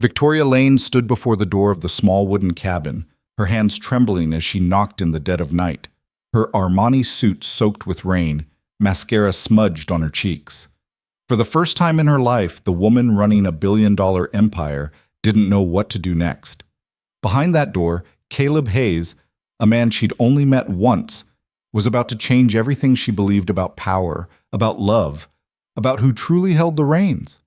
Victoria Lane stood before the door of the small wooden cabin, her hands trembling as she knocked in the dead of night. Her Armani suit soaked with rain, mascara smudged on her cheeks. For the first time in her life, the woman running a billion-dollar empire didn't know what to do next. Behind that door, Caleb Hayes, a man she'd only met once, was about to change everything she believed about power, about love, about who truly held the reins.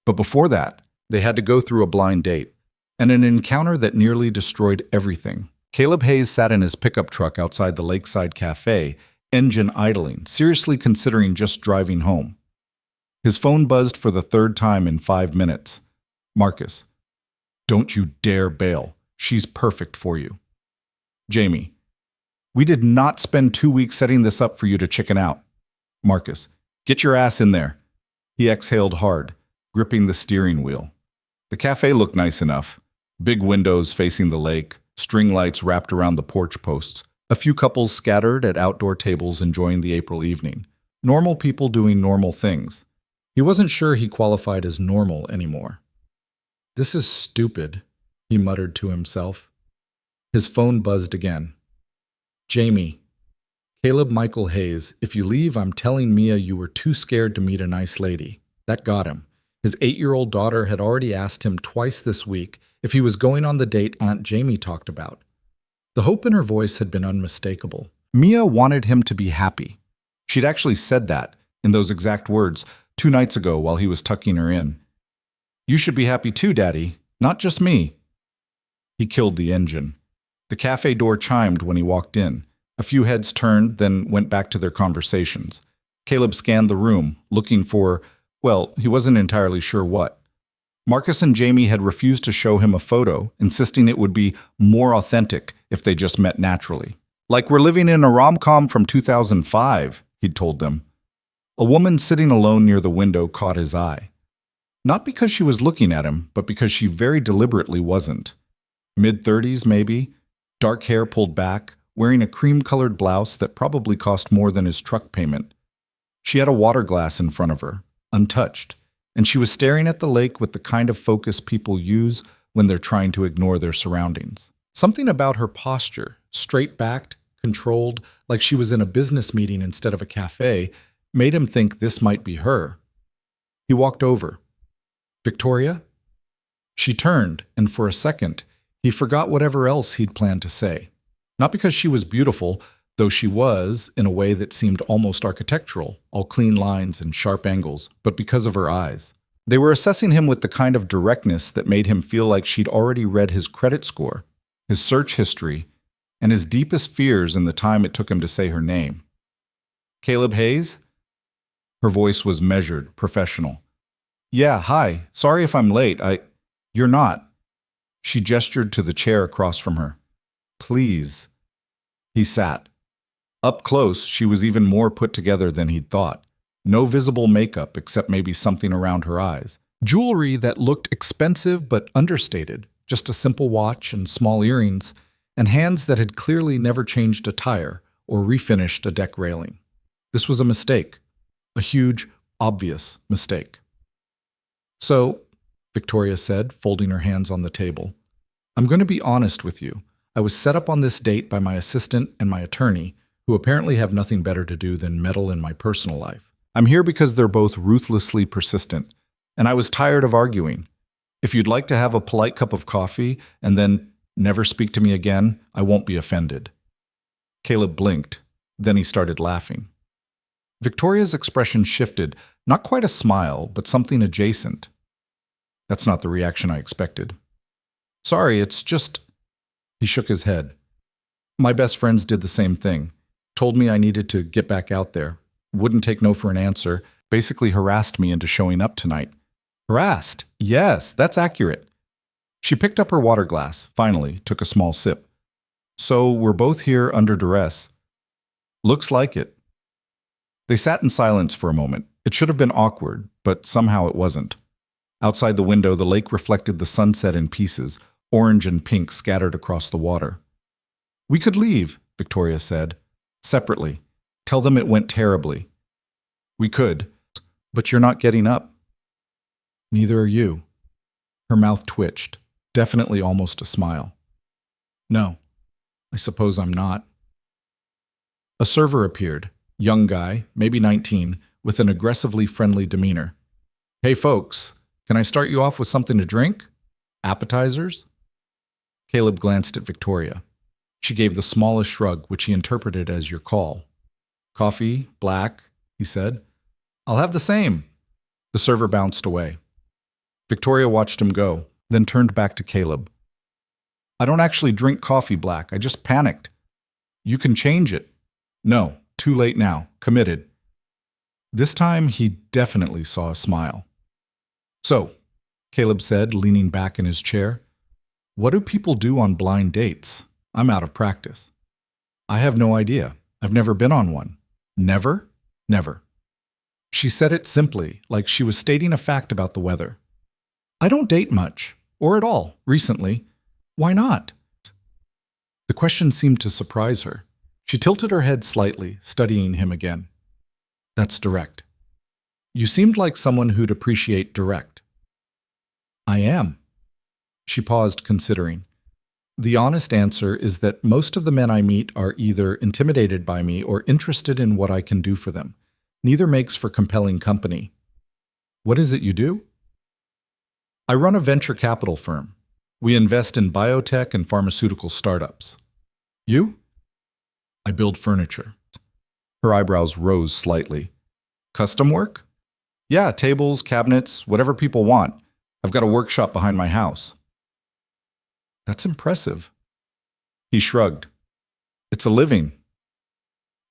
But before that, they had to go through a blind date, and an encounter that nearly destroyed everything. Caleb Hayes sat in his pickup truck outside the Lakeside Cafe, engine idling, seriously considering just driving home. His phone buzzed for the third time in 5 minutes. Marcus, don't you dare bail. She's perfect for you. Jamie, we did not spend 2 weeks setting this up for you to chicken out. Marcus, get your ass in there. He exhaled hard, gripping the steering wheel. The cafe looked nice enough. Big windows facing the lake, string lights wrapped around the porch posts, a few couples scattered at outdoor tables enjoying the April evening. Normal people doing normal things. He wasn't sure he qualified as normal anymore. This is stupid, he muttered to himself. His phone buzzed again. Jamie, Caleb Michael Hayes, if you leave, I'm telling Mia you were too scared to meet a nice lady. That got him. His 8-year-old daughter had already asked him twice this week if he was going on the date Aunt Jamie talked about. The hope in her voice had been unmistakable. Mia wanted him to be happy. She'd actually said that, in those exact words, 2 nights ago while he was tucking her in. You should be happy too, Daddy, not just me. He killed the engine. The cafe door chimed when he walked in. A few heads turned, then went back to their conversations. Caleb scanned the room, looking for, well, he wasn't entirely sure what. Marcus and Jamie had refused to show him a photo, insisting it would be more authentic if they just met naturally. Like we're living in a rom-com from 2005, he'd told them. A woman sitting alone near the window caught his eye. Not because she was looking at him, but because she very deliberately wasn't. Mid-30s, maybe, dark hair pulled back, wearing a cream-colored blouse that probably cost more than his truck payment. She had a water glass in front of her, untouched, and she was staring at the lake with the kind of focus people use when they're trying to ignore their surroundings. Something about her posture, straight-backed, controlled, like she was in a business meeting instead of a cafe, made him think this might be her. He walked over. Victoria? She turned, and for a second, he forgot whatever else he'd planned to say. Not because she was beautiful, though she was, in a way that seemed almost architectural, all clean lines and sharp angles, but because of her eyes. They were assessing him with the kind of directness that made him feel like she'd already read his credit score, his search history, and his deepest fears in the time it took him to say her name. Caleb Hayes? Her voice was measured, professional. Yeah, hi. Sorry if I'm late. You're not. She gestured to the chair across from her. Please. He sat. Up close, she was even more put together than he'd thought. No visible makeup except maybe something around her eyes. Jewelry that looked expensive but understated, just a simple watch and small earrings, and hands that had clearly never changed a tire or refinished a deck railing. This was a mistake. A huge, obvious mistake. So, Victoria said, folding her hands on the table, I'm going to be honest with you. I was set up on this date by my assistant and my attorney, who apparently have nothing better to do than meddle in my personal life. I'm here because they're both ruthlessly persistent, and I was tired of arguing. If you'd like to have a polite cup of coffee and then never speak to me again, I won't be offended. Caleb blinked, then he started laughing. Victoria's expression shifted, not quite a smile, but something adjacent. That's not the reaction I expected. Sorry, it's just... He shook his head. My best friends did the same thing. Told me I needed to get back out there. Wouldn't take no for an answer. Basically harassed me into showing up tonight. Harassed? Yes, that's accurate. She picked up her water glass, finally, took a small sip. So we're both here under duress. Looks like it. They sat in silence for a moment. It should have been awkward, but somehow it wasn't. Outside the window, the lake reflected the sunset in pieces, orange and pink scattered across the water. We could leave, Victoria said. Separately. Tell them it went terribly. We could. But you're not getting up. Neither are you. Her mouth twitched, definitely almost a smile. No, I suppose I'm not. A server appeared, young guy, maybe 19, with an aggressively friendly demeanor. Hey folks, can I start you off with something to drink? Appetizers? Caleb glanced at Victoria. She gave the smallest shrug, which he interpreted as your call. Coffee, black, he said. I'll have the same. The server bounced away. Victoria watched him go, then turned back to Caleb. I don't actually drink coffee black. I just panicked. You can change it. No, too late now. Committed. This time he definitely saw a smile. So, Caleb said, leaning back in his chair, what do people do on blind dates? I'm out of practice. I have no idea. I've never been on one. Never? Never. She said it simply, like she was stating a fact about the weather. I don't date much, or at all, recently. Why not? The question seemed to surprise her. She tilted her head slightly, studying him again. That's direct. You seemed like someone who'd appreciate direct. I am. She paused, considering. The honest answer is that most of the men I meet are either intimidated by me or interested in what I can do for them. Neither makes for compelling company. What is it you do? I run a venture capital firm. We invest in biotech and pharmaceutical startups. You? I build furniture. Her eyebrows rose slightly. Custom work? Yeah, tables, cabinets, whatever people want. I've got a workshop behind my house. That's impressive. He shrugged. It's a living.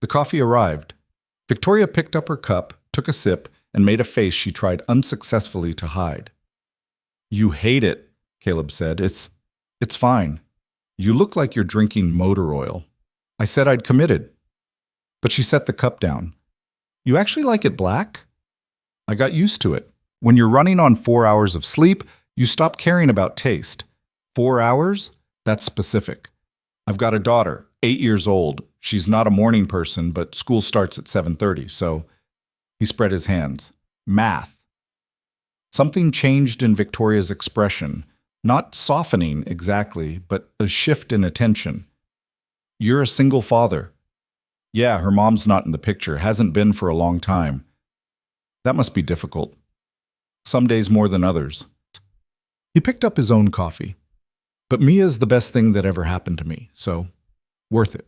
The coffee arrived. Victoria picked up her cup, took a sip, and made a face she tried unsuccessfully to hide. You hate it, Caleb said. It's fine. You look like you're drinking motor oil. I said I'd committed. But she set the cup down. You actually like it black? I got used to it. When you're running on 4 hours of sleep, you stop caring about taste. 4 hours? That's specific. I've got a daughter, 8 years old. She's not a morning person, but school starts at 7:30, so he spread his hands. Math. Something changed in Victoria's expression, not softening exactly, but a shift in attention. You're a single father. Yeah, her mom's not in the picture, hasn't been for a long time. That must be difficult. Some days more than others. He picked up his own coffee. But Mia's the best thing that ever happened to me, so worth it.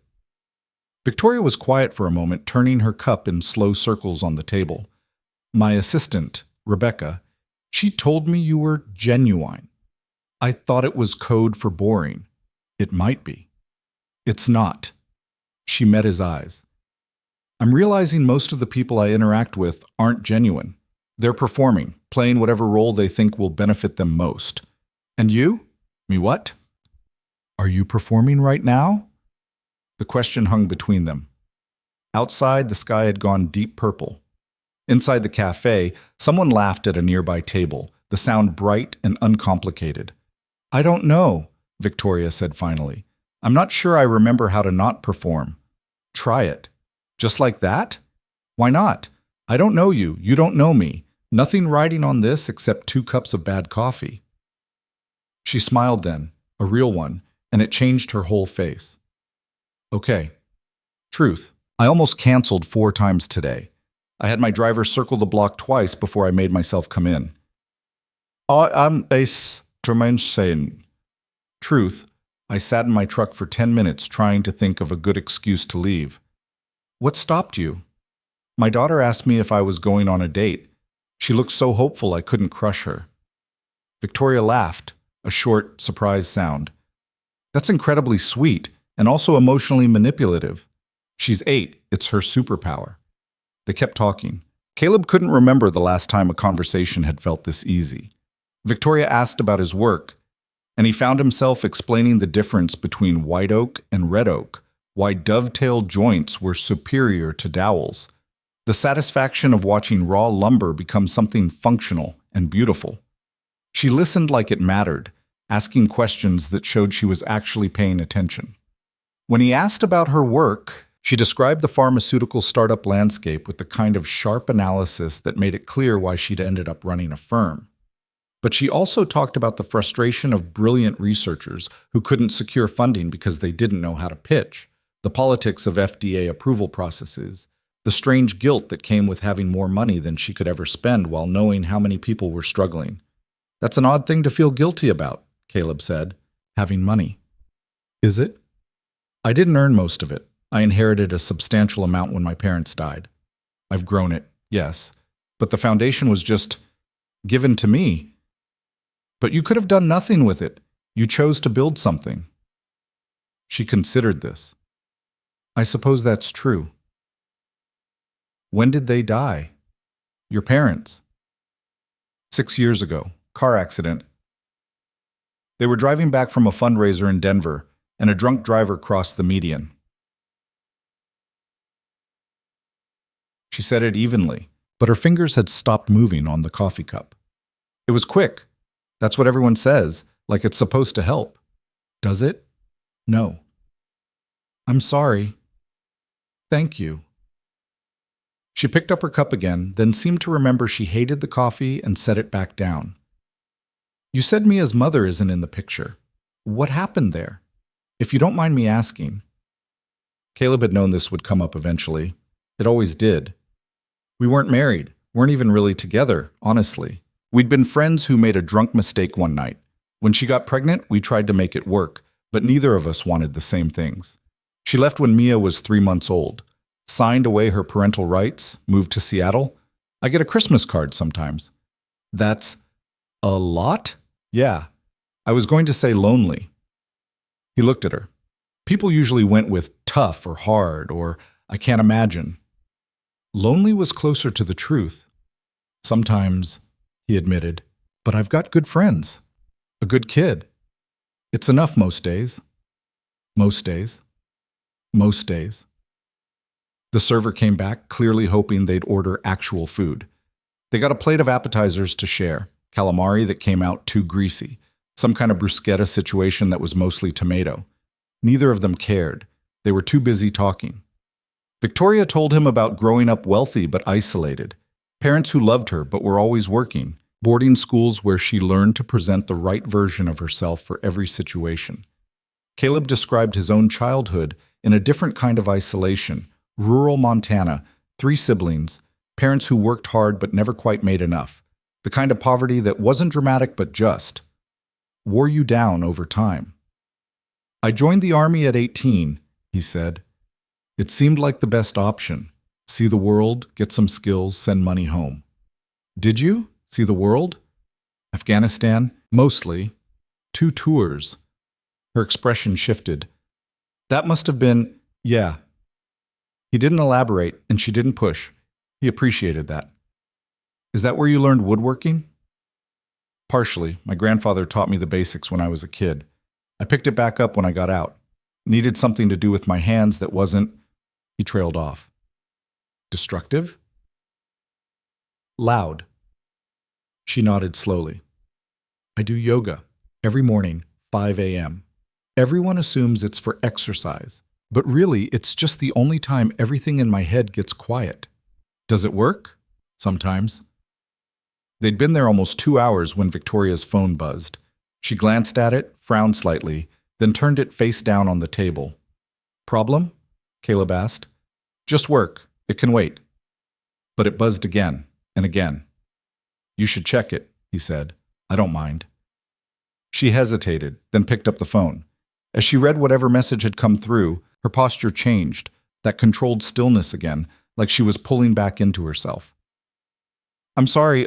Victoria was quiet for a moment, turning her cup in slow circles on the table. My assistant, Rebecca, she told me you were genuine. I thought it was code for boring. It might be. It's not. She met his eyes. I'm realizing most of the people I interact with aren't genuine. They're performing, playing whatever role they think will benefit them most. And you? Me what? Are you performing right now? The question hung between them. Outside, the sky had gone deep purple. Inside the cafe, someone laughed at a nearby table, the sound bright and uncomplicated. I don't know, Victoria said finally. I'm not sure I remember how to not perform. Try it. Just like that? Why not? I don't know you. You don't know me. Nothing riding on this except 2 cups of bad coffee. She smiled then, a real one, and it changed her whole face. Okay. Truth. I almost canceled 4 times today. I had my driver circle the block twice before I made myself come in. I'm a saying. Truth. I sat in my truck for 10 minutes trying to think of a good excuse to leave. What stopped you? My daughter asked me if I was going on a date. She looked so hopeful I couldn't crush her. Victoria laughed, a short, surprised sound. That's incredibly sweet and also emotionally manipulative. She's 8. It's her superpower. They kept talking. Caleb couldn't remember the last time a conversation had felt this easy. Victoria asked about his work, and he found himself explaining the difference between white oak and red oak, why dovetail joints were superior to dowels. The satisfaction of watching raw lumber become something functional and beautiful. She listened like it mattered, asking questions that showed she was actually paying attention. When he asked about her work, she described the pharmaceutical startup landscape with the kind of sharp analysis that made it clear why she'd ended up running a firm. But she also talked about the frustration of brilliant researchers who couldn't secure funding because they didn't know how to pitch, the politics of FDA approval processes, the strange guilt that came with having more money than she could ever spend while knowing how many people were struggling. That's an odd thing to feel guilty about, Caleb said, having money. Is it? I didn't earn most of it. I inherited a substantial amount when my parents died. I've grown it, yes, but the foundation was just given to me. But you could have done nothing with it. You chose to build something. She considered this. I suppose that's true. When did they die? Your parents. 6 years ago. Car accident. They were driving back from a fundraiser in Denver, and a drunk driver crossed the median. She said it evenly, but her fingers had stopped moving on the coffee cup. It was quick. That's what everyone says, like it's supposed to help. Does it? No. I'm sorry. Thank you. She picked up her cup again, then seemed to remember she hated the coffee and set it back down. You said Mia's mother isn't in the picture. What happened there? If you don't mind me asking. Caleb had known this would come up eventually. It always did. We weren't married, weren't even really together, honestly. We'd been friends who made a drunk mistake one night. When she got pregnant, we tried to make it work, but neither of us wanted the same things. She left when Mia was 3 months old, signed away her parental rights, moved to Seattle. I get a Christmas card sometimes. That's a lot? Yeah. I was going to say lonely. He looked at her. People usually went with tough or hard or I can't imagine. Lonely was closer to the truth. Sometimes, he admitted, but I've got good friends. A good kid. It's enough most days. Most days. Most days. The server came back, clearly hoping they'd order actual food. They got a plate of appetizers to share, calamari that came out too greasy, some kind of bruschetta situation that was mostly tomato. Neither of them cared. They were too busy talking. Victoria told him about growing up wealthy but isolated, parents who loved her but were always working, boarding schools where she learned to present the right version of herself for every situation. Caleb described his own childhood in a different kind of isolation, rural Montana, 3 siblings, parents who worked hard but never quite made enough, the kind of poverty that wasn't dramatic but just, wore you down over time. I joined the army at 18, he said. It seemed like the best option. See the world, get some skills, send money home. Did you? See the world? Afghanistan? Mostly. 2 tours. Her expression shifted. That must have been, yeah. He didn't elaborate, and she didn't push. He appreciated that. Is that where you learned woodworking? Partially. My grandfather taught me the basics when I was a kid. I picked it back up when I got out. Needed something to do with my hands that wasn't... He trailed off. Destructive? Loud. She nodded slowly. I do yoga. Every morning, 5 a.m. Everyone assumes it's for exercise, but really it's just the only time everything in my head gets quiet. Does it work? Sometimes. They'd been there almost 2 hours when Victoria's phone buzzed. She glanced at it, frowned slightly, then turned it face down on the table. Problem? Caleb asked. Just work. It can wait. But it buzzed again and again. You should check it, he said. I don't mind. She hesitated, then picked up the phone. As she read whatever message had come through, her posture changed, that controlled stillness again, like she was pulling back into herself. I'm sorry,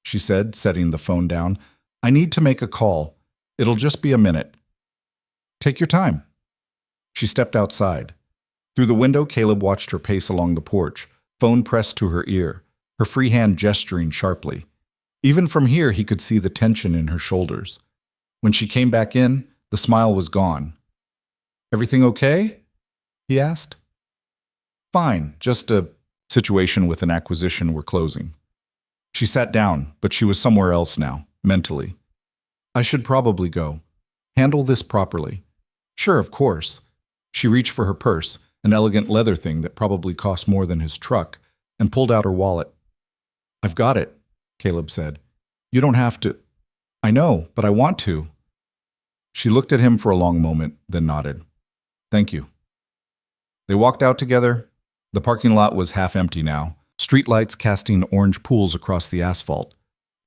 she said, setting the phone down. I need to make a call. It'll just be a minute. Take your time. She stepped outside. Through the window, Caleb watched her pace along the porch, phone pressed to her ear, her free hand gesturing sharply. Even from here, he could see the tension in her shoulders. When she came back in, the smile was gone. Everything okay? He asked. Fine, just a situation with an acquisition we're closing. She sat down, but she was somewhere else now, mentally. I should probably go. Handle this properly. Sure, of course. She reached for her purse, an elegant leather thing that probably cost more than his truck, and pulled out her wallet. I've got it, Caleb said. You don't have to. I know, but I want to. She looked at him for a long moment, then nodded. Thank you. They walked out together. The parking lot was half empty now, streetlights casting orange pools across the asphalt.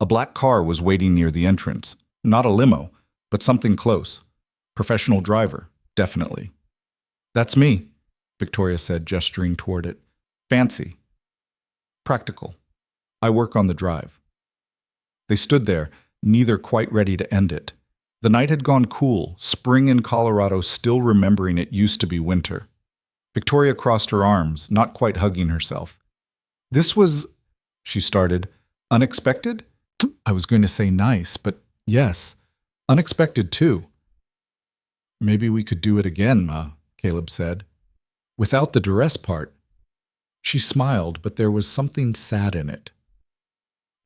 A black car was waiting near the entrance. Not a limo, but something close. Professional driver, definitely. That's me, Victoria said, gesturing toward it. Fancy. Practical. I work on the drive. They stood there, neither quite ready to end it. The night had gone cool, spring in Colorado still remembering it used to be winter. Victoria crossed her arms, not quite hugging herself. This was, she started, unexpected? I was going to say nice, but yes, unexpected too. Maybe we could do it again, Ma, Caleb said. Without the duress part. She smiled, but there was something sad in it.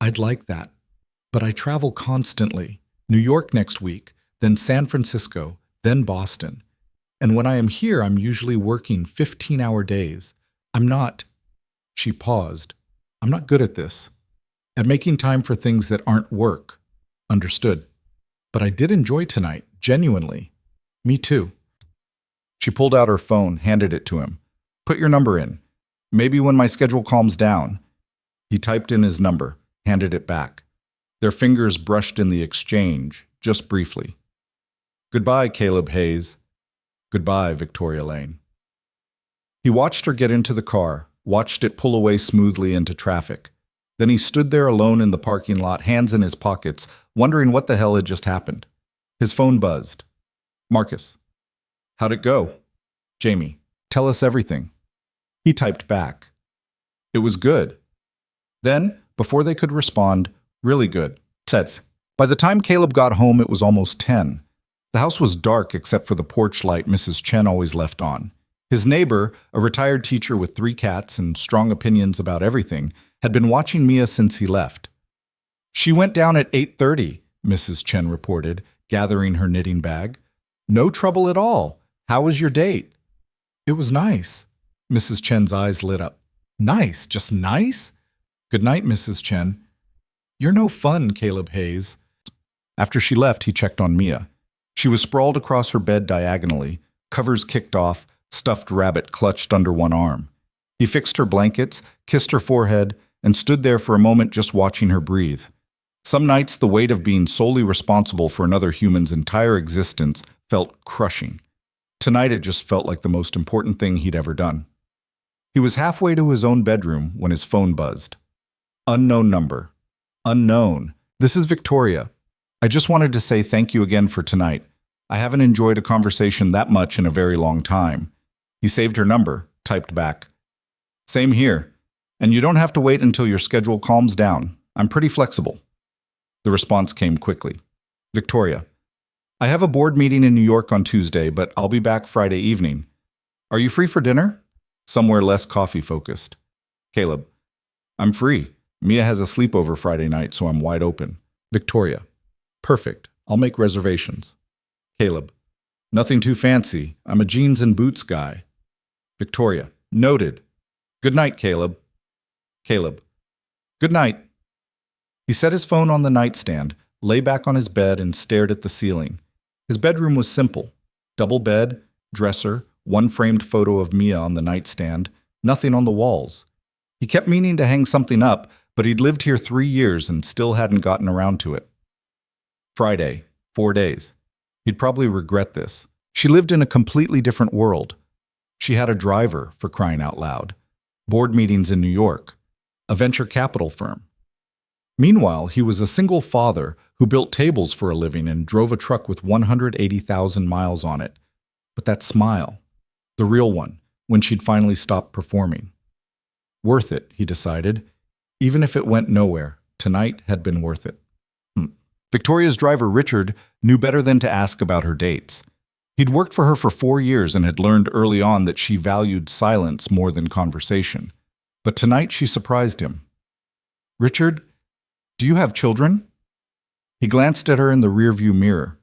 I'd like that, but I travel constantly. New York next week, then San Francisco, then Boston. And when I am here, I'm usually working 15-hour days. I'm not, she paused, I'm not good at this. At making time for things that aren't work. Understood. But I did enjoy tonight, genuinely. Me too. She pulled out her phone, handed it to him. Put your number in. Maybe when my schedule calms down. He typed in his number, handed it back. Their fingers brushed in the exchange, just briefly. Goodbye, Caleb Hayes. Goodbye, Victoria Lane. He watched her get into the car, watched it pull away smoothly into traffic. Then he stood there alone in the parking lot, hands in his pockets, wondering what the hell had just happened. His phone buzzed. Marcus. How'd it go? Jamie. Tell us everything. He typed back. It was good. Then, before they could respond, really good. Sets. By the time Caleb got home, it was almost 10. The house was dark except for the porch light Mrs. Chen always left on. His neighbor, a retired teacher with 3 cats and strong opinions about everything, had been watching Mia since he left. She went down at 8:30, Mrs. Chen reported, gathering her knitting bag. No trouble at all. How was your date? It was nice. Mrs. Chen's eyes lit up. Nice? Just nice? Good night, Mrs. Chen. You're no fun, Caleb Hayes. After she left, he checked on Mia. She was sprawled across her bed diagonally, covers kicked off, stuffed rabbit clutched under one arm. He fixed her blankets, kissed her forehead, and stood there for a moment just watching her breathe. Some nights the weight of being solely responsible for another human's entire existence felt crushing. Tonight it just felt like the most important thing he'd ever done. He was halfway to his own bedroom when his phone buzzed. Unknown number. Unknown. This is Victoria. I just wanted to say thank you again for tonight. I haven't enjoyed a conversation that much in a very long time. He saved her number, typed back. Same here. And you don't have to wait until your schedule calms down. I'm pretty flexible. The response came quickly. Victoria. I have a board meeting in New York on Tuesday, but I'll be back Friday evening. Are you free for dinner? Somewhere less coffee-focused. Caleb. I'm free. Mia has a sleepover Friday night, so I'm wide open. Victoria. Perfect. I'll make reservations. Caleb. Nothing too fancy. I'm a jeans and boots guy. Victoria. Noted. Good night, Caleb. Caleb. Good night. He set his phone on the nightstand, lay back on his bed, and stared at the ceiling. His bedroom was simple. Double bed, dresser, one framed photo of Mia on the nightstand, nothing on the walls. He kept meaning to hang something up, but he'd lived here 3 years and still hadn't gotten around to it. Friday, 4 days. He'd probably regret this. She lived in a completely different world. She had a driver, for crying out loud. Board meetings in New York. A venture capital firm. Meanwhile, he was a single father who built tables for a living and drove a truck with 180,000 miles on it. But that smile, the real one, when she'd finally stopped performing. Worth it, he decided. Even if it went nowhere, tonight had been worth it. Victoria's driver, Richard, knew better than to ask about her dates. He'd worked for her for 4 years and had learned early on that she valued silence more than conversation. But tonight she surprised him. Richard, do you have children? He glanced at her in the rearview mirror.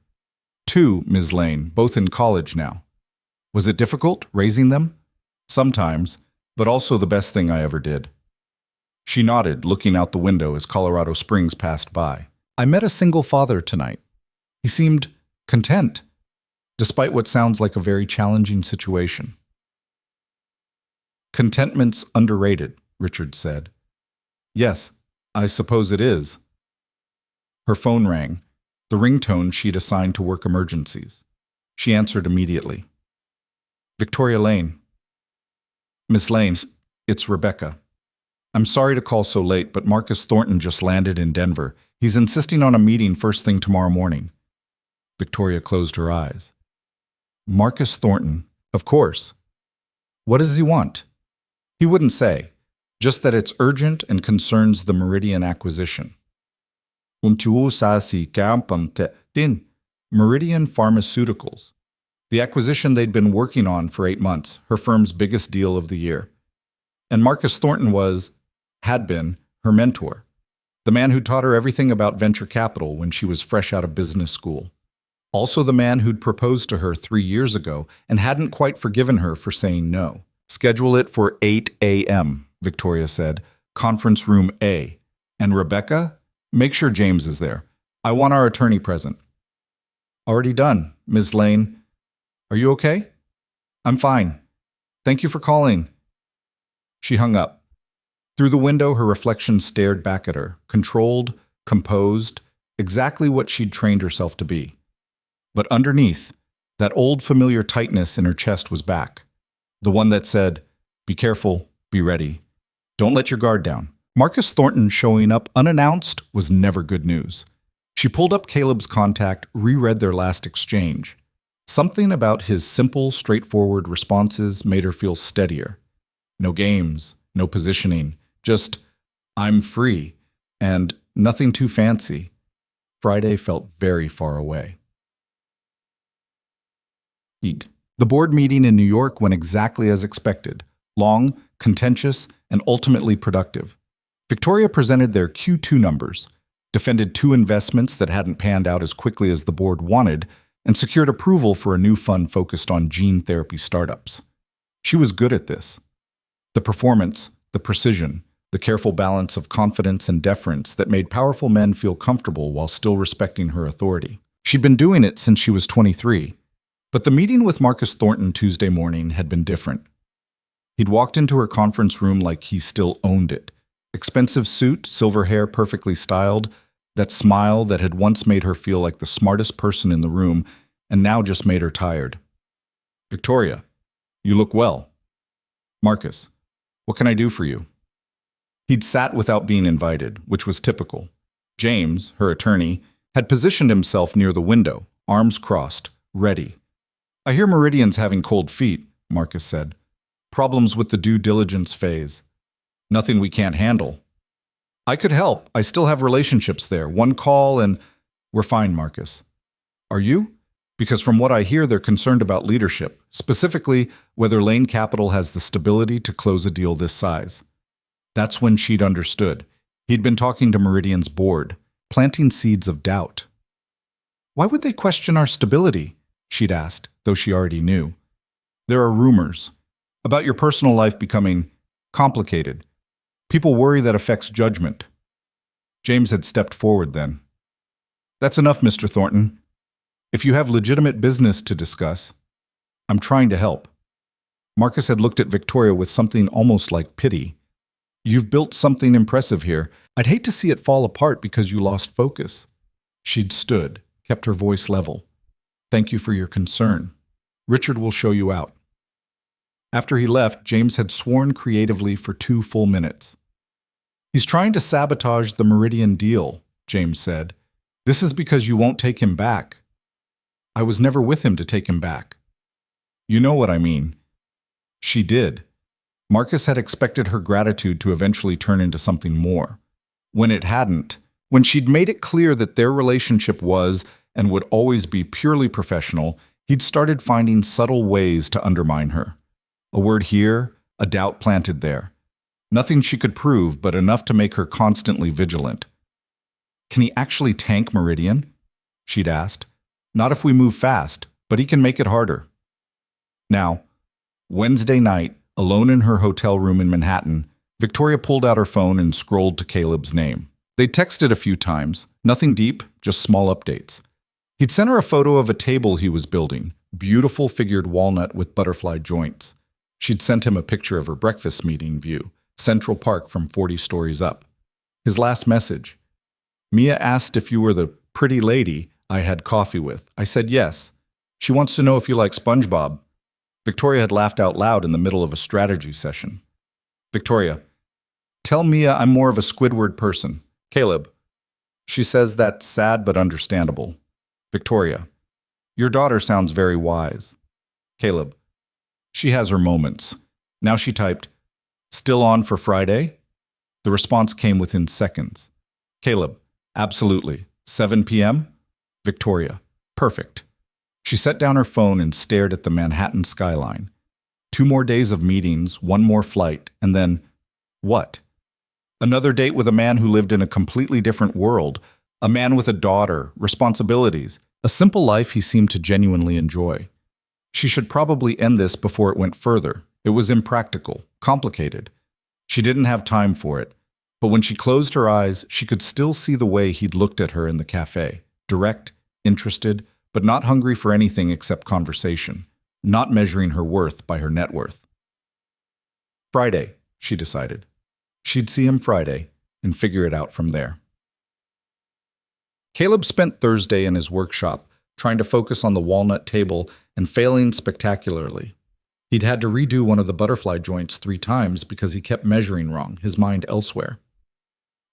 2, Ms. Lane, both in college now. Was it difficult, raising them? Sometimes, but also the best thing I ever did. She nodded, looking out the window as Colorado Springs passed by. I met a single father tonight. He seemed content, despite what sounds like a very challenging situation. Contentment's underrated, Richard said. Yes, I suppose it is. Her phone rang, the ringtone she'd assigned to work emergencies. She answered immediately. Victoria Lane. Miss Lane, it's Rebecca. I'm sorry to call so late, but Marcus Thornton just landed in Denver. He's insisting on a meeting first thing tomorrow morning. Victoria closed her eyes. Marcus Thornton, of course. What does he want? He wouldn't say, just that it's urgent and concerns the Meridian acquisition. Meridian Pharmaceuticals. The acquisition they'd been working on for 8 months, her firm's biggest deal of the year. And Marcus Thornton had been, her mentor, the man who taught her everything about venture capital when she was fresh out of business school. Also the man who'd proposed to her 3 years ago and hadn't quite forgiven her for saying no. Schedule it for 8 a.m., Victoria said. Conference room A. And Rebecca, make sure James is there. I want our attorney present. Already done, Ms. Lane. Are you okay? I'm fine. Thank you for calling. She hung up. Through the window, her reflection stared back at her, controlled, composed, exactly what she'd trained herself to be. But underneath, that old familiar tightness in her chest was back. The one that said, be careful, be ready. Don't let your guard down. Marcus Thornton showing up unannounced was never good news. She pulled up Caleb's contact, reread their last exchange. Something about his simple, straightforward responses made her feel steadier. No games, no positioning, just, I'm free, and nothing too fancy. Friday felt very far away. The board meeting in New York went exactly as expected. Long, contentious, and ultimately productive. Victoria presented their Q2 numbers, defended 2 investments that hadn't panned out as quickly as the board wanted, and secured approval for a new fund focused on gene therapy startups. She was good at this. The performance, the precision, the careful balance of confidence and deference that made powerful men feel comfortable while still respecting her authority. She'd been doing it since she was 23. But the meeting with Marcus Thornton Tuesday morning had been different. He'd walked into her conference room like he still owned it. Expensive suit, silver hair perfectly styled, that smile that had once made her feel like the smartest person in the room and now just made her tired. Victoria, you look well. Marcus, what can I do for you? He'd sat without being invited, which was typical. James, her attorney, had positioned himself near the window, arms crossed, ready. I hear Meridian's having cold feet, Marcus said. Problems with the due diligence phase. Nothing we can't handle. I could help. I still have relationships there. One call and we're fine, Marcus. Are you? Because from what I hear, they're concerned about leadership, specifically whether Lane Capital has the stability to close a deal this size. That's when she'd understood. He'd been talking to Meridian's board, planting seeds of doubt. Why would they question our stability? She'd asked, though she already knew. There are rumors about your personal life becoming complicated. People worry that affects judgment. James had stepped forward then. That's enough, Mr. Thornton. If you have legitimate business to discuss, I'm trying to help. Marcus had looked at Victoria with something almost like pity. You've built something impressive here. I'd hate to see it fall apart because you lost focus. She'd stood, kept her voice level. Thank you for your concern. Richard will show you out. After he left, James had sworn creatively for 2 full minutes. He's trying to sabotage the Meridian deal, James said. This is because you won't take him back. I was never with him to take him back. You know what I mean. She did. Marcus had expected her gratitude to eventually turn into something more. When it hadn't, when she'd made it clear that their relationship was and would always be purely professional, he'd started finding subtle ways to undermine her. A word here, a doubt planted there. Nothing she could prove, but enough to make her constantly vigilant. Can he actually tank Meridian? She'd asked. Not if we move fast, but he can make it harder. Now, Wednesday night, alone in her hotel room in Manhattan, Victoria pulled out her phone and scrolled to Caleb's name. They texted a few times, Nothing deep, just small updates. He'd sent her a photo of a table he was building, beautiful figured walnut with butterfly joints. She'd sent him a picture of her breakfast meeting view, Central Park from 40 stories up. His last message: Mia asked if you were the pretty lady I had coffee with. I said yes. She wants to know if you like SpongeBob. Victoria had laughed out loud in the middle of a strategy session. Victoria: Tell Mia I'm more of a Squidward person. Caleb: She says that's sad but understandable. Victoria: Your daughter sounds very wise. Caleb: She has her moments. Now she typed, Still on for Friday? The response came within seconds. Caleb: Absolutely. 7 p.m.? Victoria: Perfect. She set down her phone and stared at the Manhattan skyline. 2 more days of meetings, 1 more flight, and then what? Another date with a man who lived in a completely different world, a man with a daughter, responsibilities, a simple life he seemed to genuinely enjoy. She should probably end this before it went further. It was impractical, complicated. She didn't have time for it. But when she closed her eyes, she could still see the way he'd looked at her in the cafe. Direct, interested, but not hungry for anything except conversation, not measuring her worth by her net worth. Friday, she decided. She'd see him Friday and figure it out from there. Caleb spent Thursday in his workshop, trying to focus on the walnut table and failing spectacularly. He'd had to redo one of the butterfly joints 3 times because he kept measuring wrong, his mind elsewhere.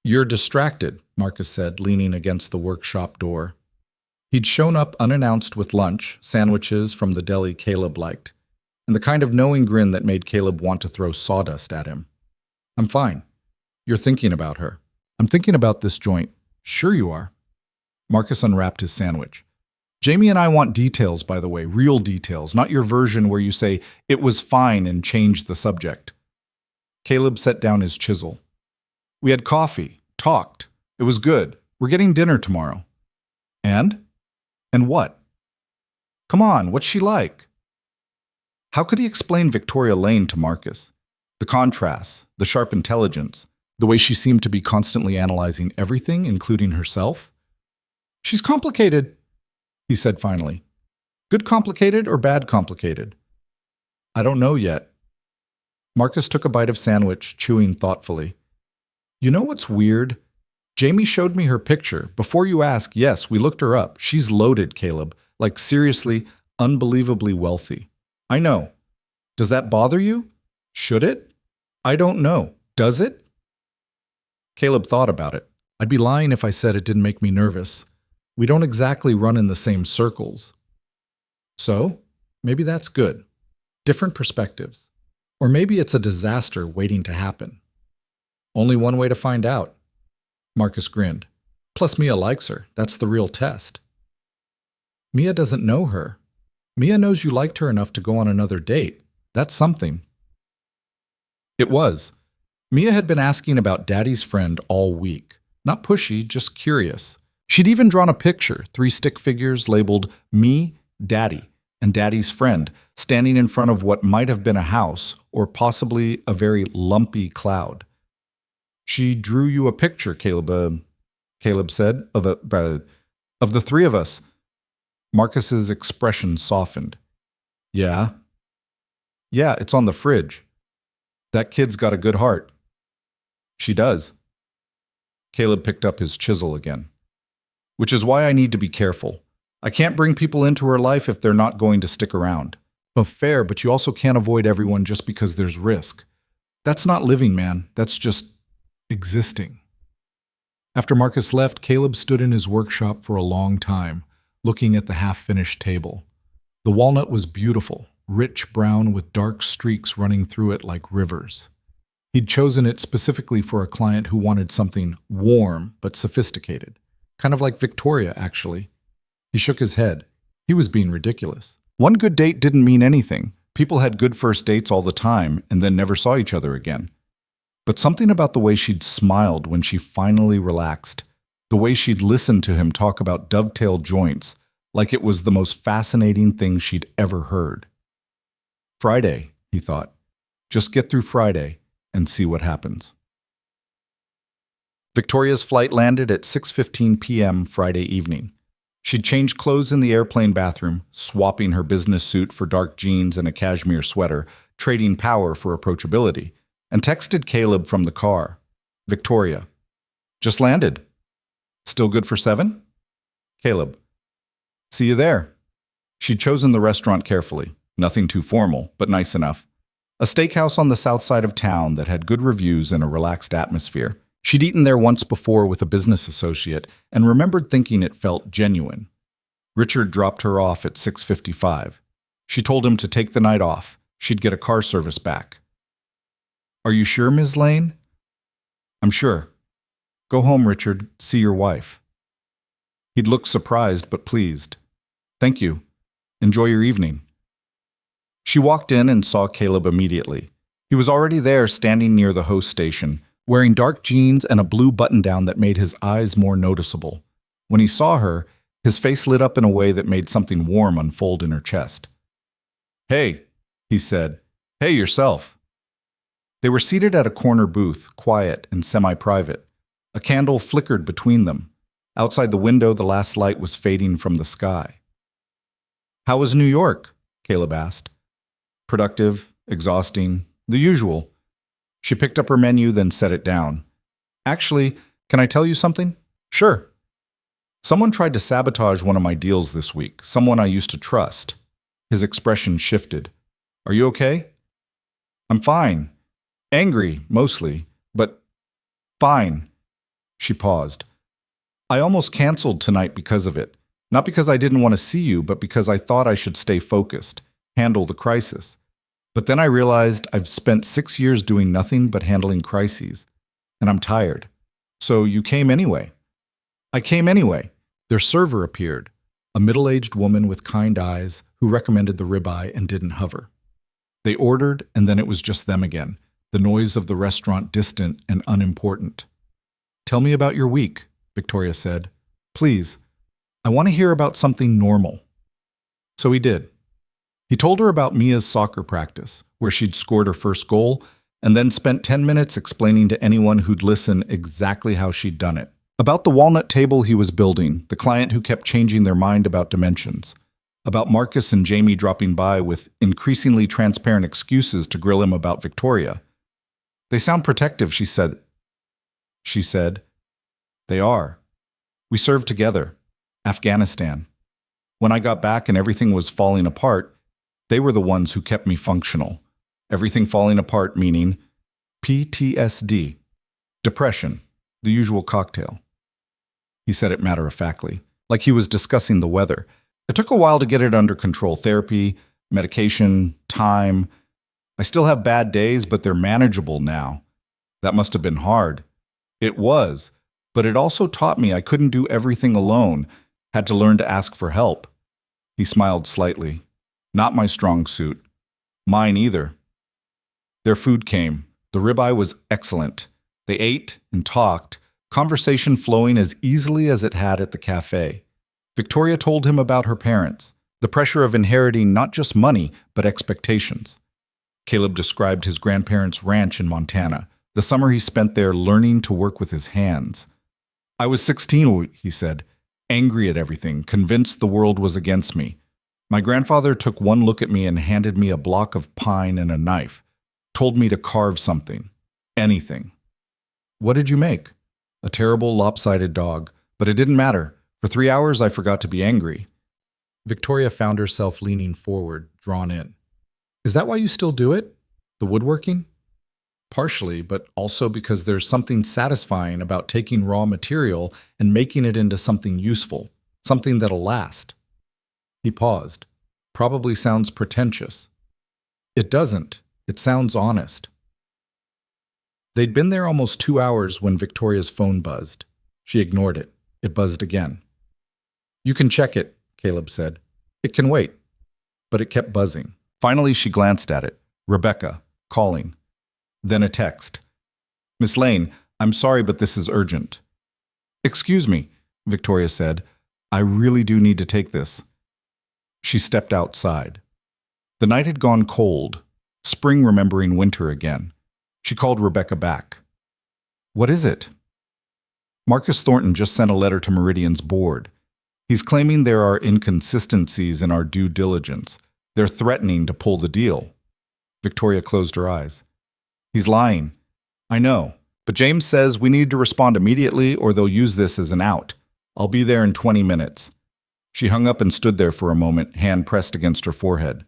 You're distracted, Marcus said, leaning against the workshop door. He'd shown up unannounced with lunch, sandwiches from the deli Caleb liked, and the kind of knowing grin that made Caleb want to throw sawdust at him. I'm fine. You're thinking about her. I'm thinking about this joint. Sure you are. Marcus unwrapped his sandwich. Jamie and I want details, by the way, real details, not your version where you say, it was fine and change the subject. Caleb set down his chisel. We had coffee, talked. It was good. We're getting dinner tomorrow. And? And what? Come on, what's she like? How could he explain Victoria Lane to Marcus? The contrasts, the sharp intelligence, the way she seemed to be constantly analyzing everything, including herself? She's complicated, he said finally. Good complicated or bad complicated? I don't know yet. Marcus took a bite of sandwich, chewing thoughtfully. You know what's weird? Jamie showed me her picture. Before you ask, yes, we looked her up. She's loaded, Caleb. Like seriously, unbelievably wealthy. I know. Does that bother you? Should it? I don't know. Does it? Caleb thought about it. I'd be lying if I said it didn't make me nervous. We don't exactly run in the same circles. So, maybe that's good. Different perspectives. Or maybe it's a disaster waiting to happen. Only one way to find out. Marcus grinned. Plus Mia likes her. That's the real test. Mia doesn't know her. Mia knows you liked her enough to go on another date. That's something. It was. Mia had been asking about Daddy's friend all week. Not pushy, just curious. She'd even drawn a picture, 3 stick figures labeled Me, Daddy, and Daddy's friend, standing in front of what might have been a house or possibly a very lumpy cloud. She drew you a picture, Caleb said, of the 3 of us. Marcus's expression softened. Yeah? Yeah, it's on the fridge. That kid's got a good heart. She does. Caleb picked up his chisel again. Which is why I need to be careful. I can't bring people into her life if they're not going to stick around. Oh, fair, but you also can't avoid everyone just because there's risk. That's not living, man. That's just existing. After Marcus left, Caleb stood in his workshop for a long time, looking at the half-finished table. The walnut was beautiful, rich brown with dark streaks running through it like rivers. He'd chosen it specifically for a client who wanted something warm but sophisticated. Kind of like Victoria, actually. He shook his head. He was being ridiculous. One good date didn't mean anything. People had good first dates all the time and then never saw each other again. But something about the way she'd smiled when she finally relaxed, the way she'd listened to him talk about dovetail joints, like it was the most fascinating thing she'd ever heard. Friday, he thought. Just get through Friday and see what happens. Victoria's flight landed at 6:15 p.m. Friday evening. She'd changed clothes in the airplane bathroom, swapping her business suit for dark jeans and a cashmere sweater, trading power for approachability, and texted Caleb from the car. Victoria. Just landed. Still good for 7? Caleb. See you there. She'd chosen the restaurant carefully. Nothing too formal, but nice enough. A steakhouse on the south side of town that had good reviews and a relaxed atmosphere. She'd eaten there once before with a business associate and remembered thinking it felt genuine. Richard dropped her off at 6:55. She told him to take the night off. She'd get a car service back. Are you sure, Ms. Lane? I'm sure. Go home, Richard. See your wife. He'd looked surprised but pleased. Thank you. Enjoy your evening. She walked in and saw Caleb immediately. He was already there, standing near the host station, wearing dark jeans and a blue button-down that made his eyes more noticeable. When he saw her, his face lit up in a way that made something warm unfold in her chest. Hey, he said. Hey, yourself. They were seated at a corner booth, quiet and semi-private. A candle flickered between them. Outside the window, the last light was fading from the sky. How was New York? Caleb asked. Productive, exhausting, the usual. She picked up her menu, then set it down. Actually, can I tell you something? Sure. Someone tried to sabotage one of my deals this week, someone I used to trust. His expression shifted. Are you okay? I'm fine. Angry, mostly, but fine. She paused. I almost canceled tonight because of it. Not because I didn't want to see you, but because I thought I should stay focused, handle the crisis. But then I realized I've spent 6 years doing nothing but handling crises, and I'm tired. So you came anyway. I came anyway. Their server appeared, a middle-aged woman with kind eyes who recommended the ribeye and didn't hover. They ordered, and then it was just them again, the noise of the restaurant distant and unimportant. Tell me about your week, Victoria said. Please, I want to hear about something normal. So he did. He told her about Mia's soccer practice, where she'd scored her first goal, and then spent 10 minutes explaining to anyone who'd listen exactly how she'd done it. About the walnut table he was building, the client who kept changing their mind about dimensions. About Marcus and Jamie dropping by with increasingly transparent excuses to grill him about Victoria. They sound protective, she said. They are. We served together. Afghanistan. When I got back and everything was falling apart, they were the ones who kept me functional. Everything falling apart meaning PTSD, depression, the usual cocktail. He said it matter-of-factly, like he was discussing the weather. It took a while to get it under control. Therapy, medication, time. I still have bad days, but they're manageable now. That must have been hard. It was, but it also taught me I couldn't do everything alone, had to learn to ask for help. He smiled slightly. Not my strong suit. Mine either. Their food came. The ribeye was excellent. They ate and talked, conversation flowing as easily as it had at the cafe. Victoria told him about her parents, the pressure of inheriting not just money, but expectations. Caleb described his grandparents' ranch in Montana, the summer he spent there learning to work with his hands. I was 16, he said, angry at everything, convinced the world was against me. My grandfather took one look at me and handed me a block of pine and a knife, told me to carve something, anything. What did you make? A terrible, lopsided dog, but it didn't matter. For 3 hours, I forgot to be angry. Victoria found herself leaning forward, drawn in. Is that why you still do it? The woodworking? Partially, but also because there's something satisfying about taking raw material and making it into something useful, something that'll last. He paused. Probably sounds pretentious. It doesn't. It sounds honest. They'd been there almost 2 hours when Victoria's phone buzzed. She ignored it. It buzzed again. You can check it, Caleb said. It can wait. But it kept buzzing. Finally, she glanced at it. Rebecca, calling. Then a text. Miss Lane, I'm sorry, but this is urgent. Excuse me, Victoria said. I really do need to take this. She stepped outside. The night had gone cold, spring remembering winter again. She called Rebecca back. What is it? Marcus Thornton just sent a letter to Meridian's board. He's claiming there are inconsistencies in our due diligence. They're threatening to pull the deal. Victoria closed her eyes. He's lying. I know, but James says we need to respond immediately or they'll use this as an out. I'll be there in 20 minutes. She hung up and stood there for a moment, hand pressed against her forehead.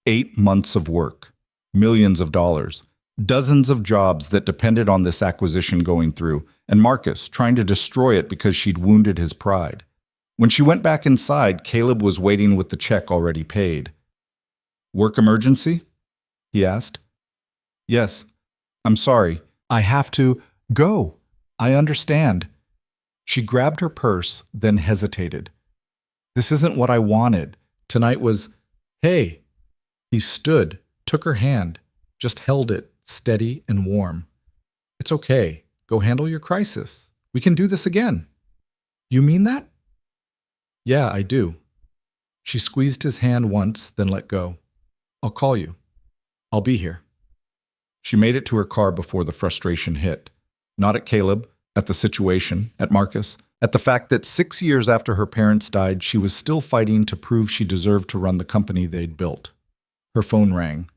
8 months of work, millions of dollars, dozens of jobs that depended on this acquisition going through, and Marcus trying to destroy it because she'd wounded his pride. When she went back inside, Caleb was waiting with the check already paid. Work emergency? He asked. Yes. I'm sorry. I have to go. I understand. She grabbed her purse, then hesitated. This isn't what I wanted. Tonight was, hey. He stood, took her hand, just held it, steady and warm. It's okay. Go handle your crisis. We can do this again. You mean that? Yeah, I do. She squeezed his hand once, then let go. I'll call you. I'll be here. She made it to her car before the frustration hit. Not at Caleb, at the situation, at Marcus, at the fact that 6 years after her parents died, she was still fighting to prove she deserved to run the company they'd built. Her phone rang.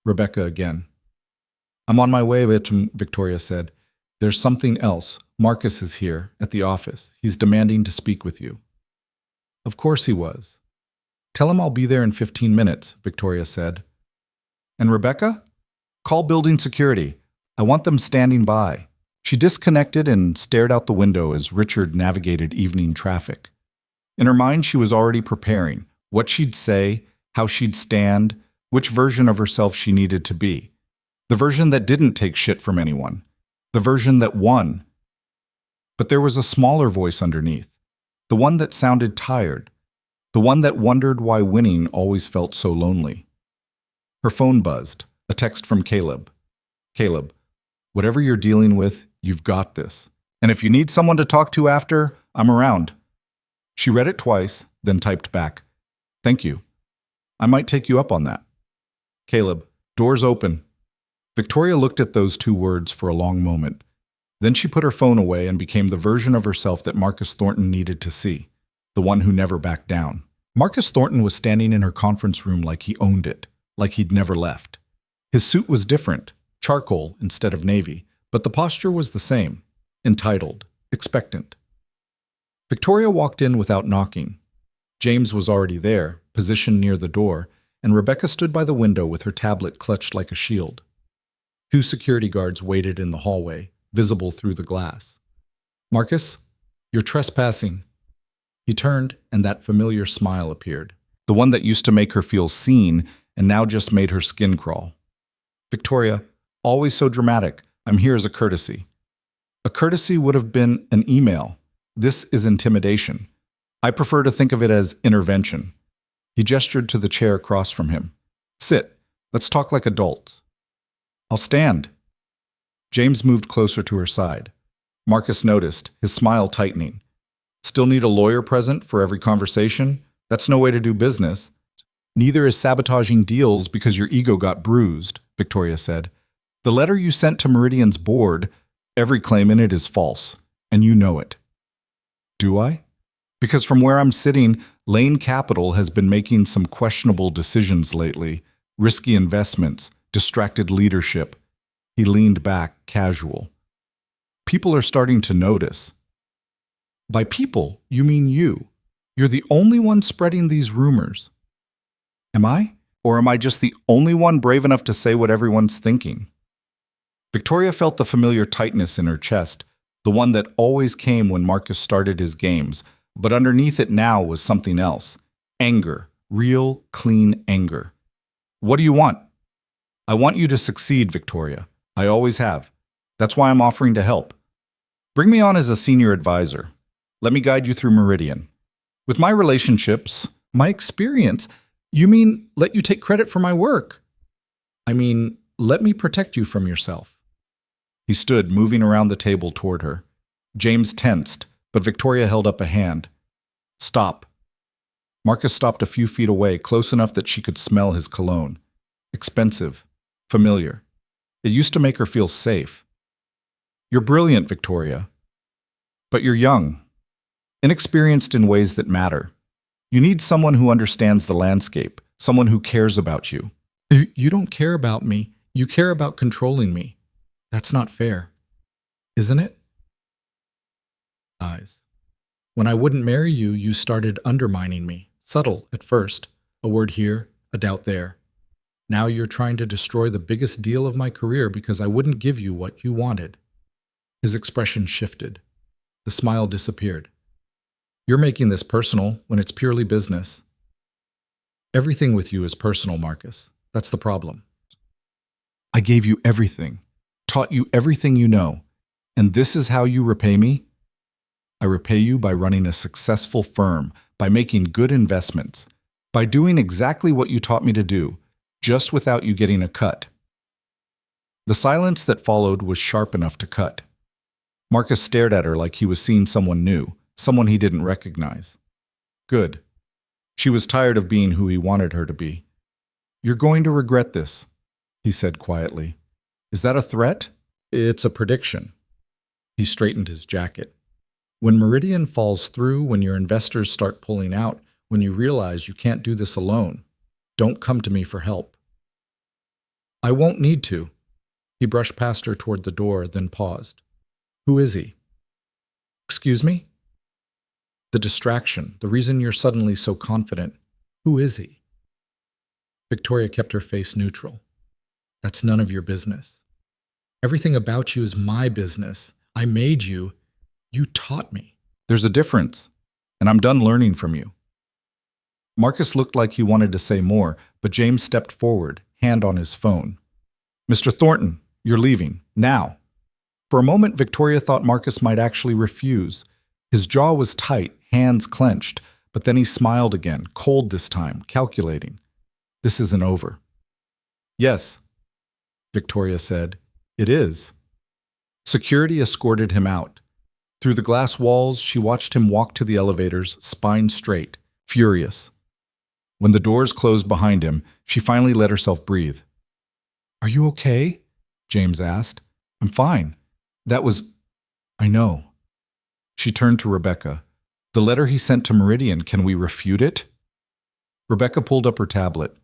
Rebecca again. I'm on my way, Victoria said. There's something else. Marcus is here, at the office. He's demanding to speak with you. Of course he was. Tell him I'll be there in 15 minutes, Victoria said. And Rebecca? Call building security. I want them standing by. She disconnected and stared out the window as Richard navigated evening traffic. In her mind, she was already preparing what she'd say, how she'd stand, which version of herself she needed to be. The version that didn't take shit from anyone. The version that won. But there was a smaller voice underneath. The one that sounded tired. The one that wondered why winning always felt so lonely. Her phone buzzed. A text from Caleb. Caleb, whatever you're dealing with, you've got this. And if you need someone to talk to after, I'm around. She read it twice, then typed back. Thank you. I might take you up on that. Caleb, doors open. Victoria looked at those 2 words for a long moment. Then she put her phone away and became the version of herself that Marcus Thornton needed to see. The one who never backed down. Marcus Thornton was standing in her conference room like he owned it, like he'd never left. His suit was different, charcoal instead of navy, but the posture was the same, entitled, expectant. Victoria walked in without knocking. James was already there, positioned near the door, and Rebecca stood by the window with her tablet clutched like a shield. 2 security guards waited in the hallway, visible through the glass. Marcus, you're trespassing. He turned, and that familiar smile appeared, the one that used to make her feel seen and now just made her skin crawl. Victoria, always so dramatic. I'm here as a courtesy. A courtesy would have been an email. This is intimidation. I prefer to think of it as intervention. He gestured to the chair across from him. Sit. Let's talk like adults. I'll stand. James moved closer to her side. Marcus noticed, his smile tightening. Still need a lawyer present for every conversation? That's no way to do business. Neither is sabotaging deals because your ego got bruised, Victoria said. The letter you sent to Meridian's board, every claim in it is false, and you know it. Do I? Because from where I'm sitting, Lane Capital has been making some questionable decisions lately, risky investments, distracted leadership. He leaned back, casual. People are starting to notice. By people, you mean you. You're the only one spreading these rumors. Am I? Or am I just the only one brave enough to say what everyone's thinking? Victoria felt the familiar tightness in her chest, the one that always came when Marcus started his games, but underneath it now was something else. Anger. Real, clean anger. What do you want? I want you to succeed, Victoria. I always have. That's why I'm offering to help. Bring me on as a senior advisor. Let me guide you through Meridian. With my relationships, my experience, you mean let you take credit for my work? I mean, let me protect you from yourself. He stood, moving around the table toward her. James tensed, but Victoria held up a hand. Stop. Marcus stopped a few feet away, close enough that she could smell his cologne. Expensive. Familiar. It used to make her feel safe. You're brilliant, Victoria. But you're young, inexperienced in ways that matter. You need someone who understands the landscape, someone who cares about you. You don't care about me. You care about controlling me. That's not fair, isn't it? Eyes. When I wouldn't marry you, you started undermining me. Subtle at first, a word here, a doubt there. Now you're trying to destroy the biggest deal of my career because I wouldn't give you what you wanted. His expression shifted. The smile disappeared. You're making this personal when it's purely business. Everything with you is personal, Marcus. That's the problem. I gave you everything, taught you everything you know, and this is how you repay me? I repay you by running a successful firm, by making good investments, by doing exactly what you taught me to do, just without you getting a cut. The silence that followed was sharp enough to cut. Marcus stared at her like he was seeing someone new, someone he didn't recognize. Good. She was tired of being who he wanted her to be. You're going to regret this, he said quietly. Is that a threat? It's a prediction. He straightened his jacket. When Meridian falls through, when your investors start pulling out, when you realize you can't do this alone, don't come to me for help. I won't need to. He brushed past her toward the door, then paused. Who is he? Excuse me? The distraction, the reason you're suddenly so confident. Who is he? Victoria kept her face neutral. That's none of your business. Everything about you is my business. I made you. You taught me. There's a difference, and I'm done learning from you. Marcus looked like he wanted to say more, but James stepped forward, hand on his phone. Mr. Thornton, you're leaving, now. For a moment, Victoria thought Marcus might actually refuse. His jaw was tight, hands clenched, but then he smiled again, cold this time, calculating. This isn't over. Yes, Victoria said. It is. Security escorted him out. Through the glass walls, she watched him walk to the elevators, spine straight, furious. When the doors closed behind him, she finally let herself breathe. Are you okay? James asked. I'm fine. That was... I know. She turned to Rebecca. The letter he sent to Meridian, can we refute it? Rebecca pulled up her tablet.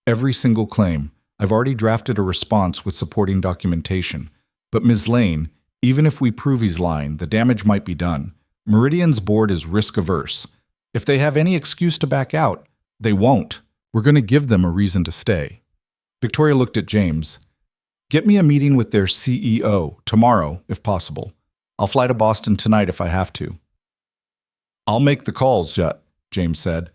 Every single claim. I've already drafted a response with supporting documentation. But Ms. Lane, even if we prove he's lying, the damage might be done. Meridian's board is risk-averse. If they have any excuse to back out, they won't. We're going to give them a reason to stay. Victoria looked at James. Get me a meeting with their CEO tomorrow, if possible. I'll fly to Boston tonight if I have to. I'll make the calls, James said.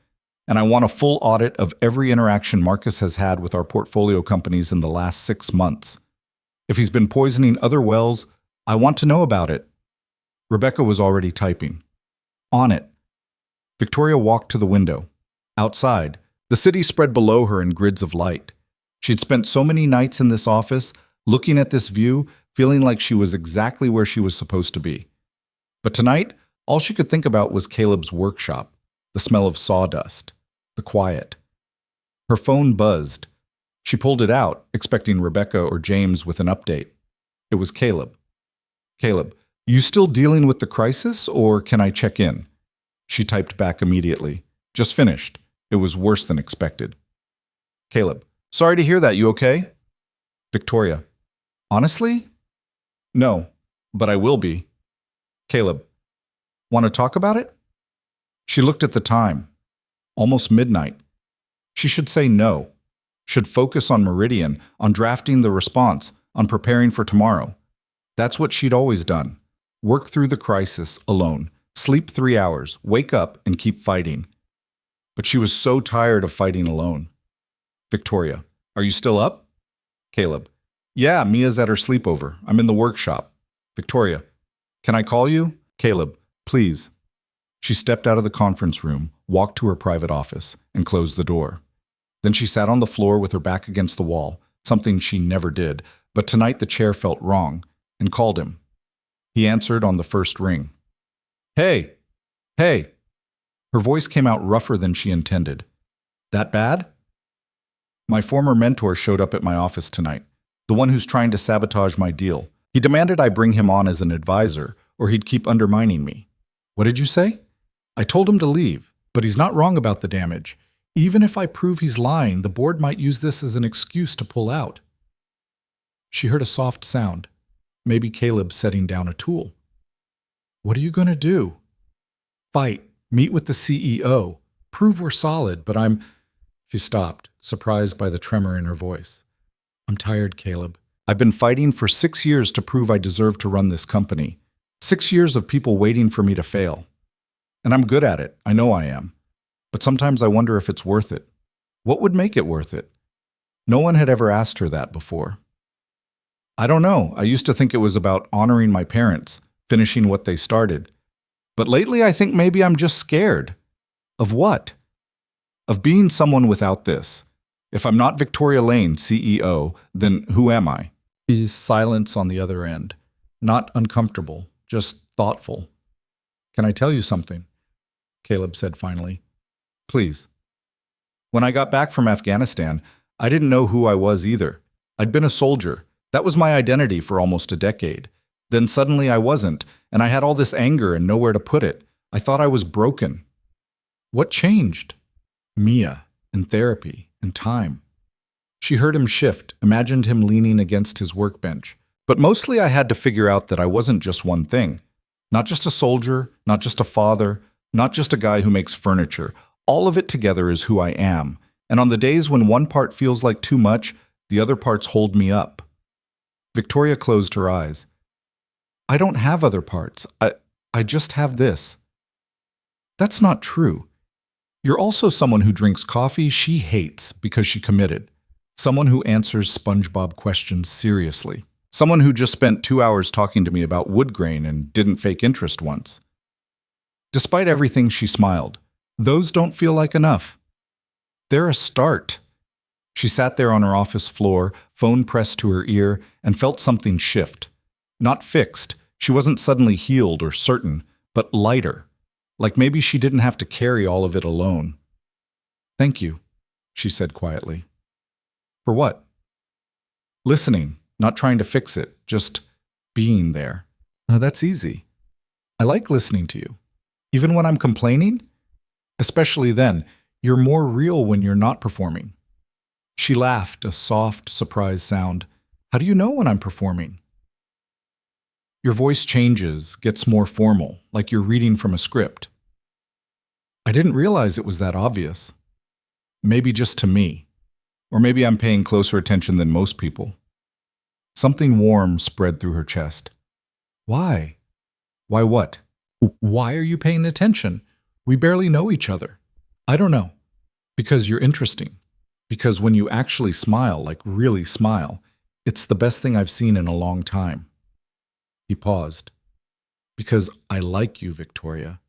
And I want a full audit of every interaction Marcus has had with our portfolio companies in the last 6 months. If he's been poisoning other wells, I want to know about it. Rebecca was already typing. On it. Victoria walked to the window. Outside, the city spread below her in grids of light. She'd spent so many nights in this office, looking at this view, feeling like she was exactly where she was supposed to be. But tonight, all she could think about was Caleb's workshop, the smell of sawdust, the quiet. Her phone buzzed. She pulled it out, expecting Rebecca or James with an update. It was Caleb. Caleb, you still dealing with the crisis, or can I check in? She typed back immediately. Just finished. It was worse than expected. Caleb, sorry to hear that. You okay? Victoria, honestly? No, but I will be. Caleb, want to talk about it? She looked at the time. Almost midnight. She should say no. Should focus on Meridian, on drafting the response, on preparing for tomorrow. That's what she'd always done. Work through the crisis alone. Sleep 3 hours, wake up, and keep fighting. But she was so tired of fighting alone. Victoria, are you still up? Caleb, yeah, Mia's at her sleepover. I'm in the workshop. Victoria, can I call you? Caleb, please. She stepped out of the conference room, walked to her private office, and closed the door. Then she sat on the floor with her back against the wall, something she never did, but tonight the chair felt wrong, and called him. He answered on the first ring. Hey! Hey! Her voice came out rougher than she intended. That bad? My former mentor showed up at my office tonight, the one who's trying to sabotage my deal. He demanded I bring him on as an advisor, or he'd keep undermining me. What did you say? I told him to leave, but he's not wrong about the damage. Even if I prove he's lying, the board might use this as an excuse to pull out. She heard a soft sound. Maybe Caleb setting down a tool. What are you going to do? Fight. Meet with the CEO. Prove we're solid, but I'm... She stopped, surprised by the tremor in her voice. I'm tired, Caleb. I've been fighting for 6 years to prove I deserve to run this company. 6 years of people waiting for me to fail. And I'm good at it. I know I am. But sometimes I wonder if it's worth it. What would make it worth it? No one had ever asked her that before. I don't know. I used to think it was about honoring my parents, finishing what they started. But lately I think maybe I'm just scared. Of what? Of being someone without this. If I'm not Victoria Lane, CEO, then who am I? She's silence on the other end. Not uncomfortable, just thoughtful. Can I tell you something? Caleb said finally. Please. When I got back from Afghanistan, I didn't know who I was either. I'd been a soldier. That was my identity for almost a decade. Then suddenly I wasn't, and I had all this anger and nowhere to put it. I thought I was broken. What changed? Mia, and therapy, and time. She heard him shift, imagined him leaning against his workbench. But mostly I had to figure out that I wasn't just one thing. Not just a soldier, not just a father, not just a guy who makes furniture. All of it together is who I am. And on the days when one part feels like too much, the other parts hold me up. Victoria closed her eyes. I don't have other parts. I just have this. That's not true. You're also someone who drinks coffee she hates because she committed. Someone who answers SpongeBob questions seriously. Someone who just spent 2 hours talking to me about wood grain and didn't fake interest once. Despite everything, she smiled. Those don't feel like enough. They're a start. She sat there on her office floor, phone pressed to her ear, and felt something shift. Not fixed. She wasn't suddenly healed or certain, but lighter. Like maybe she didn't have to carry all of it alone. Thank you, she said quietly. For what? Listening, not trying to fix it, just being there. That's easy. I like listening to you. Even when I'm complaining? Especially then, you're more real when you're not performing. She laughed, a soft, surprised sound. How do you know when I'm performing? Your voice changes, gets more formal, like you're reading from a script. I didn't realize it was that obvious. Maybe just to me. Or maybe I'm paying closer attention than most people. Something warm spread through her chest. Why? Why what? Why are you paying attention? We barely know each other. I don't know. Because you're interesting. Because when you actually smile, like really smile, it's the best thing I've seen in a long time. He paused. Because I like you, Victoria.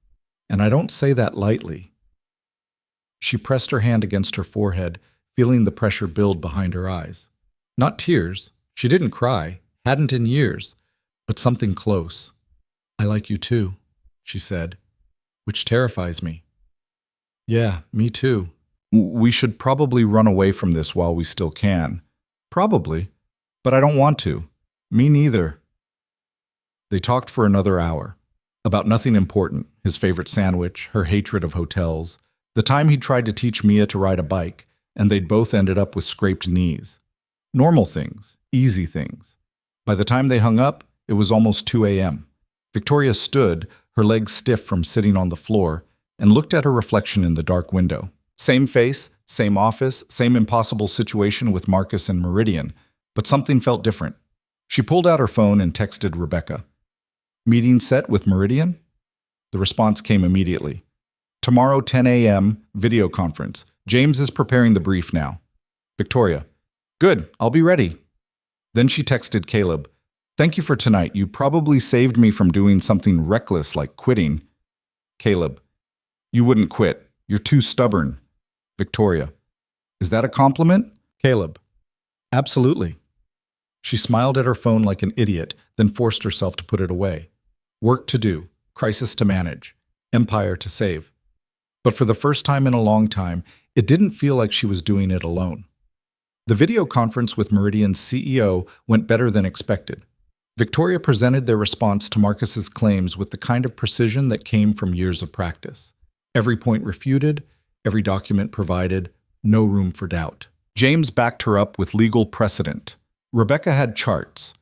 And I don't say that lightly. She pressed her hand against her forehead, feeling the pressure build behind her eyes. Not tears. She didn't cry, hadn't in years, but something close. I like you too, she said, which terrifies me. Yeah, me too. We should probably run away from this while we still can. Probably, but I don't want to. Me neither. They talked for another hour. About nothing important, his favorite sandwich, her hatred of hotels, the time he'd tried to teach Mia to ride a bike, and they'd both ended up with scraped knees. Normal things, easy things. By the time they hung up, it was almost 2 a.m. Victoria stood, her legs stiff from sitting on the floor, and looked at her reflection in the dark window. Same face, same office, same impossible situation with Marcus and Meridian, but something felt different. She pulled out her phone and texted Rebecca. Meeting set with Meridian? The response came immediately. Tomorrow 10 a.m., video conference. James is preparing the brief now. Victoria. Good, I'll be ready. Then she texted Caleb. Thank you for tonight. You probably saved me from doing something reckless like quitting. Caleb. You wouldn't quit. You're too stubborn. Victoria. Is that a compliment? Caleb. Absolutely. She smiled at her phone like an idiot, then forced herself to put it away. Work to do, crisis to manage, empire to save. But for the first time in a long time, it didn't feel like she was doing it alone. The video conference with Meridian's CEO went better than expected. Victoria presented their response to Marcus's claims with the kind of precision that came from years of practice. Every point refuted, every document provided, no room for doubt. James backed her up with legal precedent. Rebecca had charts.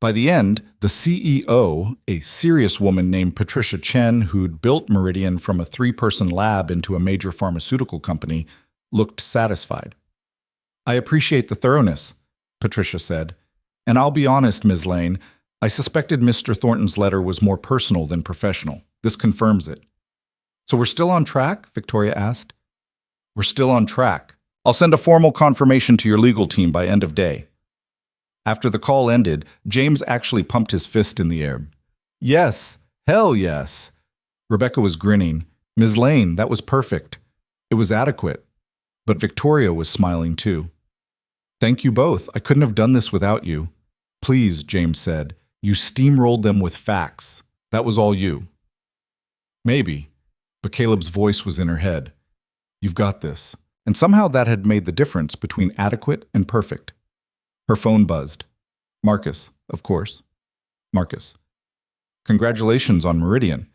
By the end, the CEO, a serious woman named Patricia Chen, who'd built Meridian from a 3-person lab into a major pharmaceutical company, looked satisfied. "I appreciate the thoroughness," Patricia said. "And I'll be honest, Ms. Lane, I suspected Mr. Thornton's letter was more personal than professional. This confirms it." "So we're still on track?" Victoria asked. "We're still on track. I'll send a formal confirmation to your legal team by end of day." After the call ended, James actually pumped his fist in the air. "Yes, hell yes." Rebecca was grinning. "Ms. Lane, that was perfect. It was adequate." But Victoria was smiling too. "Thank you both. I couldn't have done this without you." "Please," James said. "You steamrolled them with facts. That was all you." "Maybe." But Caleb's voice was in her head. "You've got this." And somehow that had made the difference between adequate and perfect. Her phone buzzed. Marcus, of course. Marcus. "Congratulations on Meridian."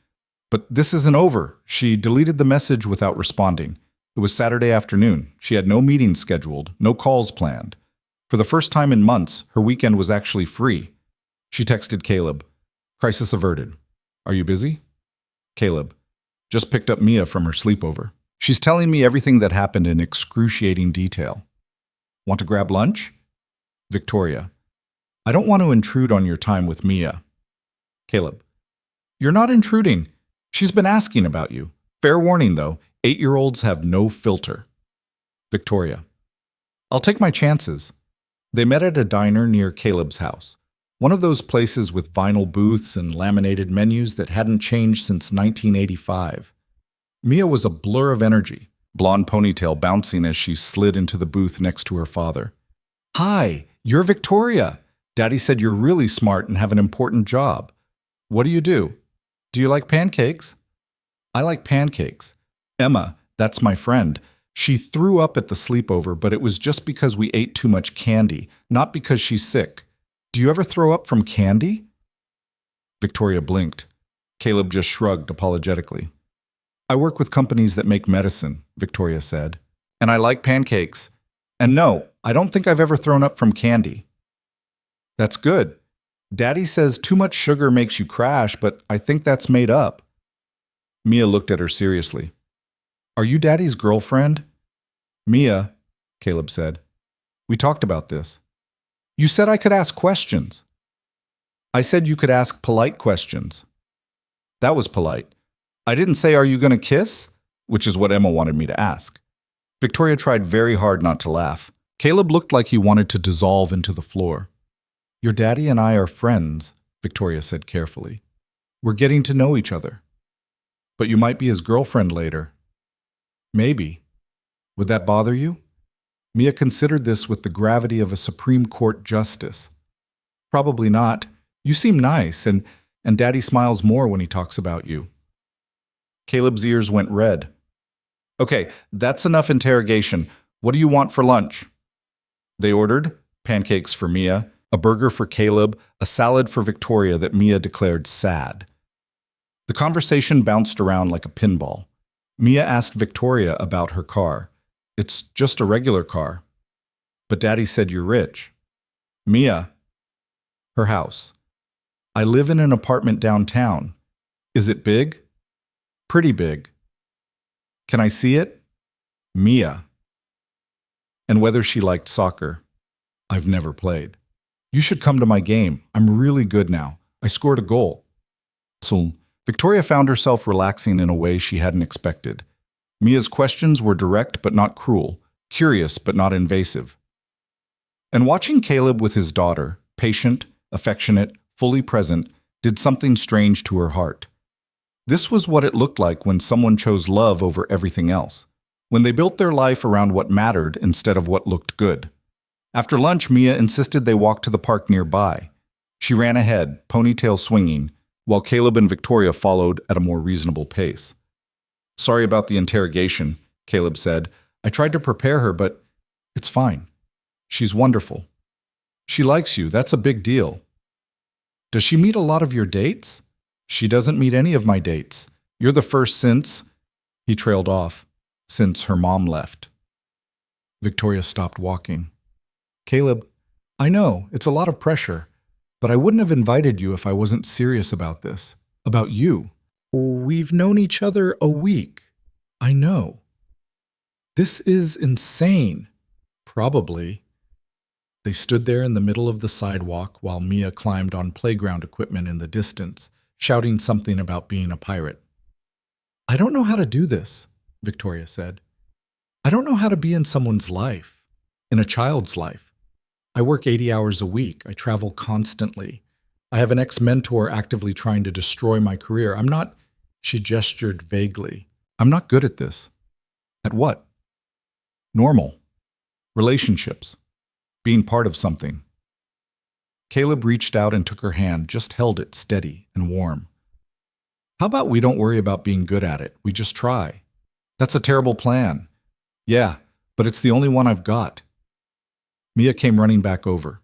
"But this isn't over." She deleted the message without responding. It was Saturday afternoon. She had no meetings scheduled, no calls planned. For the first time in months, her weekend was actually free. She texted Caleb. "Crisis averted. Are you busy?" Caleb. "Just picked up Mia from her sleepover. She's telling me everything that happened in excruciating detail." "Want to grab lunch?" Victoria. "I don't want to intrude on your time with Mia." Caleb. "You're not intruding. She's been asking about you. Fair warning, though, 8-year-olds have no filter." Victoria. "I'll take my chances." They met at a diner near Caleb's house, one of those places with vinyl booths and laminated menus that hadn't changed since 1985. Mia was a blur of energy, blonde ponytail bouncing as she slid into the booth next to her father. "Hi, you're Victoria. Daddy said you're really smart and have an important job. What do you do? Do you like pancakes?" "I like pancakes." "Emma, that's my friend. She threw up at the sleepover, but it was just because we ate too much candy, not because she's sick. Do you ever throw up from candy?" Victoria blinked. Caleb just shrugged apologetically. "I work with companies that make medicine," Victoria said. "And I like pancakes. And no, I don't think I've ever thrown up from candy." "That's good. Daddy says too much sugar makes you crash, but I think that's made up." Mia looked at her seriously. "Are you Daddy's girlfriend?" "Mia," Caleb said. "We talked about this." "You said I could ask questions." "I said you could ask polite questions." "That was polite. I didn't say, 'Are you going to kiss?' which is what Emma wanted me to ask." Victoria tried very hard not to laugh. Caleb looked like he wanted to dissolve into the floor. "Your daddy and I are friends," Victoria said carefully. "We're getting to know each other." "But you might be his girlfriend later." "Maybe. Would that bother you?" Mia considered this with the gravity of a Supreme Court justice. "Probably not. You seem nice, and Daddy smiles more when he talks about you." Caleb's ears went red. "Okay, that's enough interrogation. What do you want for lunch?" They ordered pancakes for Mia, a burger for Caleb, a salad for Victoria that Mia declared sad. The conversation bounced around like a pinball. Mia asked Victoria about her car. "It's just a regular car." "But Daddy said you're rich." "Mia." Her house. "I live in an apartment downtown. Is it big?" "Pretty big." "Can I see it?" Mia. And whether she liked soccer. "I've never played." "You should come to my game. I'm really good now. I scored a goal." So Victoria found herself relaxing in a way she hadn't expected. Mia's questions were direct but not cruel, curious but not invasive. And watching Caleb with his daughter, patient, affectionate, fully present, did something strange to her heart. This was what it looked like when someone chose love over everything else, when they built their life around what mattered instead of what looked good. After lunch, Mia insisted they walk to the park nearby. She ran ahead, ponytail swinging, while Caleb and Victoria followed at a more reasonable pace. "Sorry about the interrogation," Caleb said. "I tried to prepare her, but it's fine. She's wonderful. She likes you. That's a big deal." Does she meet a lot of your dates? She doesn't meet any of my dates. You're the first since, he trailed off, since her mom left. Victoria stopped walking. Caleb, I know, it's a lot of pressure, but I wouldn't have invited you if I wasn't serious about this, about you. We've known each other a week. I know. This is insane. Probably. They stood there in the middle of the sidewalk while Mia climbed on playground equipment in the distance, shouting something about being a pirate. I don't know how to do this, Victoria said. I don't know how to be in someone's life, in a child's life. I work 80 hours a week. I travel constantly. I have an ex-mentor actively trying to destroy my career. She gestured vaguely. I'm not good at this. At what? Normal. Relationships. Being part of something. Caleb reached out and took her hand, just held it steady and warm. How about we don't worry about being good at it? We just try. That's a terrible plan. Yeah, but it's the only one I've got. Mia came running back over.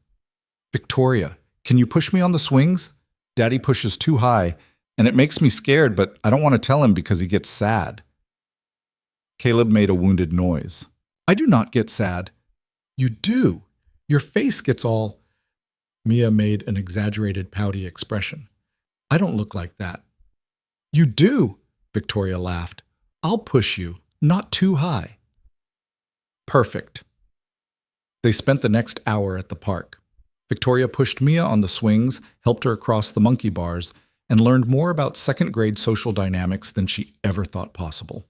Victoria, can you push me on the swings? Daddy pushes too high, and it makes me scared, but I don't want to tell him because he gets sad. Caleb made a wounded noise. I do not get sad. You do. Your face gets all... Mia made an exaggerated pouty expression. I don't look like that. You do, Victoria laughed. I'll push you, not too high. Perfect. They spent the next hour at the park. Victoria pushed Mia on the swings, helped her across the monkey bars, and learned more about second-grade social dynamics than she ever thought possible.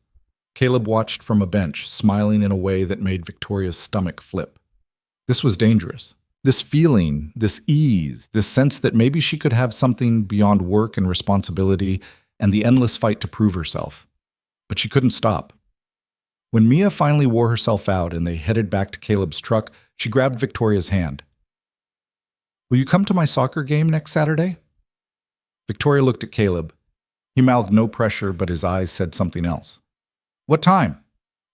Caleb watched from a bench, smiling in a way that made Victoria's stomach flip. This was dangerous. This feeling, this ease, this sense that maybe she could have something beyond work and responsibility and the endless fight to prove herself. But she couldn't stop. When Mia finally wore herself out and they headed back to Caleb's truck, she grabbed Victoria's hand. Will you come to my soccer game next Saturday? Victoria looked at Caleb. He mouthed no pressure, but his eyes said something else. What time?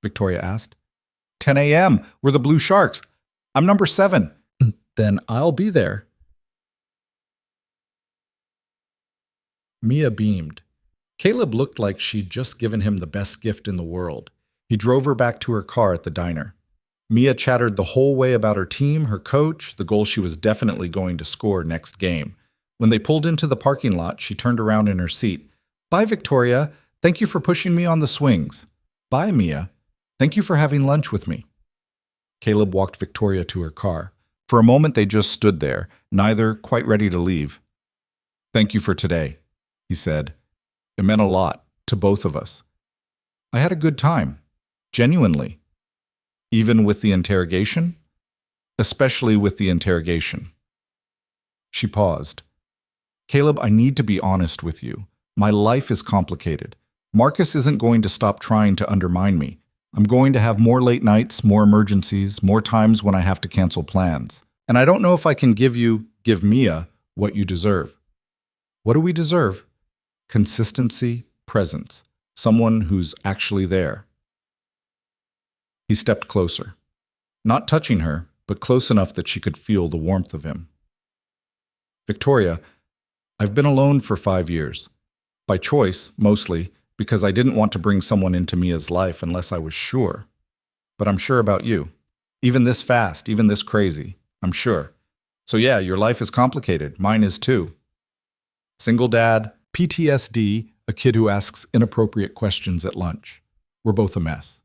Victoria asked. 10 a.m. We're the Blue Sharks. I'm number 7. Then I'll be there. Mia beamed. Caleb looked like she'd just given him the best gift in the world. He drove her back to her car at the diner. Mia chattered the whole way about her team, her coach, the goal she was definitely going to score next game. When they pulled into the parking lot, she turned around in her seat. Bye, Victoria. Thank you for pushing me on the swings. Bye, Mia. Thank you for having lunch with me. Caleb walked Victoria to her car. For a moment, they just stood there, neither quite ready to leave. Thank you for today, he said. It meant a lot to both of us. I had a good time. Genuinely. Even with the interrogation? Especially with the interrogation. She paused. Caleb, I need to be honest with you. My life is complicated. Marcus isn't going to stop trying to undermine me. I'm going to have more late nights, more emergencies, more times when I have to cancel plans. And I don't know if I can give Mia, what you deserve. What do we deserve? Consistency, presence. Someone who's actually there. He stepped closer. Not touching her, but close enough that she could feel the warmth of him. Victoria, I've been alone for 5 years. By choice, mostly, because I didn't want to bring someone into Mia's life unless I was sure. But I'm sure about you. Even this fast, even this crazy, I'm sure. So yeah, your life is complicated. Mine is too. Single dad, PTSD, a kid who asks inappropriate questions at lunch. We're both a mess.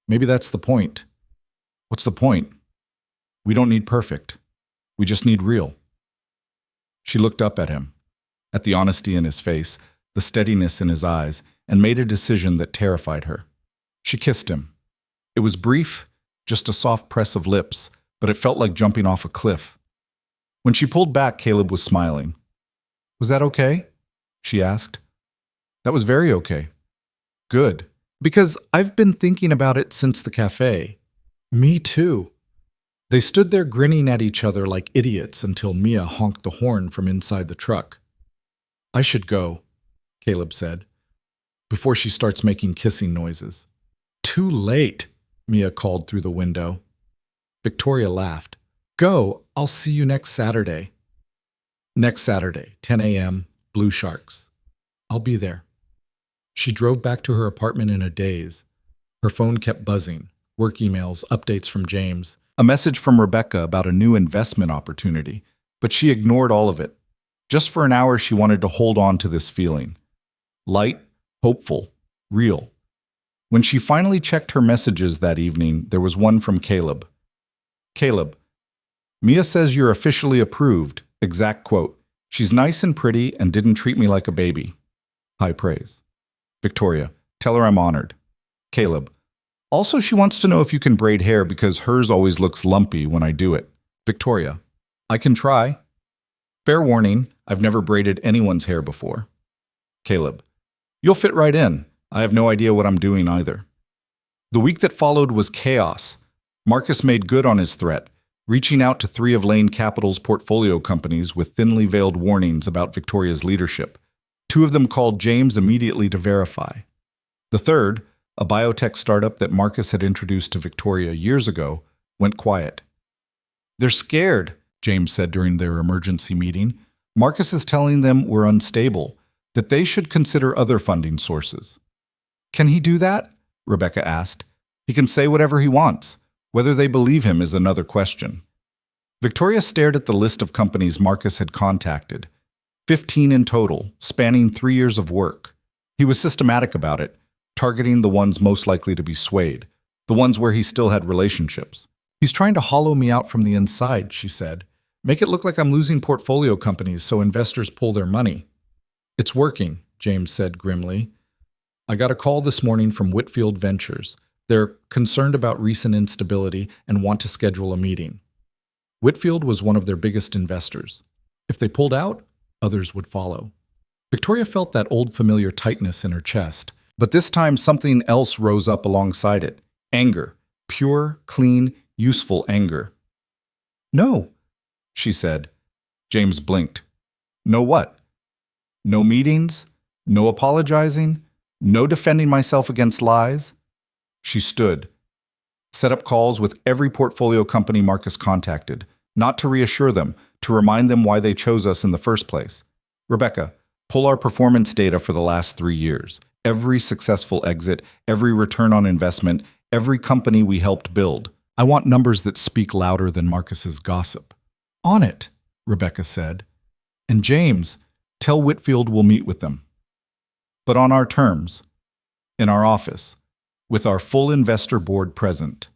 Maybe that's the point. What's the point? We don't need perfect. We just need real. She looked up at him, at the honesty in his face, the steadiness in his eyes, and made a decision that terrified her. She kissed him. It was brief, just a soft press of lips, but it felt like jumping off a cliff. When she pulled back, Caleb was smiling. Was that okay? She asked. That was very okay. Good. Because I've been thinking about it since the cafe. Me too. They stood there grinning at each other like idiots until Mia honked the horn from inside the truck. I should go, Caleb said, before she starts making kissing noises. Too late, Mia called through the window. Victoria laughed. Go, I'll see you next Saturday. Next Saturday, 10 a.m., Blue Sharks. I'll be there. She drove back to her apartment in a daze. Her phone kept buzzing. Work emails, updates from James, a message from Rebecca about a new investment opportunity. But she ignored all of it. Just for an hour, she wanted to hold on to this feeling. Light, hopeful, real. When she finally checked her messages that evening, there was one from Caleb. Caleb, Mia says you're officially approved. Exact quote. She's nice and pretty and didn't treat me like a baby. High praise. Victoria, tell her I'm honored. Caleb, also she wants to know if you can braid hair because hers always looks lumpy when I do it. Victoria, I can try. Fair warning, I've never braided anyone's hair before. Caleb, you'll fit right in. I have no idea what I'm doing either. The week that followed was chaos. Marcus made good on his threat, reaching out to 3 of Lane Capital's portfolio companies with thinly veiled warnings about Victoria's leadership. 2 of them called James immediately to verify. The third, a biotech startup that Marcus had introduced to Victoria years ago, went quiet. They're scared, James said during their emergency meeting. Marcus is telling them we're unstable, that they should consider other funding sources. Can he do that? Rebecca asked. He can say whatever he wants. Whether they believe him is another question. Victoria stared at the list of companies Marcus had contacted. 15 in total, spanning 3 years of work. He was systematic about it, targeting the ones most likely to be swayed, the ones where he still had relationships. He's trying to hollow me out from the inside, she said. Make it look like I'm losing portfolio companies so investors pull their money. It's working, James said grimly. I got a call this morning from Whitfield Ventures. They're concerned about recent instability and want to schedule a meeting. Whitfield was one of their biggest investors. If they pulled out, others would follow. Victoria felt that old familiar tightness in her chest, but this time something else rose up alongside it. Anger. Pure, clean, useful anger. No, she said. James blinked. No what? No meetings? No apologizing? No defending myself against lies? She stood. Set up calls with every portfolio company Marcus contacted, not to reassure them, to remind them why they chose us in the first place. Rebecca, pull our performance data for the last 3 years. Every successful exit, every return on investment, every company we helped build. I want numbers that speak louder than Marcus's gossip. On it, Rebecca said. And James, tell Whitfield we'll meet with them. But on our terms. In our office. With our full investor board present.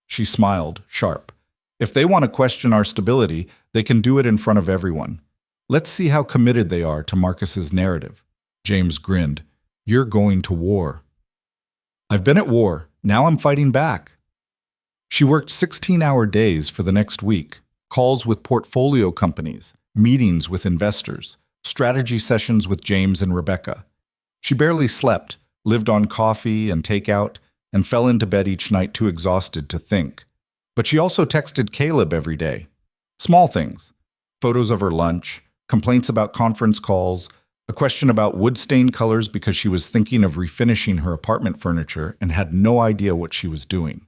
She smiled, sharp. If they want to question our stability, they can do it in front of everyone. Let's see how committed they are to Marcus's narrative. James grinned. You're going to war. I've been at war. Now I'm fighting back. She worked 16-hour days for the next week. Calls with portfolio companies, meetings with investors, strategy sessions with James and Rebecca. She barely slept, lived on coffee and takeout, and fell into bed each night too exhausted to think. But she also texted Caleb every day. Small things. Photos of her lunch, complaints about conference calls, a question about wood-stained colors because she was thinking of refinishing her apartment furniture and had no idea what she was doing.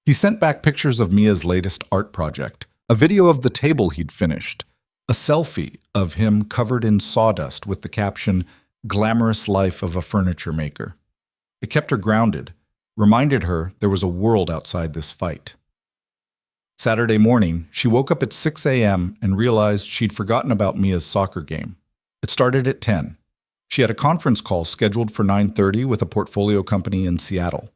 He sent back pictures of Mia's latest art project, a video of the table he'd finished, a selfie of him covered in sawdust with the caption, "Glamorous life of a furniture maker." It kept her grounded, reminded her there was a world outside this fight. Saturday morning, she woke up at 6 a.m. and realized she'd forgotten about Mia's soccer game. It started at 10. She had a conference call scheduled for 9:30 with a portfolio company in Seattle.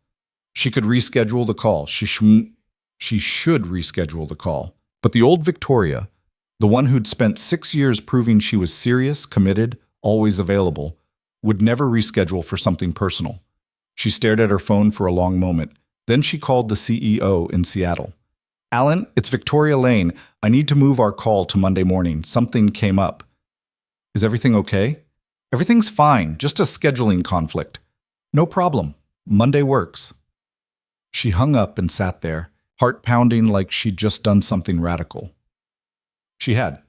She could reschedule the call. She should reschedule the call. But the old Victoria, the one who'd spent 6 years proving she was serious, committed, always available, would never reschedule for something personal. She stared at her phone for a long moment. Then she called the CEO in Seattle. Alan, it's Victoria Lane. I need to move our call to Monday morning. Something came up. Is everything okay? Everything's fine, just a scheduling conflict. No problem. Monday works. She hung up and sat there, heart pounding like she'd just done something radical. She had.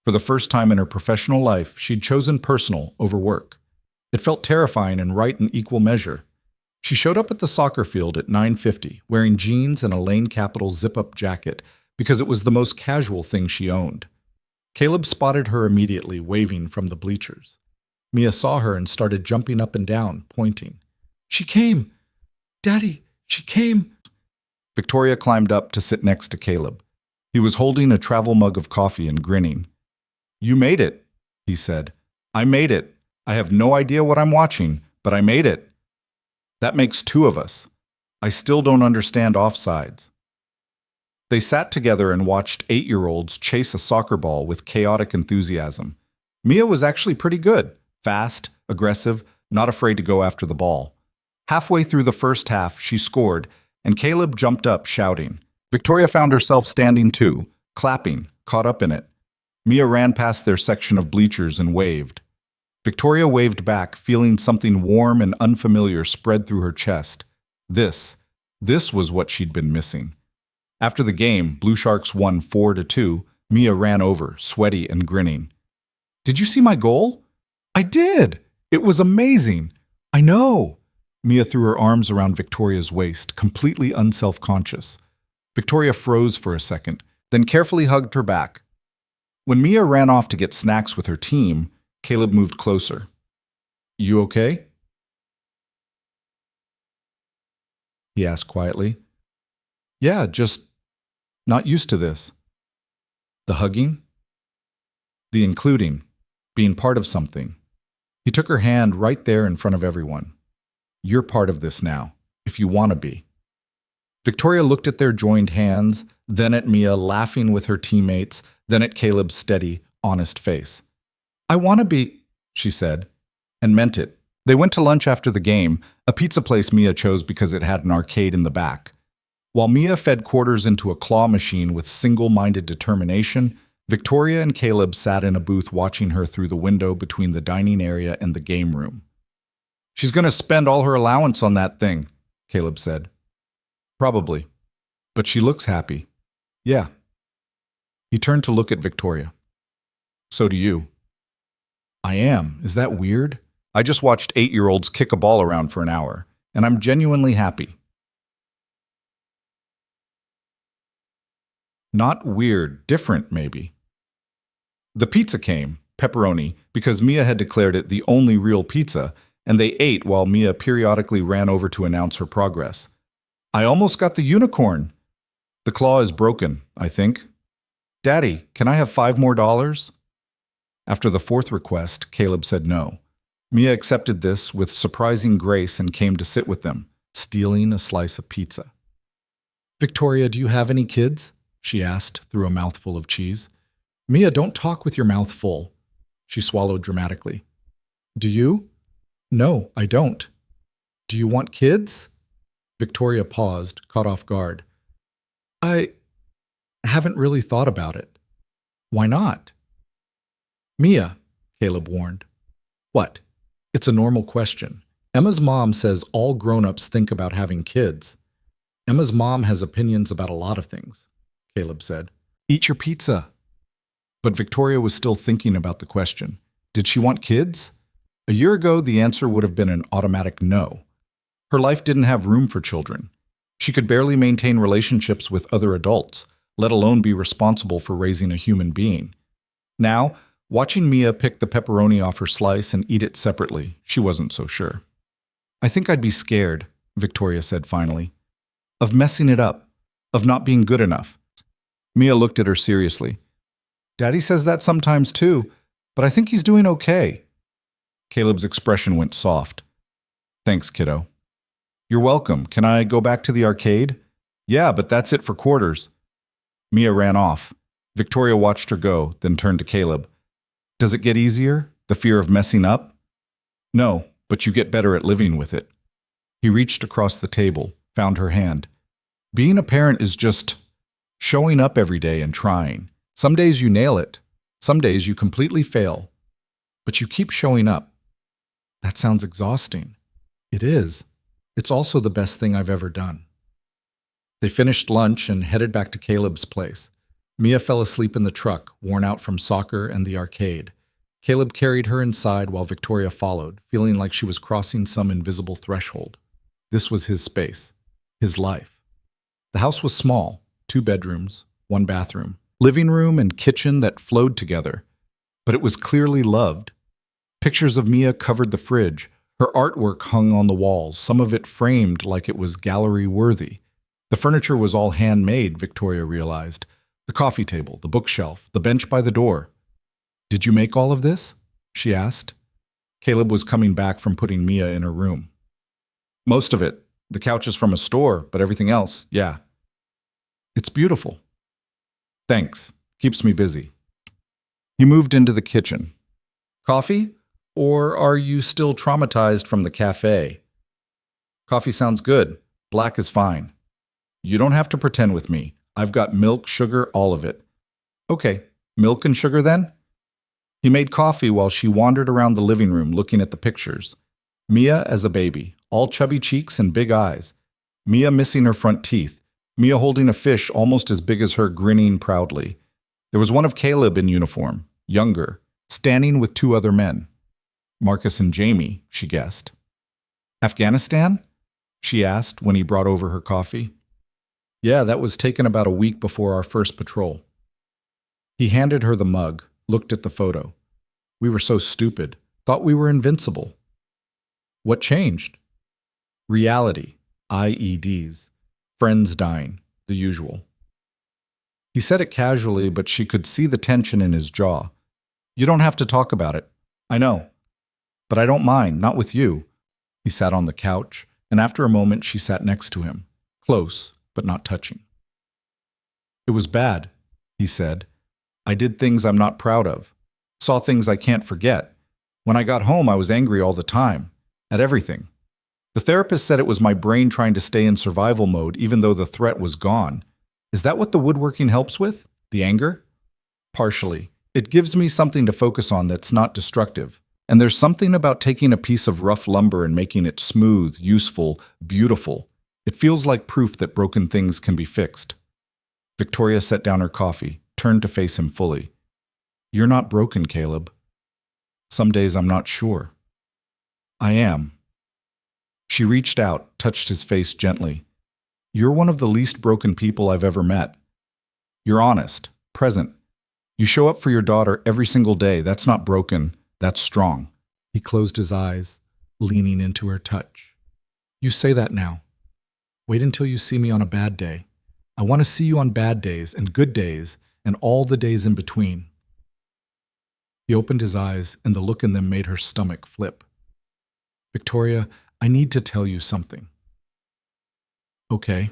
For the first time in her professional life, she'd chosen personal over work. It felt terrifying and right in equal measure. She showed up at the soccer field at 9:50, wearing jeans and a Lane Capital zip-up jacket because it was the most casual thing she owned. Caleb spotted her immediately, waving from the bleachers. Mia saw her and started jumping up and down, pointing. "She came! Daddy, she came!" Victoria climbed up to sit next to Caleb. He was holding a travel mug of coffee and grinning. "You made it," he said. "I made it. I have no idea what I'm watching, but I made it. That makes two of us. I still don't understand offsides." They sat together and watched 8-year-olds chase a soccer ball with chaotic enthusiasm. Mia was actually pretty good, fast, aggressive, not afraid to go after the ball. Halfway through the first half, she scored, and Caleb jumped up, shouting. Victoria found herself standing too, clapping, caught up in it. Mia ran past their section of bleachers and waved. Victoria waved back, feeling something warm and unfamiliar spread through her chest. This was what she'd been missing. After the game, Blue Sharks won 4-2. Mia ran over, sweaty and grinning. "Did you see my goal?" "I did! It was amazing!" "I know!" Mia threw her arms around Victoria's waist, completely unself-conscious. Victoria froze for a second, then carefully hugged her back. When Mia ran off to get snacks with her team, Caleb moved closer. "You okay?" he asked quietly. "Yeah, just not used to this." The hugging? The including, being part of something. He took her hand right there in front of everyone. "You're part of this now, if you want to be." Victoria looked at their joined hands, then at Mia laughing with her teammates, then at Caleb's steady, honest face. "I want to be," she said, and meant it. They went to lunch after the game, a pizza place Mia chose because it had an arcade in the back. While Mia fed quarters into a claw machine with single-minded determination, Victoria and Caleb sat in a booth watching her through the window between the dining area and the game room. "She's going to spend all her allowance on that thing," Caleb said. "Probably. But she looks happy." "Yeah." He turned to look at Victoria. "So do you." "I am. Is that weird? I just watched 8-year-olds kick a ball around for an hour, and I'm genuinely happy." Not weird, different maybe. The pizza came, pepperoni, because Mia had declared it the only real pizza, and they ate while Mia periodically ran over to announce her progress. "I almost got the unicorn." "The claw is broken, I think." "Daddy, can I have $5 more?" After the fourth request, Caleb said no. Mia accepted this with surprising grace and came to sit with them, stealing a slice of pizza. "Victoria, do you have any kids?" she asked through a mouthful of cheese. "Mia, don't talk with your mouth full." She swallowed dramatically. "Do you?" "No, I don't." "Do you want kids?" Victoria paused, caught off guard. "I haven't really thought about it." "Why not?" "Mia," Caleb warned. "What?" "It's a normal question. Emma's mom says all grown-ups think about having kids." "Emma's mom has opinions about a lot of things," Caleb said. "Eat your pizza." But Victoria was still thinking about the question. Did she want kids? A year ago, the answer would have been an automatic no. Her life didn't have room for children. She could barely maintain relationships with other adults, let alone be responsible for raising a human being. Now, watching Mia pick the pepperoni off her slice and eat it separately, she wasn't so sure. "I think I'd be scared," Victoria said finally, "of messing it up, of not being good enough." Mia looked at her seriously. "Daddy says that sometimes too, but I think he's doing okay." Caleb's expression went soft. "Thanks, kiddo." "You're welcome. Can I go back to the arcade?" "Yeah, but that's it for quarters." Mia ran off. Victoria watched her go, then turned to Caleb. "Does it get easier, the fear of messing up?" "No, but you get better at living with it." He reached across the table, found her hand. "Being a parent is just showing up every day and trying. Some days you nail it. Some days you completely fail. But you keep showing up." "That sounds exhausting." "It is. It's also the best thing I've ever done." They finished lunch and headed back to Caleb's place. Mia fell asleep in the truck, worn out from soccer and the arcade. Caleb carried her inside while Victoria followed, feeling like she was crossing some invisible threshold. This was his space, his life. The house was small, 2 bedrooms, 1 bathroom. living room and kitchen that flowed together. But it was clearly loved. Pictures of Mia covered the fridge. Her artwork hung on the walls, some of it framed like it was gallery-worthy. The furniture was all handmade, Victoria realized. The coffee table, the bookshelf, the bench by the door. "Did you make all of this?" she asked. Caleb was coming back from putting Mia in her room. "Most of it. The couch is from a store, but everything else, yeah." "It's beautiful." "Thanks. Keeps me busy." He moved into the kitchen. "Coffee? Or are you still traumatized from the cafe?" "Coffee sounds good. Black is fine." "You don't have to pretend with me. I've got milk, sugar, all of it." "Okay, milk and sugar then?" He made coffee while she wandered around the living room looking at the pictures. Mia as a baby, all chubby cheeks and big eyes. Mia missing her front teeth. Mia holding a fish almost as big as her, grinning proudly. There was one of Caleb in uniform, younger, standing with two other men. Marcus and Jamie, she guessed. "Afghanistan?" she asked when he brought over her coffee. "Yeah, that was taken about a week before our first patrol." He handed her the mug, looked at the photo. "We were so stupid, thought we were invincible." "What changed?" "Reality, IEDs, friends dying, the usual." He said it casually, but she could see the tension in his jaw. "You don't have to talk about it. I know. But I don't mind, not with you." He sat on the couch, and after a moment she sat next to him, close but not touching. "It was bad," he said. "I did things I'm not proud of. Saw things I can't forget. When I got home, I was angry all the time. At everything. The therapist said it was my brain trying to stay in survival mode even though the threat was gone. Is that what the woodworking helps with? The anger?" "Partially. It gives me something to focus on that's not destructive. And there's something about taking a piece of rough lumber and making it smooth, useful, beautiful. It feels like proof that broken things can be fixed." Victoria set down her coffee, turned to face him fully. "You're not broken, Caleb. Some days I'm not sure." "I am." She reached out, touched his face gently. "You're one of the least broken people I've ever met. You're honest, present. You show up for your daughter every single day. That's not broken. That's strong." He closed his eyes, leaning into her touch. "You say that now. Wait until you see me on a bad day. I want to see you on bad days and good days and all the days in between." He opened his eyes, and the look in them made her stomach flip. "Victoria, I need to tell you something." "Okay.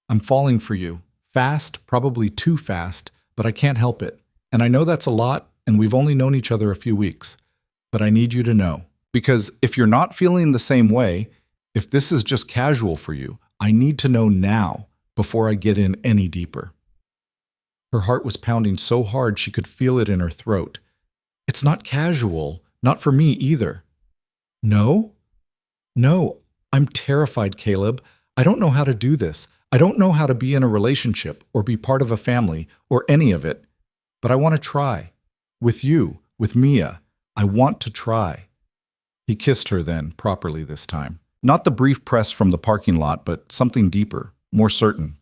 I'm falling for you. Fast, probably too fast, but I can't help it. And I know that's a lot, and we've only known each other a few weeks. But I need you to know. Because if you're not feeling the same way, if this is just casual for you, I need to know now, before I get in any deeper." Her heart was pounding so hard she could feel it in her throat. "It's not casual. Not for me either." "No? No. I'm terrified, Caleb. I don't know how to do this. I don't know how to be in a relationship or be part of a family or any of it. But I want to try. With you, with Mia. I want to try." He kissed her then, properly this time. Not the brief press from the parking lot, but something deeper, more certain.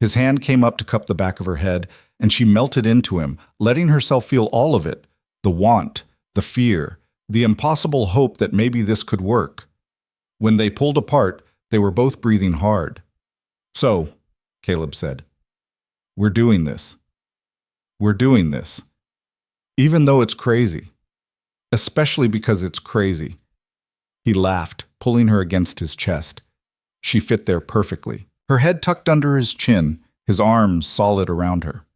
His hand came up to cup the back of her head, and she melted into him, letting herself feel all of it. The want, the fear, the impossible hope that maybe this could work. When they pulled apart, they were both breathing hard. "So," Caleb said, "we're doing this. We're doing this. Even though it's crazy. Especially because it's crazy." He laughed, pulling her against his chest. She fit there perfectly. Her head tucked under his chin, his arms solid around her.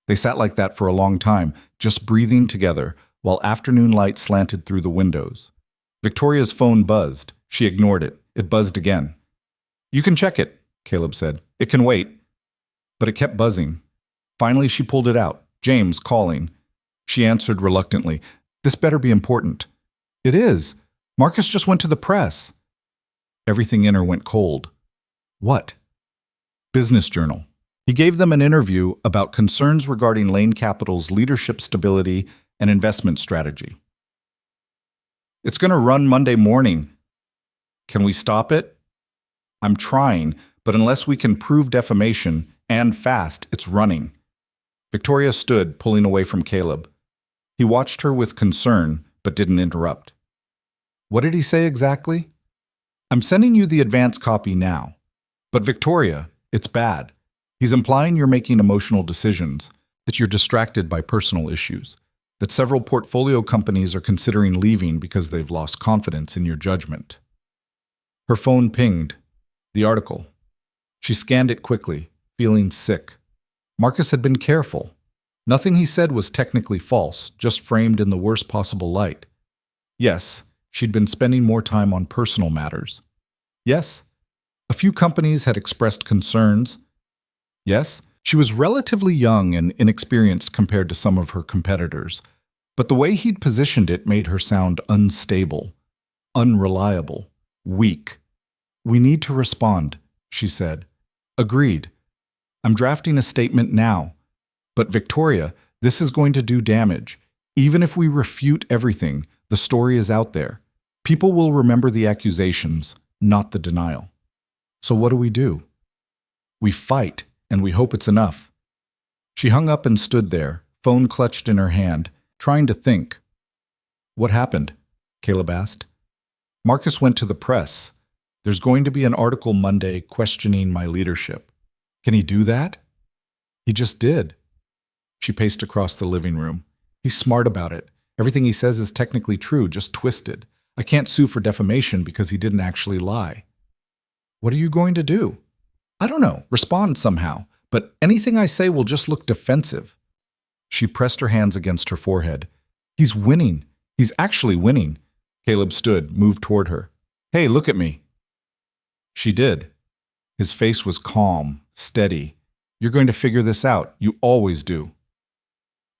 They sat like that for a long time, just breathing together, while afternoon light slanted through the windows. Victoria's phone buzzed. She ignored it. It buzzed again. "You can check it," Caleb said. "It can wait." But it kept buzzing. Finally, she pulled it out. "James calling." She answered reluctantly. "This better be important." "It is. Marcus just went to the press." Everything in her went cold. "What?" "Business Journal. He gave them an interview about concerns regarding Lane Capital's leadership stability and investment strategy. It's going to run Monday morning. Can we stop it?" "I'm trying, but unless we can prove defamation, and fast, it's running." Victoria stood, pulling away from Caleb. He watched her with concern, but didn't interrupt. What did he say exactly? I'm sending you the advance copy now. But Victoria, it's bad. He's implying you're making emotional decisions, that you're distracted by personal issues, that several portfolio companies are considering leaving because they've lost confidence in your judgment. Her phone pinged. The article. She scanned it quickly, feeling sick. Marcus had been careful. Nothing he said was technically false, just framed in the worst possible light. Yes, she'd been spending more time on personal matters. Yes, a few companies had expressed concerns. Yes, she was relatively young and inexperienced compared to some of her competitors, but the way he'd positioned it made her sound unstable, unreliable, weak. We need to respond, she said. Agreed. I'm drafting a statement now. But Victoria, this is going to do damage. Even if we refute everything, the story is out there. People will remember the accusations, not the denial. So what do? We fight, and we hope it's enough. She hung up and stood there, phone clutched in her hand, trying to think. What happened? Caleb asked. Marcus went to the press. There's going to be an article Monday questioning my leadership. Can he do that? He just did. She paced across the living room. He's smart about it. Everything he says is technically true, just twisted. I can't sue for defamation because he didn't actually lie. What are you going to do? I don't know. Respond somehow. But anything I say will just look defensive. She pressed her hands against her forehead. He's winning. He's actually winning. Caleb stood, moved toward her. Hey, look at me. She did. His face was calm, steady. You're going to figure this out. You always do.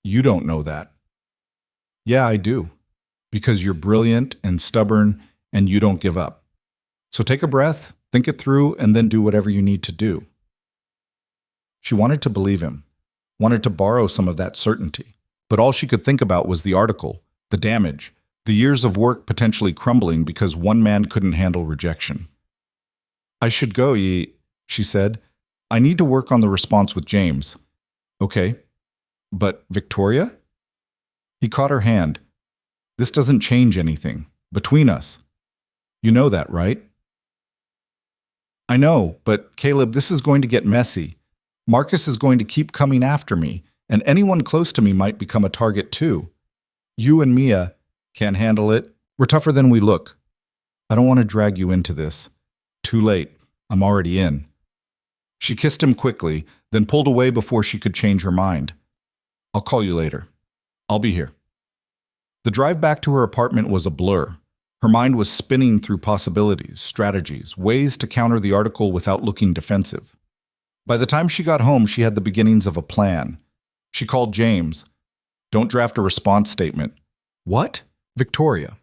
You don't know that. Yeah, I do. Because you're brilliant and stubborn and you don't give up. So take a breath, think it through, and then do whatever you need to do. She wanted to believe him, wanted to borrow some of that certainty. But all she could think about was the article, the damage, the years of work potentially crumbling because one man couldn't handle rejection. I should go, she said. I need to work on the response with James. Okay. But Victoria? He caught her hand. This doesn't change anything. Between us. You know that, right? I know, but Caleb, this is going to get messy. Marcus is going to keep coming after me, and anyone close to me might become a target too. You and Mia can't handle it. We're tougher than we look. I don't want to drag you into this. Too late. I'm already in. She kissed him quickly, then pulled away before she could change her mind. I'll call you later. I'll be here. The drive back to her apartment was a blur. Her mind was spinning through possibilities, strategies, ways to counter the article without looking defensive. By the time she got home, she had the beginnings of a plan. She called James. Don't draft a response statement. What? Victoria.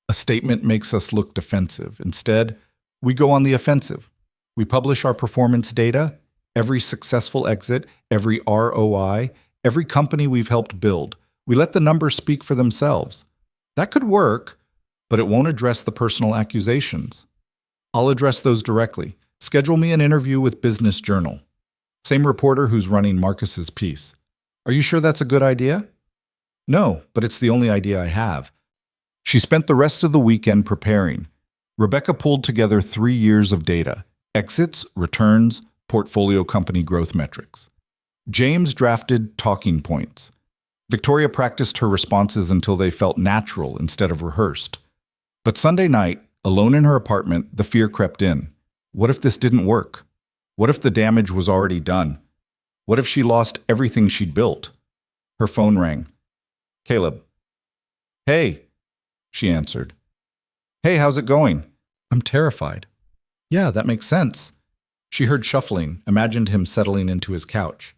A statement makes us look defensive. Instead, we go on the offensive. We publish our performance data, every successful exit, every ROI, every company we've helped build. We let the numbers speak for themselves. That could work, but it won't address the personal accusations. I'll address those directly. Schedule me an interview with Business Journal. Same reporter who's running Marcus's piece. Are you sure that's a good idea? No, but it's the only idea I have. She spent the rest of the weekend preparing. Rebecca pulled together 3 years of data: exits, returns, portfolio company growth metrics. James drafted talking points. Victoria practiced her responses until they felt natural instead of rehearsed. But Sunday night, alone in her apartment, the fear crept in. What if this didn't work? What if the damage was already done? What if she lost everything she'd built? Her phone rang. Caleb. Hey, she answered. Hey, how's it going? I'm terrified. Yeah, that makes sense. She heard shuffling, imagined him settling into his couch.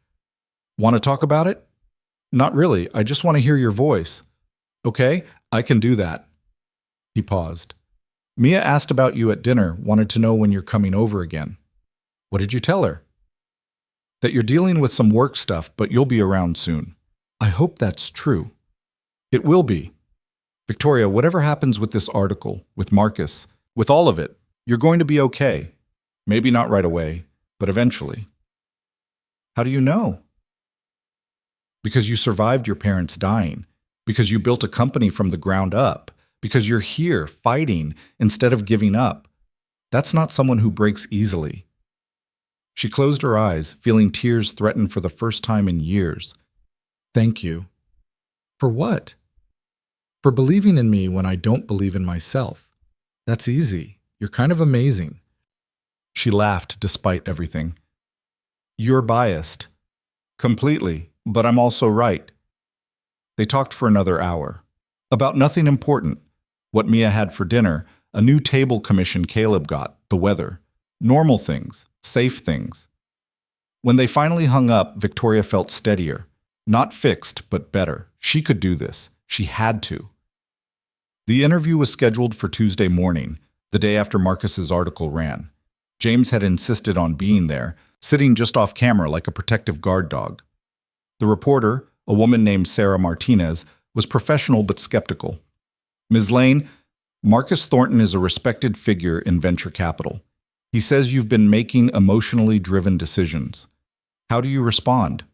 Want to talk about it? Not really. I just want to hear your voice. Okay, I can do that. He paused. Mia asked about you at dinner, wanted to know when you're coming over again. What did you tell her? That you're dealing with some work stuff, but you'll be around soon. I hope that's true. It will be. Victoria, whatever happens with this article, with Marcus, with all of it, you're going to be okay. Maybe not right away, but eventually. How do you know? because you survived your parents dying, because you built a company from the ground up, because you're here fighting instead of giving up. That's not someone who breaks easily. She closed her eyes, feeling tears threaten for the first time in years. Thank you. For what? For believing in me when I don't believe in myself. That's easy. You're kind of amazing. She laughed despite everything. You're biased. Completely, but I'm also right. They talked for another hour. About nothing important. What Mia had for dinner, a new table commission Caleb got, the weather. Normal things, safe things. When they finally hung up, Victoria felt steadier. Not fixed, but better. She could do this. She had to. The interview was scheduled for Tuesday morning, the day after Marcus's article ran. James had insisted on being there, sitting just off camera like a protective guard dog. The reporter, a woman named Sarah Martinez, was professional but skeptical. Ms. Lane, Marcus Thornton is a respected figure in venture capital. He says you've been making emotionally driven decisions. How do you respond?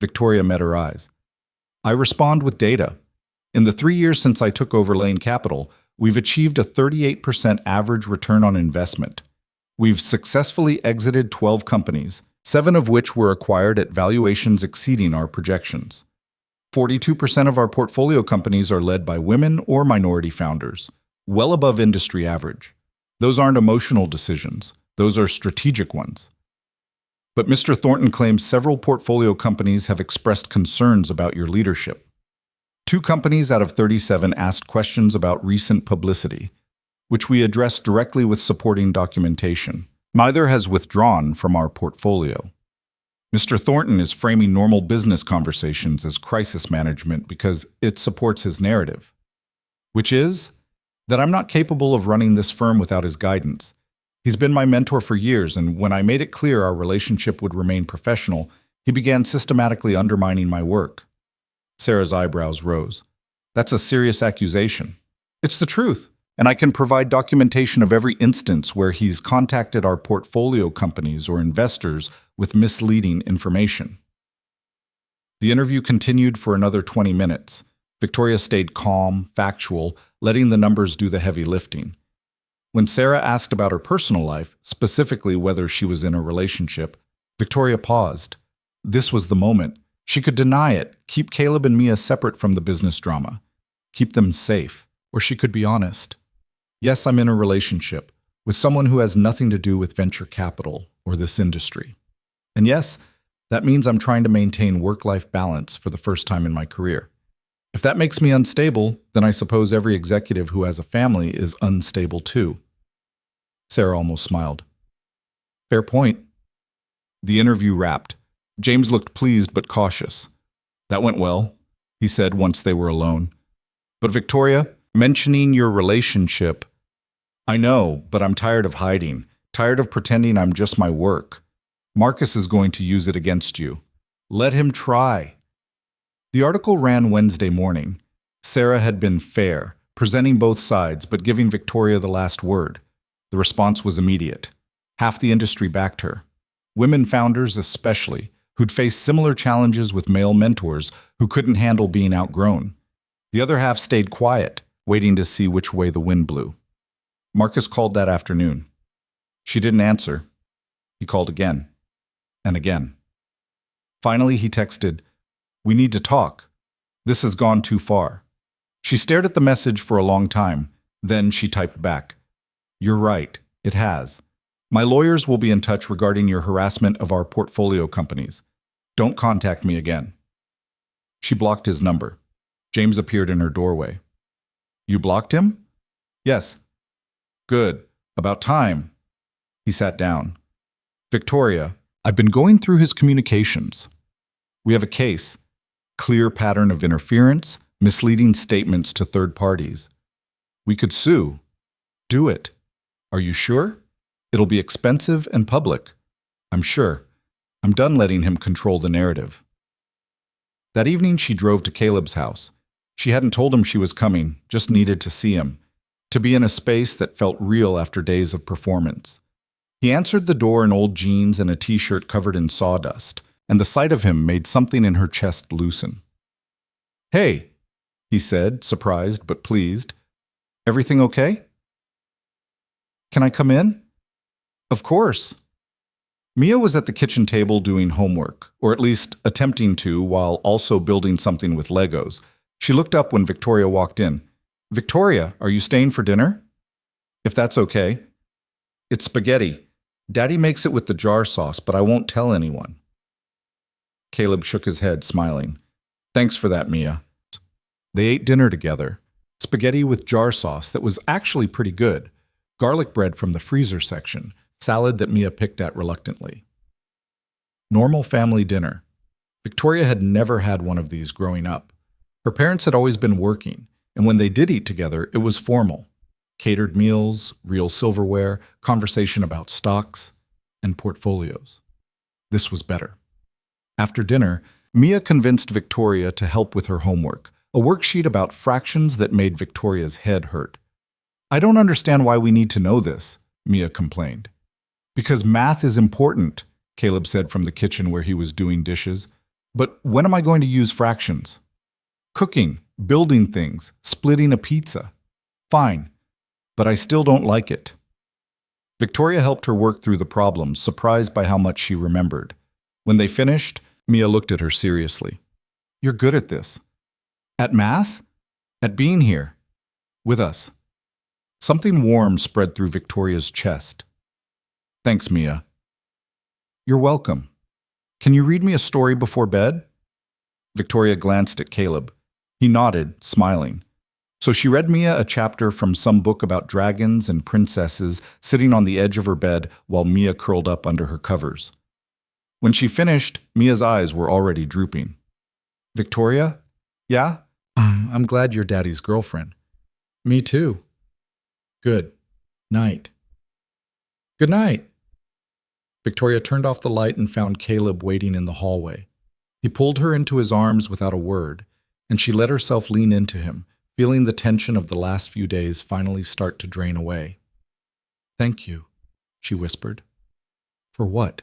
Victoria met her eyes. I respond with data. In the 3 years since I took over Lane Capital, we've achieved a 38% average return on investment. We've successfully exited 12 companies, 7 of which were acquired at valuations exceeding our projections. 42% of our portfolio companies are led by women or minority founders, well above industry average. Those aren't emotional decisions. Those are strategic ones. But Mr. Thornton claims several portfolio companies have expressed concerns about your leadership. 2 companies out of 37 asked questions about recent publicity, which we addressed directly with supporting documentation. Neither has withdrawn from our portfolio. Mr. Thornton is framing normal business conversations as crisis management because it supports his narrative, which is that I'm not capable of running this firm without his guidance. He's been my mentor for years, and when I made it clear our relationship would remain professional, he began systematically undermining my work. Sarah's eyebrows rose. That's a serious accusation. It's the truth, and I can provide documentation of every instance where he's contacted our portfolio companies or investors with misleading information. The interview continued for another 20 minutes. Victoria stayed calm, factual, letting the numbers do the heavy lifting. When Sarah asked about her personal life, specifically whether she was in a relationship, Victoria paused. This was the moment. She could deny it, keep Caleb and Mia separate from the business drama, keep them safe, or she could be honest. Yes, I'm in a relationship with someone who has nothing to do with venture capital or this industry. And yes, that means I'm trying to maintain work-life balance for the first time in my career. If that makes me unstable, then I suppose every executive who has a family is unstable too. Sarah almost smiled. Fair point. The interview wrapped. James looked pleased but cautious. That went well, he said once they were alone. But Victoria, mentioning your relationship, I know, but I'm tired of hiding, tired of pretending I'm just my work. Marcus is going to use it against you. Let him try. The article ran Wednesday morning. Sarah had been fair, presenting both sides but giving Victoria the last word. The response was immediate. Half the industry backed her. Women founders especially, who'd faced similar challenges with male mentors who couldn't handle being outgrown. The other half stayed quiet, waiting to see which way the wind blew. Marcus called that afternoon. She didn't answer. He called again and again. Finally, he texted, "We need to talk. This has gone too far." She stared at the message for a long time. Then she typed back, "You're right, it has. My lawyers will be in touch regarding your harassment of our portfolio companies. Don't contact me again." She blocked his number. James appeared in her doorway. "You blocked him?" "Yes." "Good. About time." He sat down. "Victoria, I've been going through his communications. We have a case. Clear pattern of interference, misleading statements to third parties. We could sue. Do it. Are you sure? It'll be expensive and public. I'm sure. I'm done letting him control the narrative." That evening, she drove to Caleb's house. She hadn't told him she was coming, just needed to see him, to be in a space that felt real after days of performance. He answered the door in old jeans and a t-shirt covered in sawdust, and the sight of him made something in her chest loosen. "Hey," he said, surprised but pleased. "Everything okay?" "Can I come in?" "Of course." Mia was at the kitchen table doing homework, or at least attempting to, while also building something with Legos. She looked up when Victoria walked in. "Victoria, are you staying for dinner?" "If that's okay." "It's spaghetti. Daddy makes it with the jar sauce, but I won't tell anyone." Caleb shook his head, smiling. "Thanks for that, Mia." They ate dinner together. Spaghetti with jar sauce that was actually pretty good. Garlic bread from the freezer section. Salad that Mia picked at reluctantly. Normal family dinner. Victoria had never had one of these growing up. Her parents had always been working, and when they did eat together, it was formal. Catered meals, real silverware, conversation about stocks, and portfolios. This was better. After dinner, Mia convinced Victoria to help with her homework, a worksheet about fractions that made Victoria's head hurt. "I don't understand why we need to know this," Mia complained. "Because math is important," Caleb said from the kitchen where he was doing dishes. "But when am I going to use fractions?" "Cooking, building things, splitting a pizza." "Fine, but I still don't like it." Victoria helped her work through the problems, surprised by how much she remembered. When they finished, Mia looked at her seriously. "You're good at this." "At math?" "At being here. With us." Something warm spread through Victoria's chest. "Thanks, Mia." "You're welcome. Can you read me a story before bed?" Victoria glanced at Caleb. He nodded, smiling. So she read Mia a chapter from some book about dragons and princesses, sitting on the edge of her bed while Mia curled up under her covers. When she finished, Mia's eyes were already drooping. "Victoria? Yeah? I'm glad you're Daddy's girlfriend." "Me too." "Good night." "Good night." Victoria turned off the light and found Caleb waiting in the hallway. He pulled her into his arms without a word, and she let herself lean into him, feeling the tension of the last few days finally start to drain away. "Thank you," she whispered. "For what?"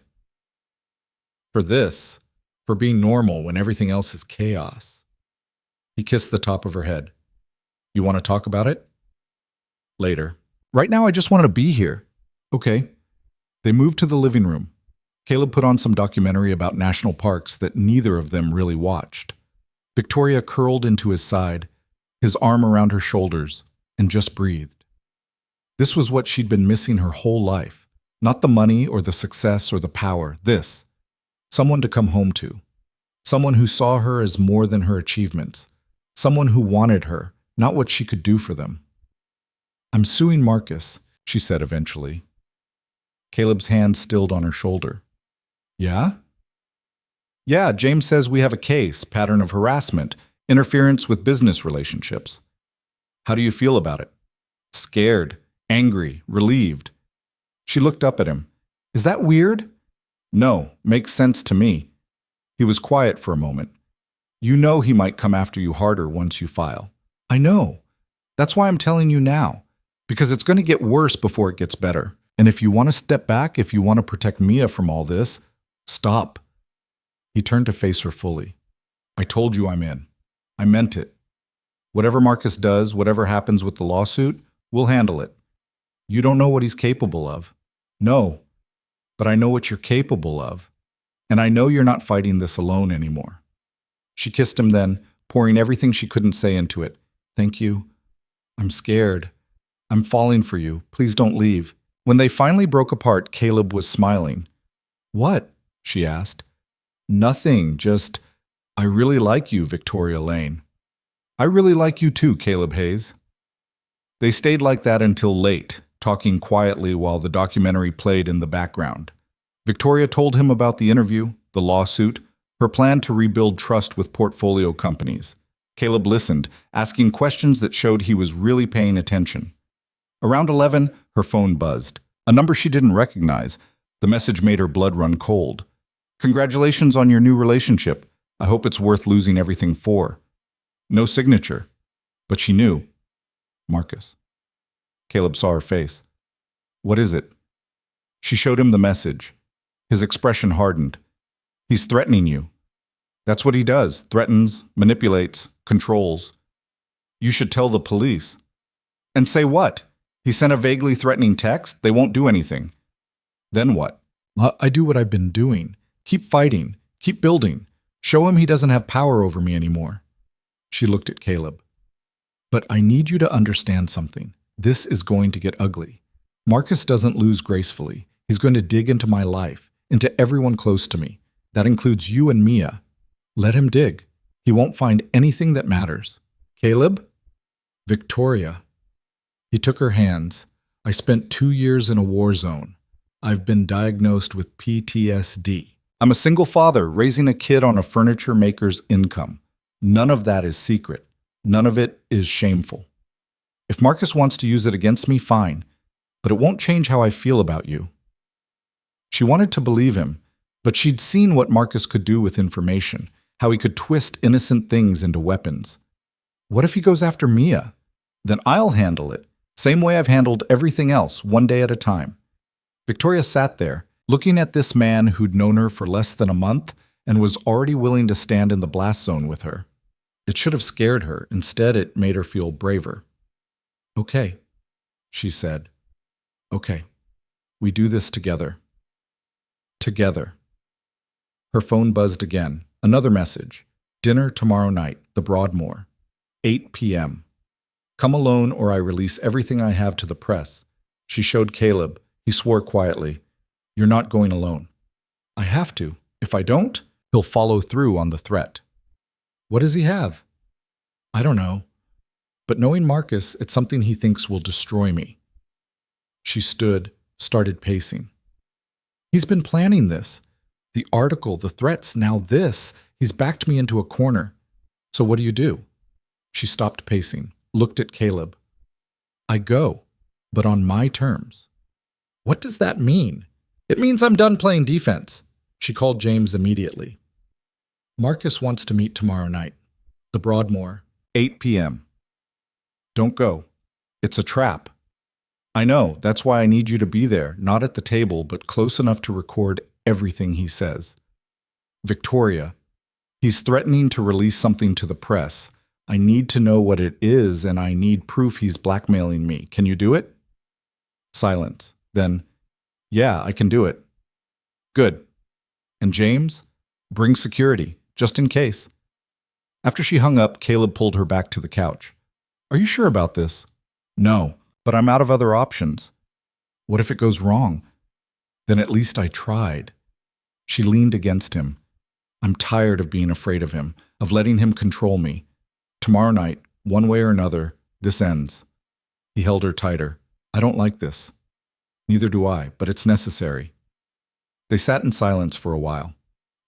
"For this. For being normal when everything else is chaos." He kissed the top of her head. "You want to talk about it?" "Later. Right now I just wanted to be here." "Okay." They moved to the living room. Caleb put on some documentary about national parks that neither of them really watched. Victoria curled into his side, his arm around her shoulders, and just breathed. This was what she'd been missing her whole life. Not the money or the success or the power. This. Someone to come home to. Someone who saw her as more than her achievements. Someone who wanted her, not what she could do for them. "I'm suing Marcus," she said eventually. Caleb's hand stilled on her shoulder. "Yeah?" "Yeah, James says we have a case, pattern of harassment, interference with business relationships." "How do you feel about it?" "Scared, angry, relieved." She looked up at him. "Is that weird?" "No, makes sense to me." He was quiet for a moment. "You know he might come after you harder once you file." "I know. That's why I'm telling you now. Because it's going to get worse before it gets better. And if you want to step back, if you want to protect Mia from all this, stop." He turned to face her fully. "I told you I'm in. I meant it. Whatever Marcus does, whatever happens with the lawsuit, we'll handle it. You don't know what he's capable of." "No, but I know what you're capable of. And I know you're not fighting this alone anymore." She kissed him then, pouring everything she couldn't say into it. "Thank you. I'm scared. I'm falling for you. Please don't leave." When they finally broke apart, Caleb was smiling. "What?" she asked. "Nothing, just, I really like you, Victoria Lane." "I really like you too, Caleb Hayes." They stayed like that until late, talking quietly while the documentary played in the background. Victoria told him about the interview, the lawsuit, her plan to rebuild trust with portfolio companies. Caleb listened, asking questions that showed he was really paying attention. Around 11, her phone buzzed. A number she didn't recognize. The message made her blood run cold. "Congratulations on your new relationship. I hope it's worth losing everything for." No signature. But she knew. Marcus. Caleb saw her face. "What is it?" She showed him the message. His expression hardened. He's threatening you. That's what he does. Threatens, manipulates, controls. You should tell the police. And say what? He sent a vaguely threatening text? They won't do anything. Then what? I do what I've been doing. Keep fighting. Keep building. Show him he doesn't have power over me anymore. She looked at Caleb. But I need you to understand something. This is going to get ugly. Marcus doesn't lose gracefully. He's going to dig into my life, into everyone close to me. That includes you and Mia. Let him dig. He won't find anything that matters. Caleb? Victoria. He took her hands. I spent 2 years in a war zone. I've been diagnosed with PTSD. I'm a single father raising a kid on a furniture maker's income. None of that is secret. None of it is shameful. If Marcus wants to use it against me, fine, but it won't change how I feel about you. She wanted to believe him, but she'd seen what Marcus could do with information, how he could twist innocent things into weapons. What if he goes after Mia? Then I'll handle it, same way I've handled everything else, one day at a time. Victoria sat there, looking at this man who'd known her for less than a month and was already willing to stand in the blast zone with her. It should have scared her. Instead, it made her feel braver. Okay, she said. Okay, we do this together. Together. Her phone buzzed again. Another message. Dinner tomorrow night, the Broadmoor. 8 p.m. Come alone or I release everything I have to the press. She showed Caleb. He swore quietly. You're not going alone. I have to. If I don't, he'll follow through on the threat. What does he have? I don't know. But knowing Marcus, it's something he thinks will destroy me. She stood, started pacing. He's been planning this. The article, the threats, now this. He's backed me into a corner. So what do? She stopped pacing, looked at Caleb. I go, but on my terms. What does that mean? It means I'm done playing defense. She called James immediately. Marcus wants to meet tomorrow night. The Broadmoor. 8 p.m. Don't go. It's a trap. I know, that's why I need you to be there, not at the table, but close enough to record everything he says. Victoria. He's threatening to release something to the press. I need to know what it is, and I need proof he's blackmailing me. Can you do it? Silence. Then, yeah, I can do it. Good. And James? Bring security, just in case. After she hung up, Caleb pulled her back to the couch. Are you sure about this? No, but I'm out of other options. What if it goes wrong? Then at least I tried. She leaned against him. I'm tired of being afraid of him, of letting him control me. Tomorrow night, one way or another, this ends. He held her tighter. I don't like this. Neither do I, but it's necessary. They sat in silence for a while.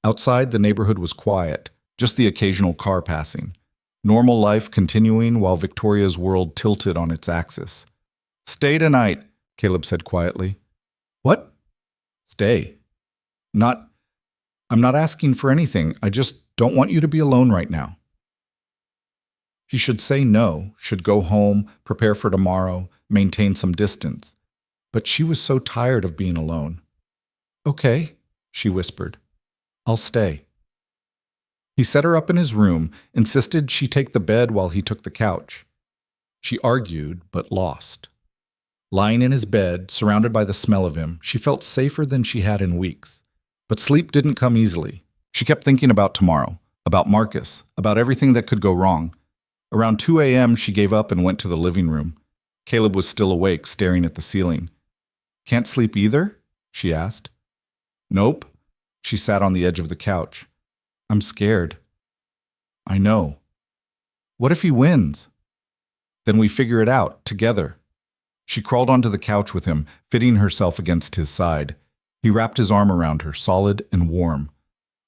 Outside, the neighborhood was quiet, just the occasional car passing. Normal life continuing while Victoria's world tilted on its axis. Stay tonight, Caleb said quietly. What? Stay. I'm not asking for anything. I just don't want you to be alone right now. He should say no, should go home, prepare for tomorrow, maintain some distance. But she was so tired of being alone. Okay, she whispered. I'll stay. He set her up in his room, insisted she take the bed while he took the couch. She argued, but lost. Lying in his bed, surrounded by the smell of him, she felt safer than she had in weeks. But sleep didn't come easily. She kept thinking about tomorrow, about Marcus, about everything that could go wrong. Around 2 a.m., she gave up and went to the living room. Caleb was still awake, staring at the ceiling. Can't sleep either? She asked. Nope. She sat on the edge of the couch. I'm scared. I know. What if he wins? Then we figure it out, together. She crawled onto the couch with him, fitting herself against his side. He wrapped his arm around her, solid and warm.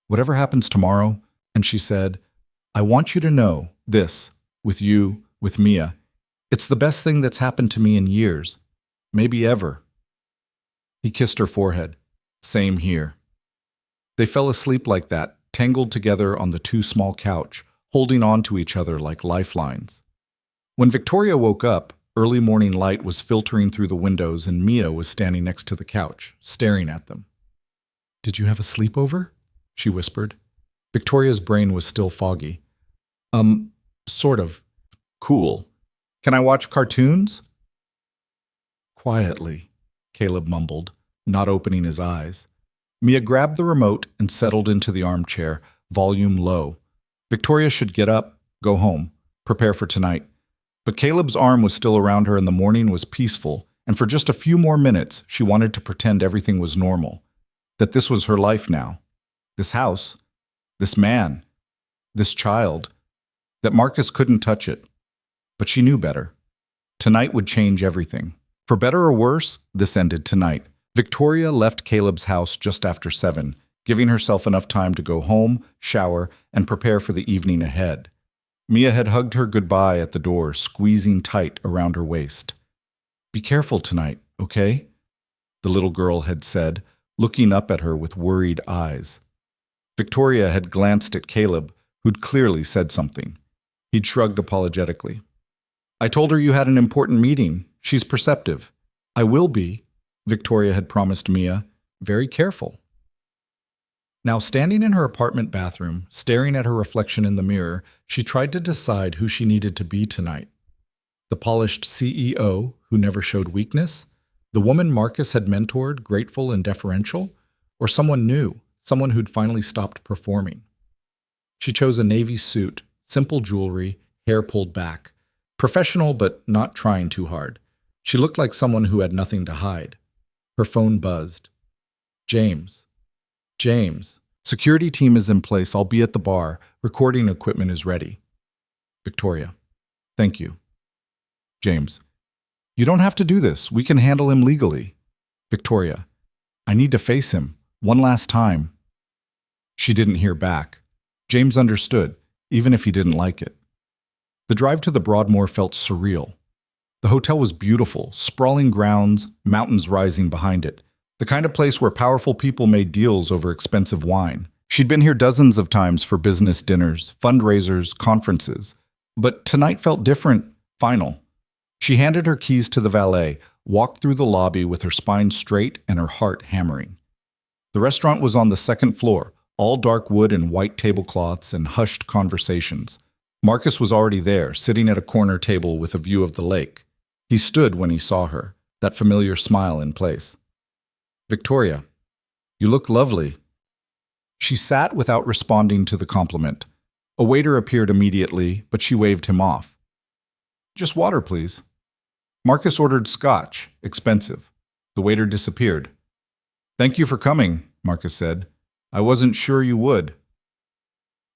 Whatever happens tomorrow, and she said, I want you to know this, with you, with Mia. It's the best thing that's happened to me in years, maybe ever. He kissed her forehead. Same here. They fell asleep like that, tangled together on the too small couch, holding on to each other like lifelines. When Victoria woke up, early morning light was filtering through the windows and Mia was standing next to the couch, staring at them. Did you have a sleepover? she whispered. Victoria's brain was still foggy. Sort of. Cool. Can I watch cartoons? Quietly, Caleb mumbled, not opening his eyes. Mia grabbed the remote and settled into the armchair, volume low. Victoria should get up, go home, prepare for tonight. But Caleb's arm was still around her and the morning was peaceful, and for just a few more minutes she wanted to pretend everything was normal, that this was her life now. This house, this man, this child, that Marcus couldn't touch it. But she knew better. Tonight would change everything. For better or worse, this ended tonight. Victoria left Caleb's house just after 7, giving herself enough time to go home, shower, and prepare for the evening ahead. Mia had hugged her goodbye at the door, squeezing tight around her waist. "Be careful tonight, okay?" the little girl had said, looking up at her with worried eyes. Victoria had glanced at Caleb, who'd clearly said something. He'd shrugged apologetically. "I told her you had an important meeting. She's perceptive." "I will be," Victoria had promised Mia. "Very careful." Now, standing in her apartment bathroom, staring at her reflection in the mirror, she tried to decide who she needed to be tonight. The polished CEO who never showed weakness? The woman Marcus had mentored, grateful and deferential? Or someone new, someone who'd finally stopped performing? She chose a navy suit, simple jewelry, hair pulled back. Professional, but not trying too hard. She looked like someone who had nothing to hide. Her phone buzzed. James. James. "Security team is in place. I'll be at the bar. Recording equipment is ready." Victoria. "Thank you." James. "You don't have to do this. We can handle him legally." Victoria. "I need to face him. One last time." She didn't hear back. James understood, even if he didn't like it. The drive to the Broadmoor felt surreal. The hotel was beautiful, sprawling grounds, mountains rising behind it. The kind of place where powerful people made deals over expensive wine. She'd been here dozens of times for business dinners, fundraisers, conferences. But tonight felt different, final. She handed her keys to the valet, walked through the lobby with her spine straight and her heart hammering. The restaurant was on the second floor, all dark wood and white tablecloths and hushed conversations. Marcus was already there, sitting at a corner table with a view of the lake. He stood when he saw her, that familiar smile in place. "Victoria, you look lovely." She sat without responding to the compliment. A waiter appeared immediately, but she waved him off. "Just water, please." Marcus ordered scotch, expensive. The waiter disappeared. "Thank you for coming," Marcus said. "I wasn't sure you would."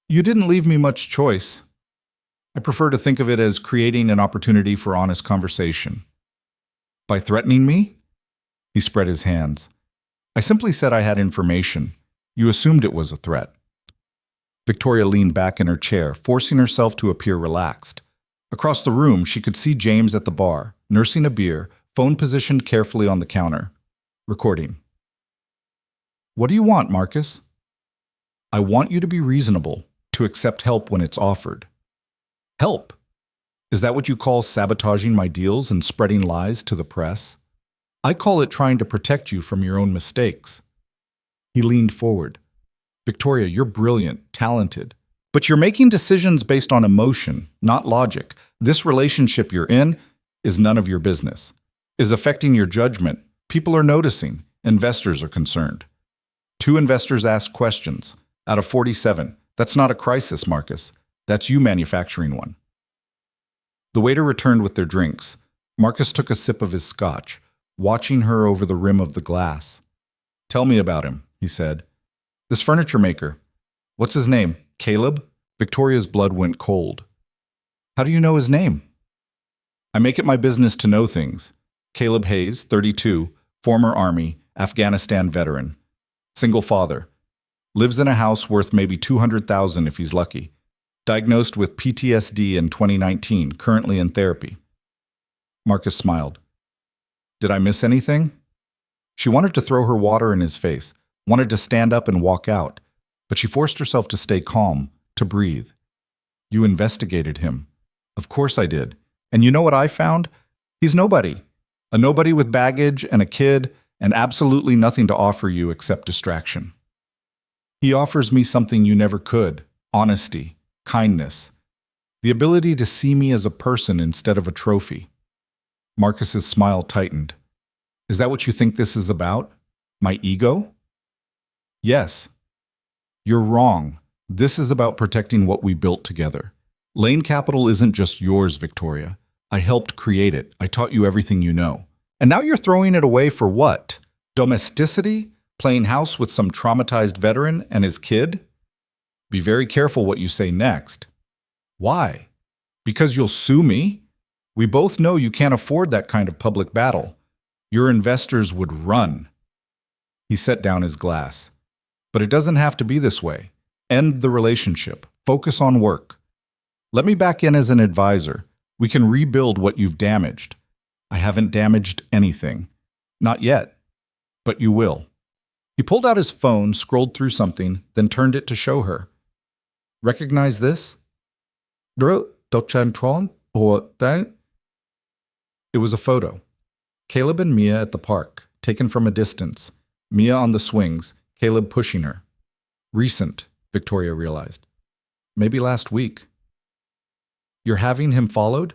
"You didn't leave me much choice. I prefer to think of it as creating an opportunity for honest conversation." "By threatening me?" He spread his hands. "I simply said I had information. You assumed it was a threat." Victoria leaned back in her chair, forcing herself to appear relaxed. Across the room, she could see James at the bar, nursing a beer, phone positioned carefully on the counter. Recording. "What do you want, Marcus?" "I want you to be reasonable, to accept help when it's offered." "Help? Is that what you call sabotaging my deals and spreading lies to the press?" "I call it trying to protect you from your own mistakes." He leaned forward. "Victoria, you're brilliant, talented, but you're making decisions based on emotion, not logic. This relationship you're in is none of your business. Is affecting your judgment. People are noticing. Investors are concerned." 2 investors asked questions. Out of 47. That's not a crisis, Marcus. That's you manufacturing one. The waiter returned with their drinks. Marcus took a sip of his scotch, watching her over the rim of the glass. "Tell me about him," he said. "This furniture maker. What's his name? Caleb?" Victoria's blood went cold. "How do you know his name?" "I make it my business to know things. Caleb Hayes, 32, former Army, Afghanistan veteran. Single father. Lives in a house worth maybe $200,000 if he's lucky. Diagnosed with PTSD in 2019, currently in therapy." Marcus smiled. "Did I miss anything?" She wanted to throw her water in his face, wanted to stand up and walk out, but she forced herself to stay calm, to breathe. "You investigated him." "Of course I did. And you know what I found? He's nobody. A nobody with baggage and a kid, and absolutely nothing to offer you except distraction." He offers me something you never could: honesty, kindness, the ability to see me as a person instead of a trophy. Marcus's smile tightened. Is that what you think this is about? My ego? Yes. You're wrong. This is about protecting what we built together. Lane Capital isn't just yours, Victoria. I helped create it. I taught you everything you know. And now you're throwing it away for what? Domesticity? Playing house with some traumatized veteran and his kid? Be very careful what you say next. Why? Because you'll sue me? We both know you can't afford that kind of public battle. Your investors would run. He set down his glass. But it doesn't have to be this way. End the relationship. Focus on work. Let me back in as an advisor. We can rebuild what you've damaged. I haven't damaged anything. Not yet. But you will. He pulled out his phone, scrolled through something, then turned it to show her. Recognize this? It was a photo. Caleb and Mia at the park, taken from a distance. Mia on the swings, Caleb pushing her. Recent, Victoria realized. Maybe last week. You're having him followed?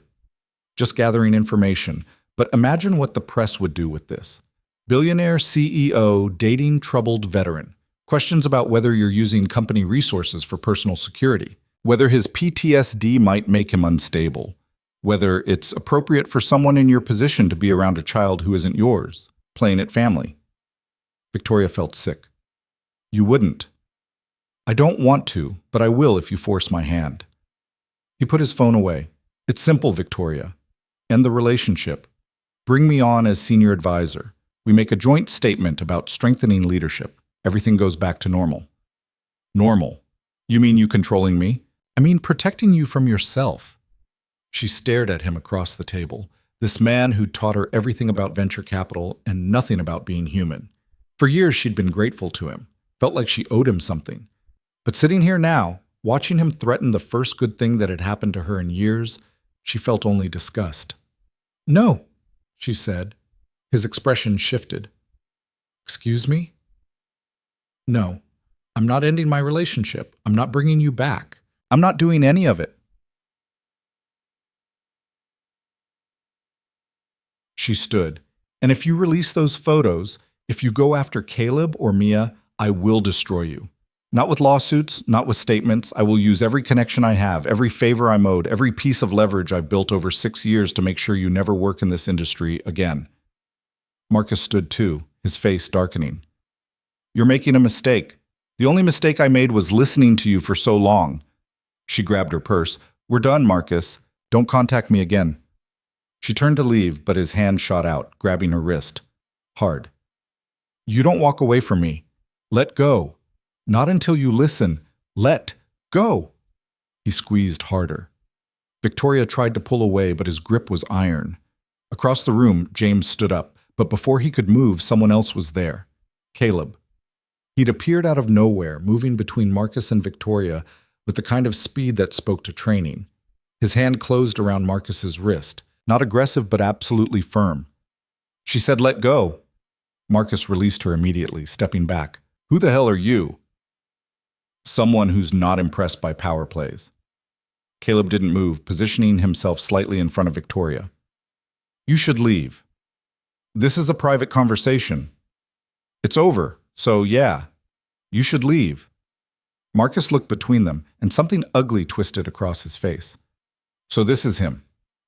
Just gathering information. But imagine what the press would do with this. Billionaire CEO dating troubled veteran. Questions about whether you're using company resources for personal security. Whether his PTSD might make him unstable. Whether it's appropriate for someone in your position to be around a child who isn't yours. Playing it family. Victoria felt sick. You wouldn't. I don't want to, but I will if you force my hand. He put his phone away. It's simple, Victoria. End the relationship. Bring me on as senior advisor. We make a joint statement about strengthening leadership. Everything goes back to normal. Normal? You mean you controlling me? I mean protecting you from yourself. She stared at him across the table. This man who taught her everything about venture capital and nothing about being human. For years she'd been grateful to him. Felt like she owed him something. But sitting here now, watching him threaten the first good thing that had happened to her in years, she felt only disgust. No, she said. His expression shifted. Excuse me? No, I'm not ending my relationship. I'm not bringing you back. I'm not doing any of it. She stood. And if you release those photos, if you go after Caleb or Mia, I will destroy you. Not with lawsuits, not with statements. I will use every connection I have, every favor I'm owed, every piece of leverage I've built over 6 years to make sure you never work in this industry again. Marcus stood too, his face darkening. You're making a mistake. The only mistake I made was listening to you for so long. She grabbed her purse. We're done, Marcus. Don't contact me again. She turned to leave, but his hand shot out, grabbing her wrist. Hard. You don't walk away from me. Let go. Not until you listen. Let go. He squeezed harder. Victoria tried to pull away, but his grip was iron. Across the room, James stood up, but before he could move, someone else was there. Caleb. He'd appeared out of nowhere, moving between Marcus and Victoria with the kind of speed that spoke to training. His hand closed around Marcus's wrist, not aggressive but absolutely firm. She said, let go. Marcus released her immediately, stepping back. Who the hell are you? Someone who's not impressed by power plays. Caleb didn't move, positioning himself slightly in front of Victoria. You should leave. This is a private conversation. It's over, so yeah, you should leave. Marcus looked between them, and something ugly twisted across his face. So this is him,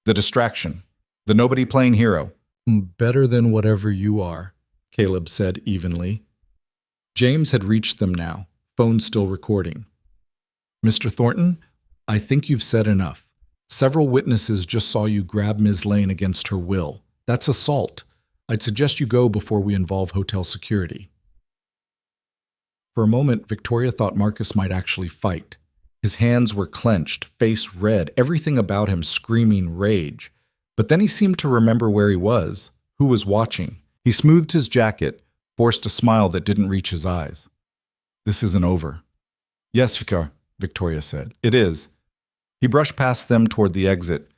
the distraction, the nobody playing hero. Better than whatever you are, Caleb said evenly. James had reached them now, phone still recording. Mr. Thornton, I think you've said enough. Several witnesses just saw you grab Ms. Lane against her will. That's assault. I'd suggest you go before we involve hotel security. For a moment, Victoria thought Marcus might actually fight. His hands were clenched, face red, everything about him screaming rage. But then he seemed to remember where he was, who was watching. He smoothed his jacket, forced a smile that didn't reach his eyes. This isn't over. Yes, Vicar, Victoria said. It is. He brushed past them toward the exit.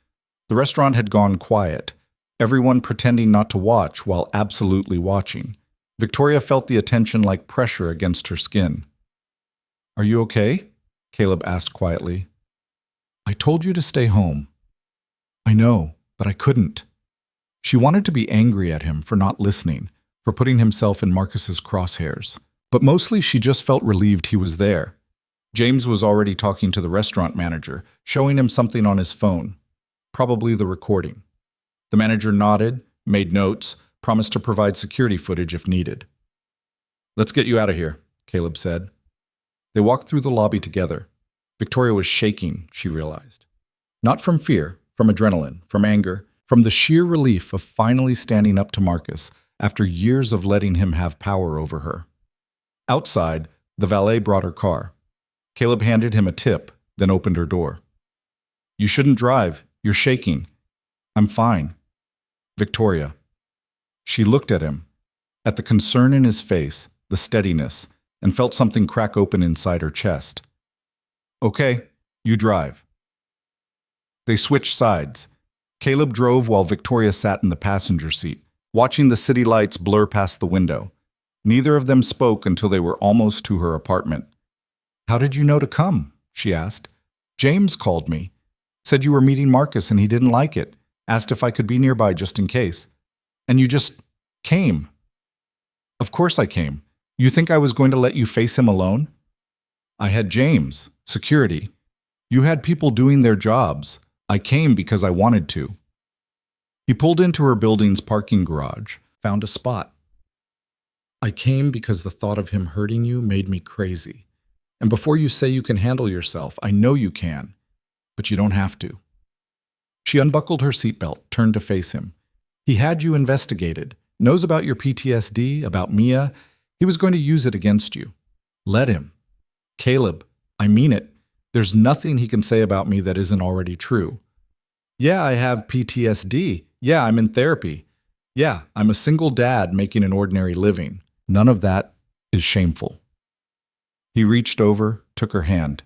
The restaurant had gone quiet, everyone pretending not to watch while absolutely watching. Victoria felt the attention like pressure against her skin. Are you okay? Caleb asked quietly. I told you to stay home. I know, but I couldn't. She wanted to be angry at him for not listening, for putting himself in Marcus's crosshairs. But mostly she just felt relieved he was there. James was already talking to the restaurant manager, showing him something on his phone, probably the recording. The manager nodded, made notes, promised to provide security footage if needed. Let's get you out of here, Caleb said. They walked through the lobby together. Victoria was shaking, she realized. Not from fear, from adrenaline, from anger, from the sheer relief of finally standing up to Marcus after years of letting him have power over her. Outside, the valet brought her car. Caleb handed him a tip, then opened her door. You shouldn't drive. You're shaking. I'm fine. Victoria. She looked at him, at the concern in his face, the steadiness, and felt something crack open inside her chest. Okay, you drive. They switched sides. Caleb drove while Victoria sat in the passenger seat, watching the city lights blur past the window. Neither of them spoke until they were almost to her apartment. How did you know to come? She asked. James called me. Said you were meeting Marcus and he didn't like it. Asked if I could be nearby just in case. And you just came. Of course I came. You think I was going to let you face him alone? I had James, security. You had people doing their jobs. I came because I wanted to. He pulled into her building's parking garage, found a spot. I came because the thought of him hurting you made me crazy. And before you say you can handle yourself, I know you can, but you don't have to. She unbuckled her seatbelt, turned to face him. He had you investigated, knows about your PTSD, about Mia. He was going to use it against you. Let him. Caleb, I mean it. There's nothing he can say about me that isn't already true. Yeah, I have PTSD. Yeah, I'm in therapy. Yeah, I'm a single dad making an ordinary living. None of that is shameful. He reached over, took her hand.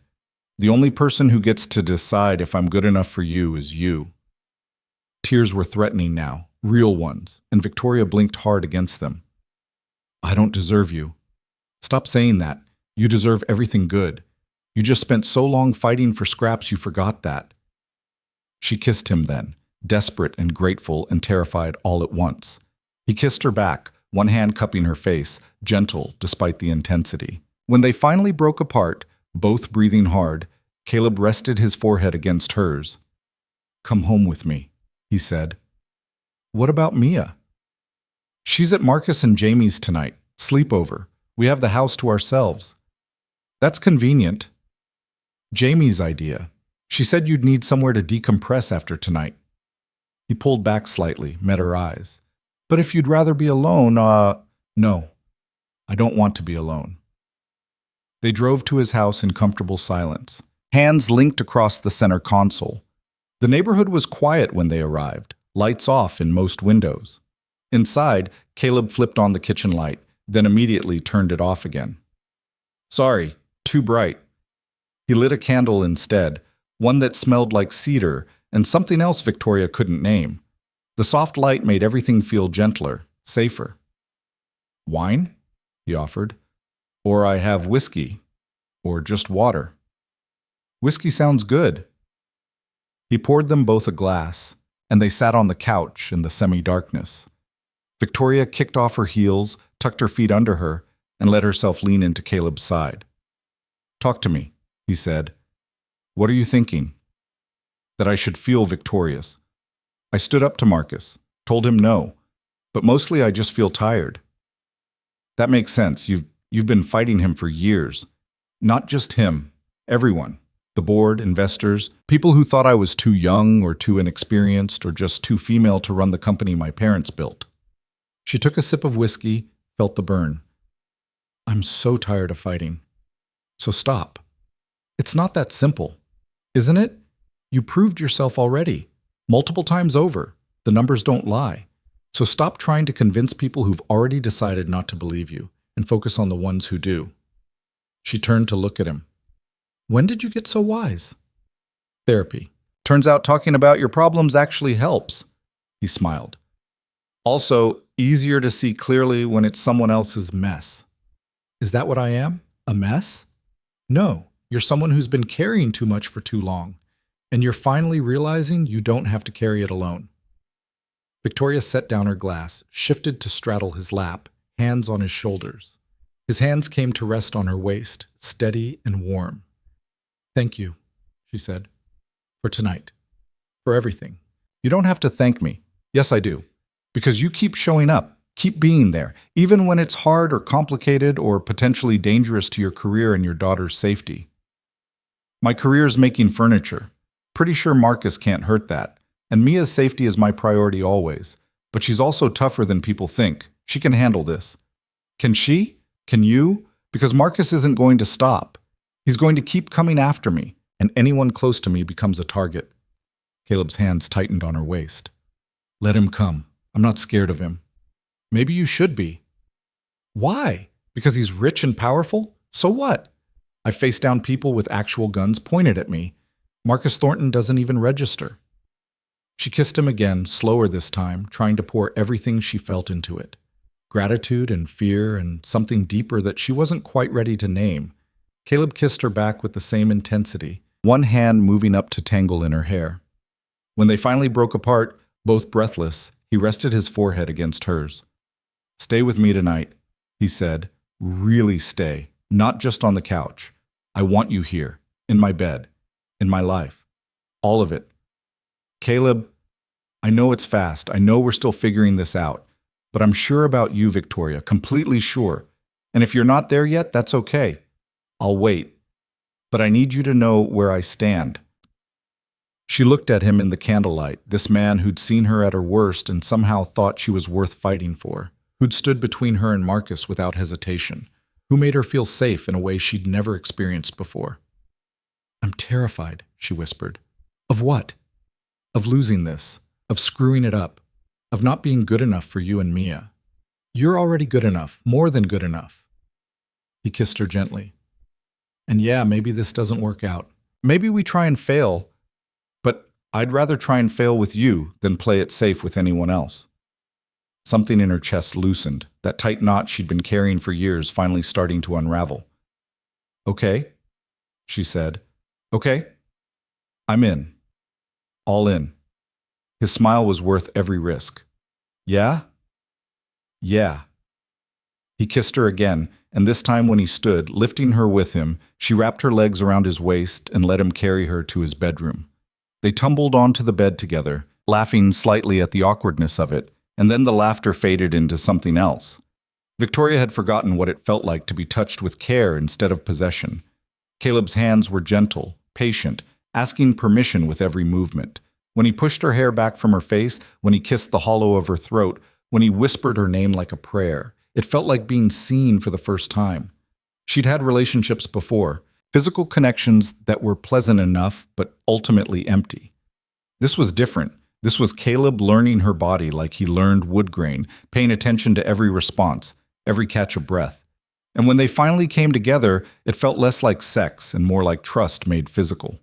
The only person who gets to decide if I'm good enough for you is you. Tears were threatening now, real ones, and Victoria blinked hard against them. I don't deserve you. Stop saying that. You deserve everything good. You just spent so long fighting for scraps you forgot that. She kissed him then, desperate and grateful and terrified all at once. He kissed her back, one hand cupping her face, gentle despite the intensity. When they finally broke apart, both breathing hard, Caleb rested his forehead against hers. Come home with me, he said. What about Mia? She's at Marcus and Jamie's tonight, sleepover. We have the house to ourselves. That's convenient. Jamie's idea. She said you'd need somewhere to decompress after tonight. He pulled back slightly, met her eyes. But if you'd rather be alone, no. I don't want to be alone. They drove to his house in comfortable silence, hands linked across the center console. The neighborhood was quiet when they arrived, lights off in most windows. Inside, Caleb flipped on the kitchen light, then immediately turned it off again. Sorry, too bright. He lit a candle instead, one that smelled like cedar and something else Victoria couldn't name. The soft light made everything feel gentler, safer. Wine? He offered. Or I have whiskey. Or just water. Whiskey sounds good. He poured them both a glass, and they sat on the couch in the semi-darkness. Victoria kicked off her heels, tucked her feet under her, and let herself lean into Caleb's side. Talk to me, he said. What are you thinking? That I should feel victorious. I stood up to Marcus, told him no, but mostly I just feel tired. That makes sense. You've been fighting him for years. Not just him, everyone. The board, investors, people who thought I was too young or too inexperienced or just too female to run the company my parents built. She took a sip of whiskey, felt the burn. I'm so tired of fighting. So stop. It's not that simple, isn't it? You proved yourself already, multiple times over. The numbers don't lie. So stop trying to convince people who've already decided not to believe you and focus on the ones who do. She turned to look at him. When did you get so wise? Therapy. Turns out talking about your problems actually helps. He smiled. Also, easier to see clearly when it's someone else's mess. Is that what I am? A mess? No, you're someone who's been carrying too much for too long, and you're finally realizing you don't have to carry it alone. Victoria set down her glass, shifted to straddle his lap, hands on his shoulders. His hands came to rest on her waist, steady and warm. Thank you, she said, for tonight, for everything. You don't have to thank me. Yes, I do. Because you keep showing up, keep being there, even when it's hard or complicated or potentially dangerous to your career and your daughter's safety. My career's making furniture. Pretty sure Marcus can't hurt that. And Mia's safety is my priority always. But she's also tougher than people think. She can handle this. Can she? Can you? Because Marcus isn't going to stop. He's going to keep coming after me, and anyone close to me becomes a target. Caleb's hands tightened on her waist. Let him come. I'm not scared of him. Maybe you should be. Why? Because he's rich and powerful? So what? I face down people with actual guns pointed at me. Marcus Thornton doesn't even register. She kissed him again, slower this time, trying to pour everything she felt into it. Gratitude and fear and something deeper that she wasn't quite ready to name. Caleb kissed her back with the same intensity, one hand moving up to tangle in her hair. When they finally broke apart, both breathless, he rested his forehead against hers. Stay with me tonight, he said. Really stay, not just on the couch. I want you here, in my bed, in my life. All of it. Caleb, I know it's fast. I know we're still figuring this out. But I'm sure about you, Victoria, completely sure. And if you're not there yet, that's okay. I'll wait. But I need you to know where I stand. She looked at him in the candlelight, this man who'd seen her at her worst and somehow thought she was worth fighting for, who'd stood between her and Marcus without hesitation, who made her feel safe in a way she'd never experienced before. I'm terrified, she whispered. Of what? Of losing this, of screwing it up, of not being good enough for you and Mia. You're already good enough, more than good enough. He kissed her gently. And yeah, maybe this doesn't work out. Maybe we try and fail, but I'd rather try and fail with you than play it safe with anyone else. Something in her chest loosened, that tight knot she'd been carrying for years finally starting to unravel. Okay, she said. Okay, I'm in. All in. His smile was worth every risk. Yeah? Yeah. He kissed her again, and this time when he stood, lifting her with him, she wrapped her legs around his waist and let him carry her to his bedroom. They tumbled onto the bed together, laughing slightly at the awkwardness of it, and then the laughter faded into something else. Victoria had forgotten what it felt like to be touched with care instead of possession. Caleb's hands were gentle, patient, asking permission with every movement. When he pushed her hair back from her face, when he kissed the hollow of her throat, when he whispered her name like a prayer, it felt like being seen for the first time. She'd had relationships before, physical connections that were pleasant enough but ultimately empty. This was different. This was Caleb learning her body like he learned wood grain, paying attention to every response, every catch of breath. And when they finally came together, it felt less like sex and more like trust made physical.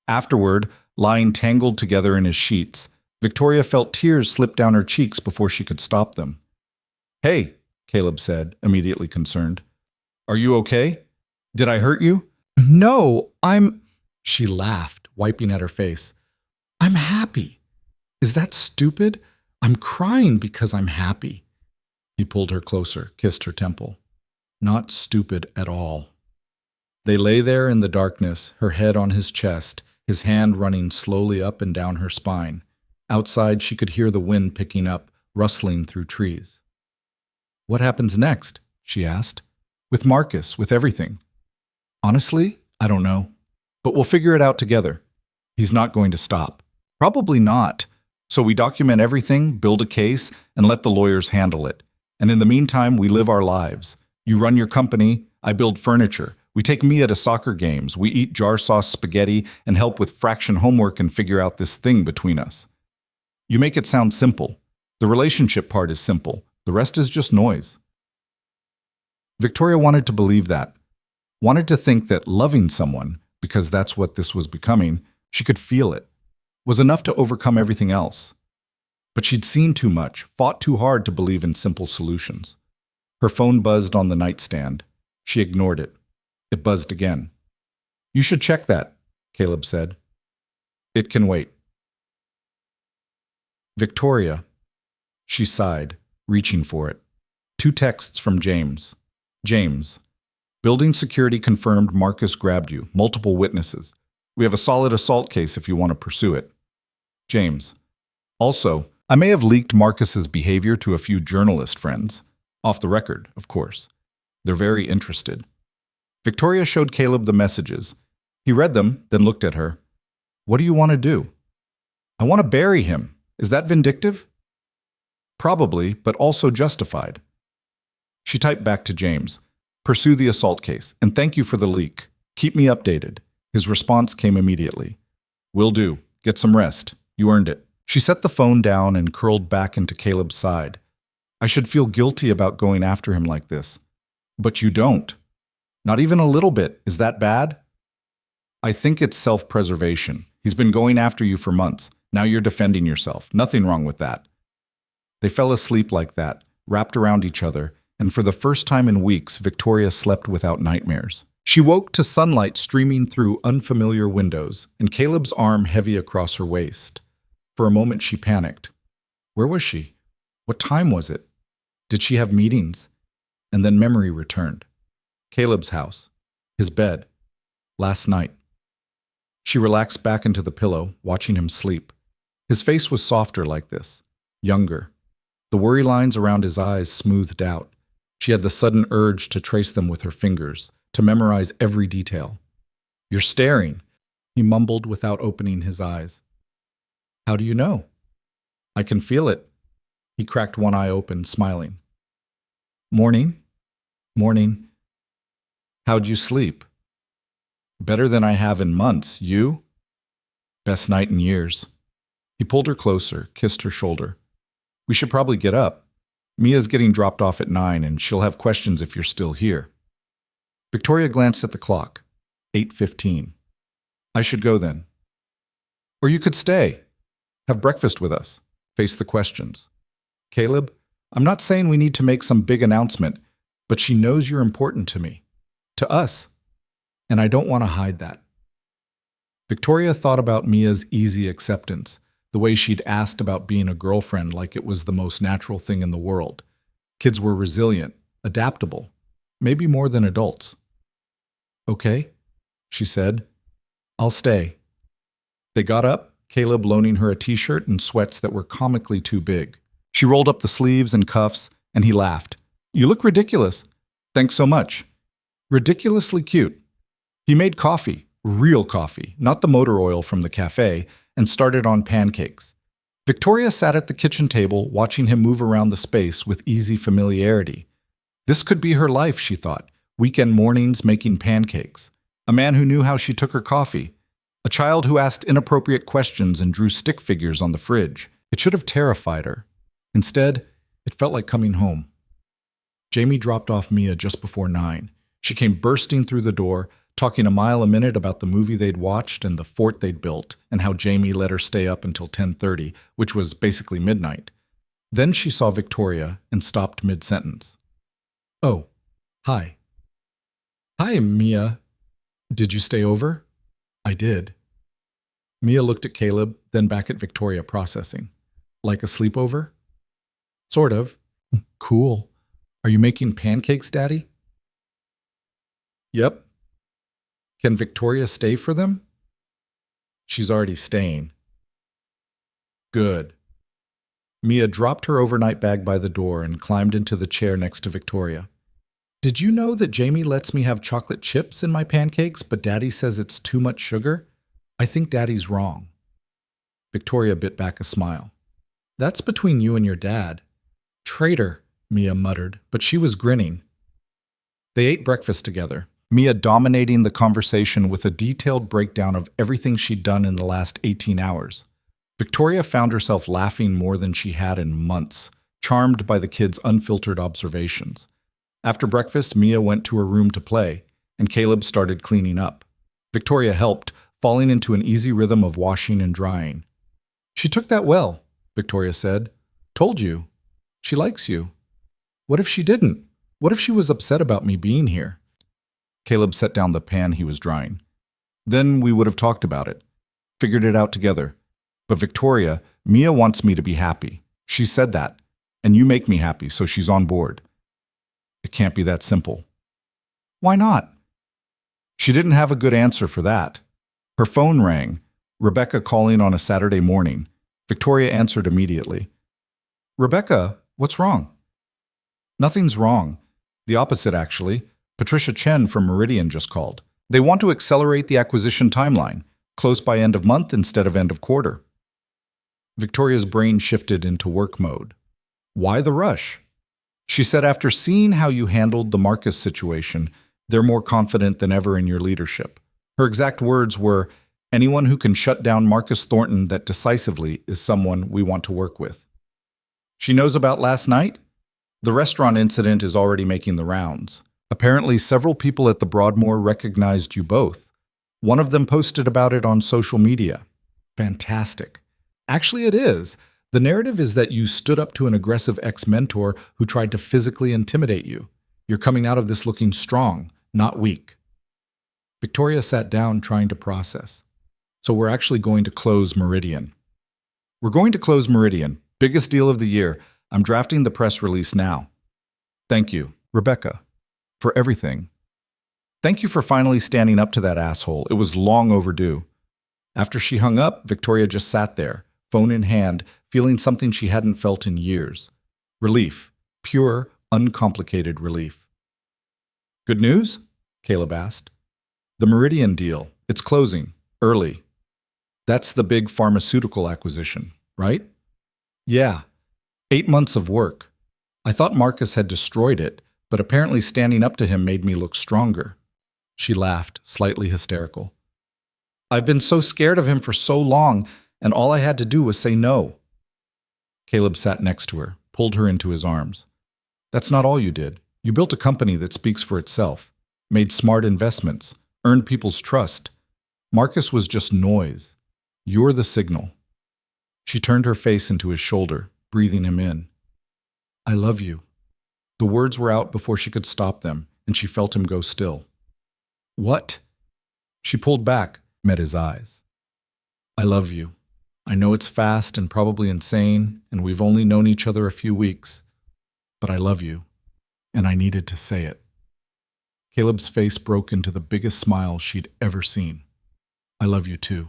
Afterward, lying tangled together in his sheets, Victoria felt tears slip down her cheeks before she could stop them. Hey, Caleb said, immediately concerned. Are you okay? Did I hurt you? No, She laughed, wiping at her face. I'm happy. Is that stupid? I'm crying because I'm happy. He pulled her closer, kissed her temple. Not stupid at all. They lay there in the darkness, her head on his chest, his hand running slowly up and down her spine. Outside, she could hear the wind picking up, rustling through trees. What happens next? She asked. With Marcus, with everything. Honestly, I don't know. But we'll figure it out together. He's not going to stop. Probably not. So we document everything, build a case, and let the lawyers handle it. And in the meantime, we live our lives. You run your company, I build furniture. We take Mia to soccer games, we eat jar sauce spaghetti and help with fraction homework and figure out this thing between us. You make it sound simple. The relationship part is simple. The rest is just noise. Victoria wanted to believe that. Wanted to think that loving someone, because that's what this was becoming, she could feel it, was enough to overcome everything else. But she'd seen too much, fought too hard to believe in simple solutions. Her phone buzzed on the nightstand. She ignored it. It buzzed again. You should check that, Caleb said. It can wait. Victoria. She sighed, reaching for it. 2 texts from James. James. Building security confirmed Marcus grabbed you. Multiple witnesses. We have a solid assault case if you want to pursue it. James. Also, I may have leaked Marcus's behavior to a few journalist friends. Off the record, of course. They're very interested. Victoria showed Caleb the messages. He read them, then looked at her. What do you want to do? I want to bury him. Is that vindictive? Probably, but also justified. She typed back to James. Pursue the assault case, and thank you for the leak. Keep me updated. His response came immediately. Will do. Get some rest. You earned it. She set the phone down and curled back into Caleb's side. I should feel guilty about going after him like this. But you don't. Not even a little bit. Is that bad? I think it's self-preservation. He's been going after you for months. Now you're defending yourself. Nothing wrong with that. They fell asleep like that, wrapped around each other, and for the first time in weeks, Victoria slept without nightmares. She woke to sunlight streaming through unfamiliar windows, and Caleb's arm heavy across her waist. For a moment, she panicked. Where was she? What time was it? Did she have meetings? And then memory returned. Caleb's house. His bed. Last night. She relaxed back into the pillow, watching him sleep. His face was softer like this. Younger. The worry lines around his eyes smoothed out. She had the sudden urge to trace them with her fingers, to memorize every detail. You're staring, he mumbled without opening his eyes. How do you know? I can feel it. He cracked one eye open, smiling. Morning? Morning. How'd you sleep? Better than I have in months. You? Best night in years. He pulled her closer, kissed her shoulder. We should probably get up. Mia's getting dropped off at 9, and she'll have questions if you're still here. Victoria glanced at the clock. 8:15. I should go then. Or you could stay. Have breakfast with us. Face the questions. Caleb, I'm not saying we need to make some big announcement, but she knows you're important to me. To us. And I don't want to hide that. Victoria thought about Mia's easy acceptance, the way she'd asked about being a girlfriend like it was the most natural thing in the world. Kids were resilient, adaptable, maybe more than adults. Okay, she said. I'll stay. They got up, Caleb loaning her a t-shirt and sweats that were comically too big. She rolled up the sleeves and cuffs, and he laughed. You look ridiculous. Thanks so much. Ridiculously cute. He made coffee, real coffee, not the motor oil from the cafe, and started on pancakes. Victoria sat at the kitchen table, watching him move around the space with easy familiarity. This could be her life, she thought, weekend mornings making pancakes. A man who knew how she took her coffee. A child who asked inappropriate questions and drew stick figures on the fridge. It should have terrified her. Instead, it felt like coming home. Jamie dropped off Mia just before 9. She came bursting through the door, talking a mile a minute about the movie they'd watched and the fort they'd built, and how Jamie let her stay up until 10:30, which was basically midnight. Then she saw Victoria and stopped mid-sentence. Oh, hi. Hi, Mia. Did you stay over? I did. Mia looked at Caleb, then back at Victoria, processing. Like a sleepover? Sort of. Cool. Are you making pancakes, Daddy? Yep. Can Victoria stay for them? She's already staying. Good. Mia dropped her overnight bag by the door and climbed into the chair next to Victoria. Did you know that Jamie lets me have chocolate chips in my pancakes, but Daddy says it's too much sugar? I think Daddy's wrong. Victoria bit back a smile. That's between you and your dad. Traitor, Mia muttered, but she was grinning. They ate breakfast together, Mia dominating the conversation with a detailed breakdown of everything she'd done in the last 18 hours. Victoria found herself laughing more than she had in months, charmed by the kids' unfiltered observations. After breakfast, Mia went to her room to play, and Caleb started cleaning up. Victoria helped, falling into an easy rhythm of washing and drying. She took that well, Victoria said. Told you. She likes you. What if she didn't? What if she was upset about me being here? Caleb set down the pan he was drying. Then we would have talked about it, figured it out together. But Victoria, Mia wants me to be happy. She said that. And you make me happy, so she's on board. It can't be that simple. Why not? She didn't have a good answer for that. Her phone rang, Rebecca calling on a Saturday morning. Victoria answered immediately. Rebecca, what's wrong? Nothing's wrong. The opposite, actually. Patricia Chen from Meridian just called. They want to accelerate the acquisition timeline, close by end of month instead of end of quarter. Victoria's brain shifted into work mode. Why the rush? She said after seeing how you handled the Marcus situation, they're more confident than ever in your leadership. Her exact words were, anyone who can shut down Marcus Thornton that decisively is someone we want to work with. She knows about last night? The restaurant incident is already making the rounds. Apparently, several people at the Broadmoor recognized you both. One of them posted about it on social media. Fantastic. Actually, it is. The narrative is that you stood up to an aggressive ex-mentor who tried to physically intimidate you. You're coming out of this looking strong, not weak. Victoria sat down trying to process. So we're actually going to close Meridian. We're going to close Meridian. Biggest deal of the year. I'm drafting the press release now. Thank you, Rebecca, for everything. Thank you for finally standing up to that asshole. It was long overdue. After she hung up, Victoria just sat there, phone in hand, feeling something she hadn't felt in years. Relief. Pure, uncomplicated relief. Good news? Caleb asked. The Meridian deal. It's closing. Early. That's the big pharmaceutical acquisition, right? Yeah. 8 months of work. I thought Marcus had destroyed it, but apparently standing up to him made me look stronger. She laughed, slightly hysterical. I've been so scared of him for so long, and all I had to do was say no. Caleb sat next to her, pulled her into his arms. That's not all you did. You built a company that speaks for itself, made smart investments, earned people's trust. Marcus was just noise. You're the signal. She turned her face into his shoulder, breathing him in. I love you. The words were out before she could stop them, and she felt him go still. What? She pulled back, met his eyes. I love you. I know it's fast and probably insane, and we've only known each other a few weeks, but I love you, and I needed to say it. Caleb's face broke into the biggest smile she'd ever seen. I love you too.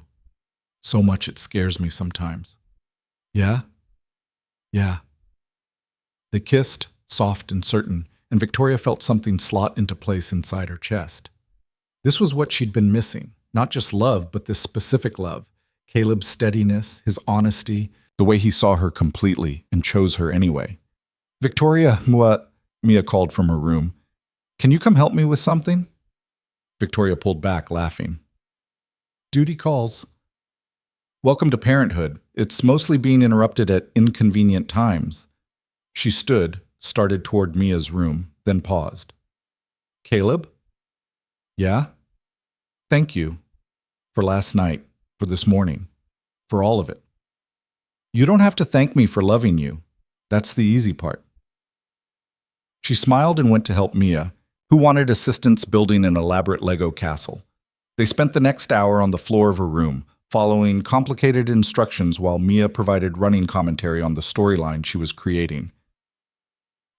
So much it scares me sometimes. Yeah? Yeah. They kissed, soft and certain, and Victoria felt something slot into place inside her chest. This was what she'd been missing, not just love, but this specific love. Caleb's steadiness, his honesty, the way he saw her completely and chose her anyway. Victoria, what? Mia called from her room. Can you come help me with something? Victoria pulled back, laughing. Duty calls. Welcome to parenthood. It's mostly being interrupted at inconvenient times. She stood, started toward Mia's room, then paused. Caleb? Yeah? Thank you. For last night, for this morning, for all of it. You don't have to thank me for loving you. That's the easy part. She smiled and went to help Mia, who wanted assistance building an elaborate Lego castle. They spent the next hour on the floor of her room, following complicated instructions while Mia provided running commentary on the storyline she was creating.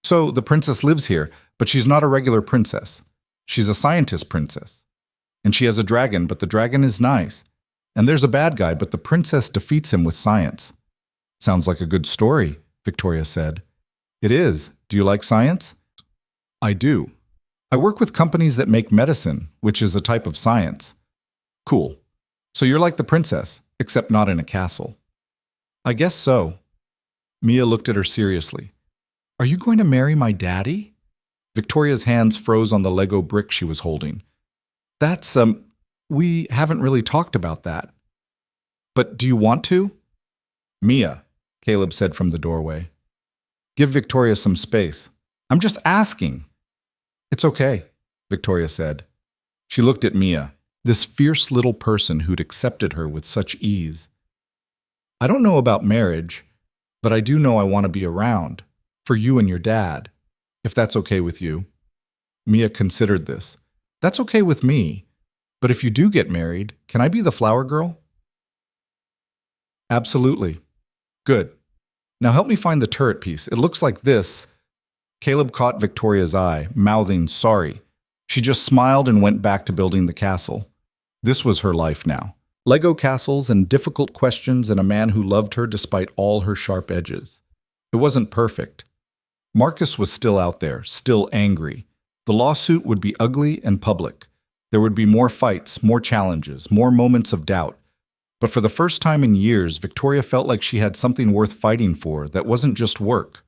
So, the princess lives here, but she's not a regular princess. She's a scientist princess. And she has a dragon, but the dragon is nice. And there's a bad guy, but the princess defeats him with science. Sounds like a good story, Victoria said. It is. Do you like science? I do. I work with companies that make medicine, which is a type of science. Cool. So you're like the princess, except not in a castle. I guess so. Mia looked at her seriously. Are you going to marry my daddy? Victoria's hands froze on the Lego brick she was holding. That's, we haven't really talked about that. But do you want to? Mia, Caleb said from the doorway. Give Victoria some space. I'm just asking. It's okay, Victoria said. She looked at Mia, this fierce little person who'd accepted her with such ease. I don't know about marriage, but I do know I want to be around, for you and your dad, if that's okay with you. Mia considered this. That's okay with me. But if you do get married, can I be the flower girl? Absolutely. Good. Now help me find the turret piece. It looks like this. Caleb caught Victoria's eye, mouthing sorry. She just smiled and went back to building the castle. This was her life now. Lego castles and difficult questions and a man who loved her despite all her sharp edges. It wasn't perfect. Marcus was still out there, still angry. The lawsuit would be ugly and public. There would be more fights, more challenges, more moments of doubt. But for the first time in years, Victoria felt like she had something worth fighting for that wasn't just work.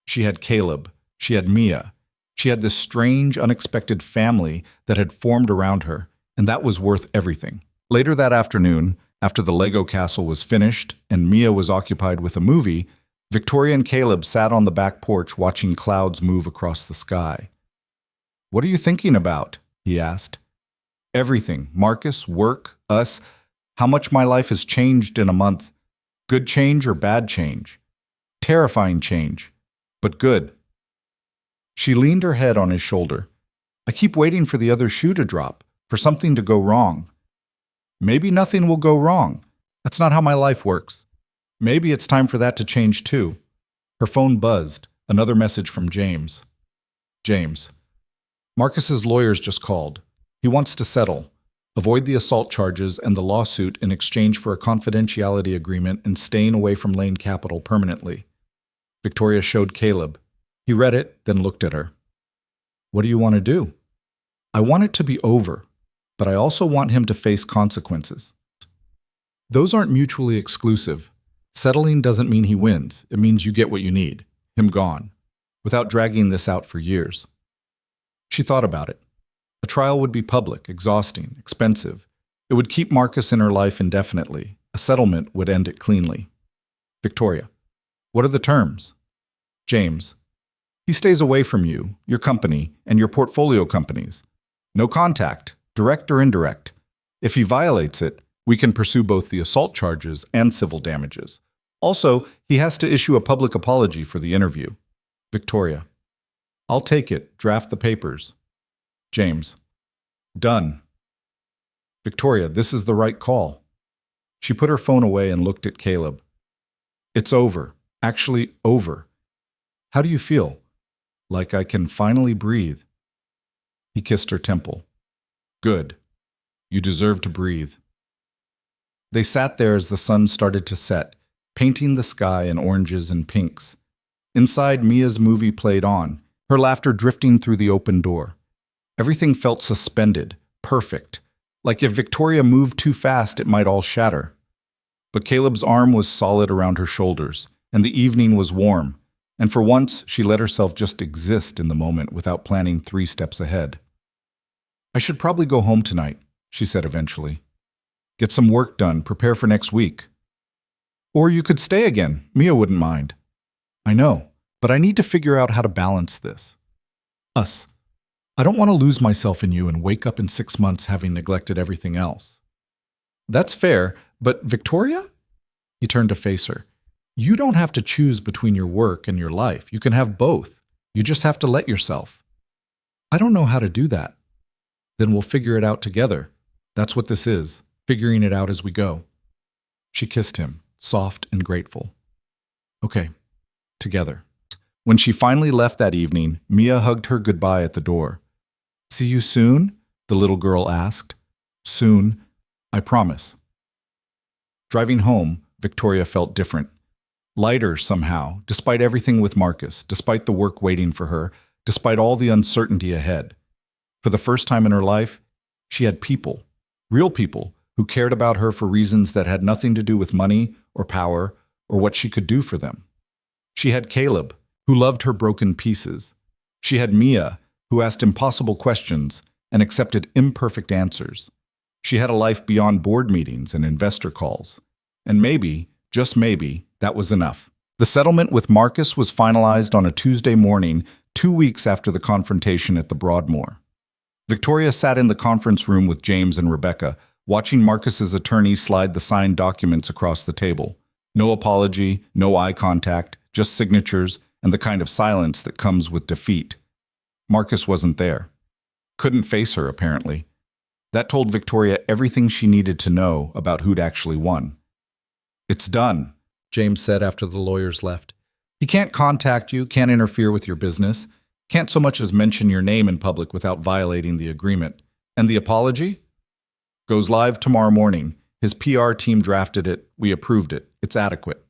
She had Caleb. She had Mia. She had this strange, unexpected family that had formed around her, and that was worth everything. Later that afternoon, after the Lego castle was finished and Mia was occupied with a movie, Victoria and Caleb sat on the back porch watching clouds move across the sky. "What are you thinking about?" he asked. "Everything. Marcus, work, us, how much my life has changed in a month. Good change or bad change? Terrifying change, but good." She leaned her head on his shoulder. "I keep waiting for the other shoe to drop, for something to go wrong. Maybe nothing will go wrong. That's not how my life works. Maybe it's time for that to change too." Her phone buzzed. Another message from James. "James, Marcus's lawyers just called. He wants to settle, avoid the assault charges and the lawsuit in exchange for a confidentiality agreement and staying away from Lane Capital permanently." Victoria showed Caleb. He read it, then looked at her. "What do you want to do?" "I want it to be over, but I also want him to face consequences." "Those aren't mutually exclusive. Settling doesn't mean he wins. It means you get what you need, him gone, without dragging this out for years." She thought about it. A trial would be public, exhausting, expensive. It would keep Marcus in her life indefinitely. A settlement would end it cleanly. "Victoria, what are the terms?" "James, he stays away from you, your company, and your portfolio companies. No contact, direct or indirect. If he violates it, we can pursue both the assault charges and civil damages. Also, he has to issue a public apology for the interview." Victoria, "I'll take it. Draft the papers." James, "Done." "Victoria, this is the right call." She put her phone away and looked at Caleb. "It's over. Actually, over. How do you feel?" "Like I can finally breathe." He kissed her temple. "Good. You deserve to breathe." They sat there as the sun started to set, painting the sky in oranges and pinks. Inside, Mia's movie played on, her laughter drifting through the open door. Everything felt suspended, perfect, like if Victoria moved too fast it might all shatter. But Caleb's arm was solid around her shoulders, and the evening was warm, and for once she let herself just exist in the moment without planning 3 steps ahead. "I should probably go home tonight," she said eventually. "Get some work done, prepare for next week." "Or you could stay again. Mia wouldn't mind." "I know, but I need to figure out how to balance this. Us. I don't want to lose myself in you and wake up in 6 months having neglected everything else." "That's fair, but Victoria?" He turned to face her. "You don't have to choose between your work and your life. You can have both. You just have to let yourself." "I don't know how to do that." "Then we'll figure it out together. That's what this is, figuring it out as we go." She kissed him, soft and grateful. "Okay, together." When she finally left that evening, Mia hugged her goodbye at the door. "See you soon?" the little girl asked. "Soon, I promise." Driving home, Victoria felt different. Lighter somehow, despite everything with Marcus, despite the work waiting for her, despite all the uncertainty ahead. For the first time in her life, she had people, real people, who cared about her for reasons that had nothing to do with money or power or what she could do for them. She had Caleb, who loved her broken pieces. She had Mia, who asked impossible questions and accepted imperfect answers. She had a life beyond board meetings and investor calls. And maybe, just maybe, that was enough. The settlement with Marcus was finalized on a Tuesday morning, 2 weeks after the confrontation at the Broadmoor. Victoria sat in the conference room with James and Rebecca, watching Marcus's attorney slide the signed documents across the table. No apology, no eye contact, just signatures and the kind of silence that comes with defeat. Marcus wasn't there. Couldn't face her, apparently. That told Victoria everything she needed to know about who'd actually won. "It's done," James said after the lawyers left. "He can't contact you, can't interfere with your business, can't so much as mention your name in public without violating the agreement. And the apology? Goes live tomorrow morning. His PR team drafted it. We approved it. It's adequate."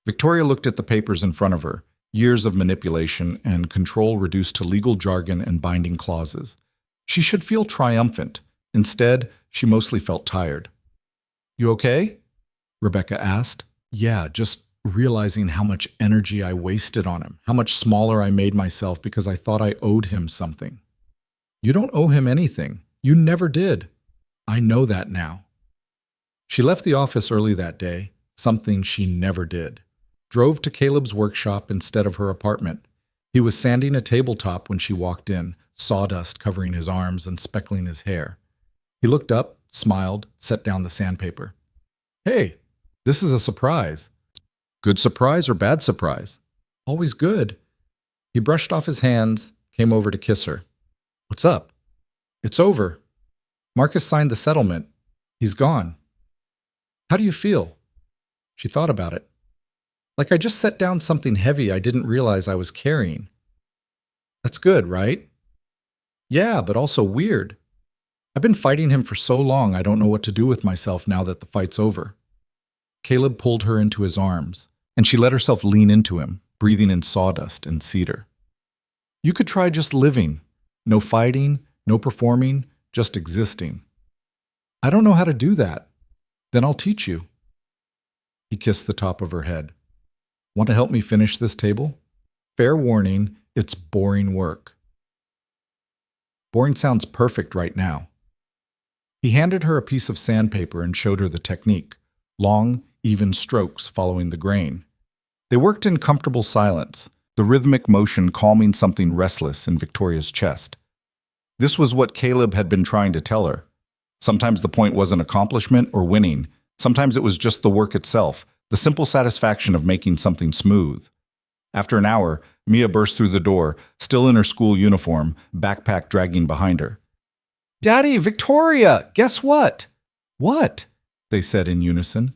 Victoria looked at the papers in front of her, years of manipulation and control reduced to legal jargon and binding clauses. She should feel triumphant. Instead, she mostly felt tired. "You okay?" Rebecca asked. "Yeah, just realizing how much energy I wasted on him, how much smaller I made myself because I thought I owed him something." "You don't owe him anything. You never did." "I know that now." She left the office early that day, something she never did. Drove to Caleb's workshop instead of her apartment. He was sanding a tabletop when she walked in, sawdust covering his arms and speckling his hair. He looked up, smiled, set down the sandpaper. "Hey, this is a surprise." "Good surprise or bad surprise?" "Always good." He brushed off his hands, came over to kiss her. "What's up?" "It's over. Marcus signed the settlement. He's gone." "How do you feel?" She thought about it. "Like I just set down something heavy I didn't realize I was carrying." "That's good, right?" "Yeah, but also weird. I've been fighting him for so long I don't know what to do with myself now that the fight's over." Caleb pulled her into his arms, and she let herself lean into him, breathing in sawdust and cedar. "You could try just living. No fighting, no performing, just existing." "I don't know how to do that." "Then I'll teach you." He kissed the top of her head. "Want to help me finish this table? Fair warning, it's boring work." Boring sounds perfect right now. He handed her a piece of sandpaper and showed her the technique, long, even strokes following the grain. They worked in comfortable silence, the rhythmic motion calming something restless in Victoria's chest. This was what Caleb had been trying to tell her. Sometimes the point wasn't accomplishment or winning. Sometimes it was just the work itself, the simple satisfaction of making something smooth. After an hour, Mia burst through the door, still in her school uniform, backpack dragging behind her. "Daddy, Victoria, guess what?" "What?" they said in unison.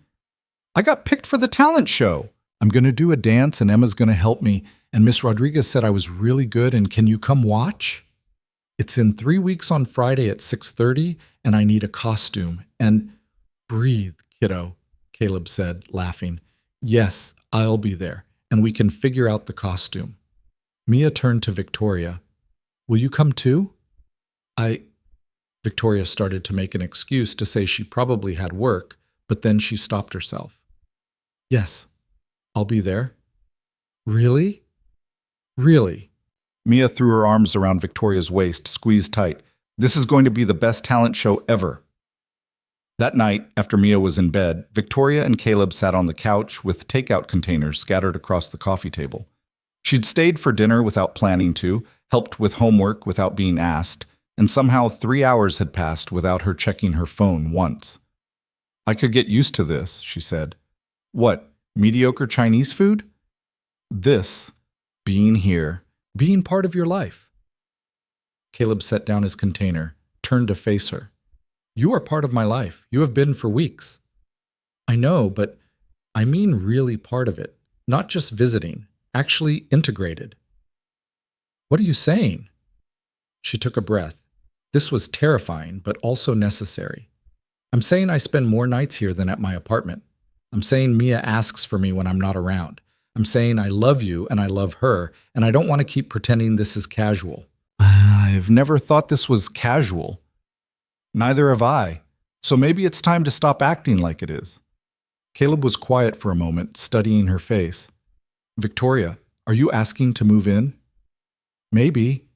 "I got picked for the talent show. I'm going to do a dance and Emma's going to help me, and Miss Rodriguez said I was really good and can you come watch? It's in 3 weeks on Friday at 6:30 and I need a costume. And breathe, kiddo," Caleb said, laughing. "Yes, I'll be there, and we can figure out the costume." Mia turned to Victoria. "Will you come too?" Victoria started to make an excuse to say she probably had work, but then she stopped herself. "Yes, I'll be there." "Really?" "Really." Mia threw her arms around Victoria's waist, squeezed tight. "This is going to be the best talent show ever." That night, after Mia was in bed, Victoria and Caleb sat on the couch with takeout containers scattered across the coffee table. She'd stayed for dinner without planning to, helped with homework without being asked, and somehow 3 hours had passed without her checking her phone once. "I could get used to this," she said. "What, mediocre Chinese food?" "This, being here, being part of your life." Caleb set down his container, turned to face her. "You are part of my life. You have been for weeks." "I know, but I mean really part of it, not just visiting, actually integrated." "What are you saying?" She took a breath. This was terrifying, but also necessary. "I'm saying I spend more nights here than at my apartment. I'm saying Mia asks for me when I'm not around. I'm saying I love you and I love her, and I don't want to keep pretending this is casual." "I've never thought this was casual." "Neither have I. So maybe it's time to stop acting like it is." Caleb was quiet for a moment, studying her face. "Victoria, are you asking to move in?" "Maybe.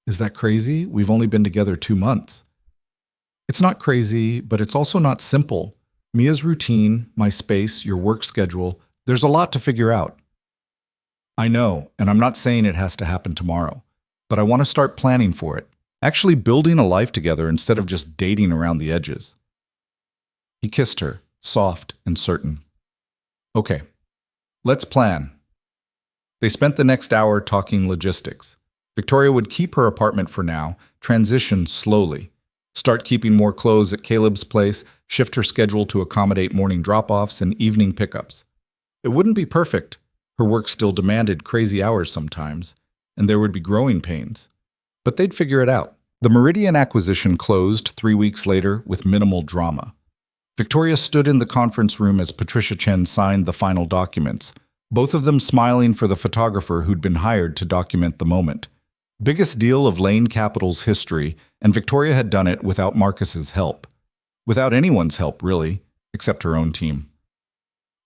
Is that crazy? We've only been together 2 months." "It's not crazy, but it's also not simple. Mia's routine, my space, your work schedule, there's a lot to figure out." "I know, and I'm not saying it has to happen tomorrow, but I want to start planning for it. Actually building a life together instead of just dating around the edges." He kissed her, soft and certain. "Okay, let's plan." They spent the next hour talking logistics. Victoria would keep her apartment for now, transition slowly. Start keeping more clothes at Caleb's place, shift her schedule to accommodate morning drop-offs and evening pickups. It wouldn't be perfect. Her work still demanded crazy hours sometimes, and there would be growing pains. But they'd figure it out. The Meridian acquisition closed 3 weeks later with minimal drama. Victoria stood in the conference room as Patricia Chen signed the final documents, both of them smiling for the photographer who'd been hired to document the moment. Biggest deal of Lane Capital's history, and Victoria had done it without Marcus's help. Without anyone's help, really, except her own team.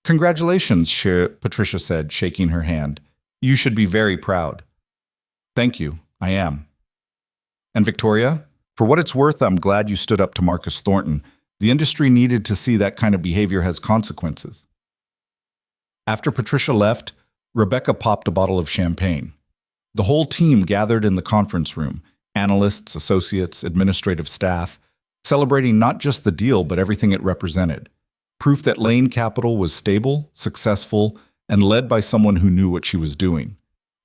"Congratulations," Patricia said, shaking her hand. "You should be very proud." "Thank you, I am." "And Victoria, for what it's worth, I'm glad you stood up to Marcus Thornton. The industry needed to see that kind of behavior has consequences." After Patricia left, Rebecca popped a bottle of champagne. The whole team gathered in the conference room, analysts, associates, administrative staff, celebrating not just the deal but everything it represented. Proof that Lane Capital was stable, successful, and led by someone who knew what she was doing.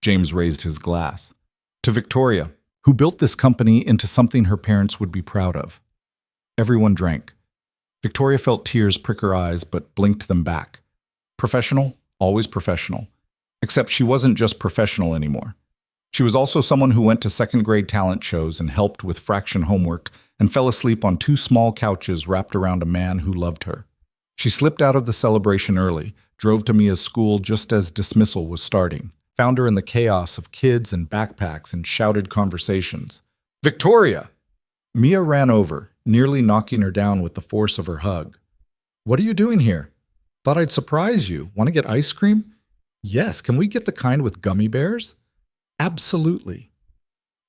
James raised his glass. To Victoria, who built this company into something her parents would be proud of. Everyone drank. Victoria felt tears prick her eyes but blinked them back. Professional, always professional. Except she wasn't just professional anymore. She was also someone who went to second-grade talent shows and helped with fraction homework and fell asleep on 2 small couches wrapped around a man who loved her. She slipped out of the celebration early, drove to Mia's school just as dismissal was starting, found her in the chaos of kids and backpacks and shouted conversations. "Victoria!" Mia ran over, nearly knocking her down with the force of her hug. "What are you doing here? Thought I'd surprise you. Want to get ice cream?" "Yes, can we get the kind with gummy bears?" "Absolutely."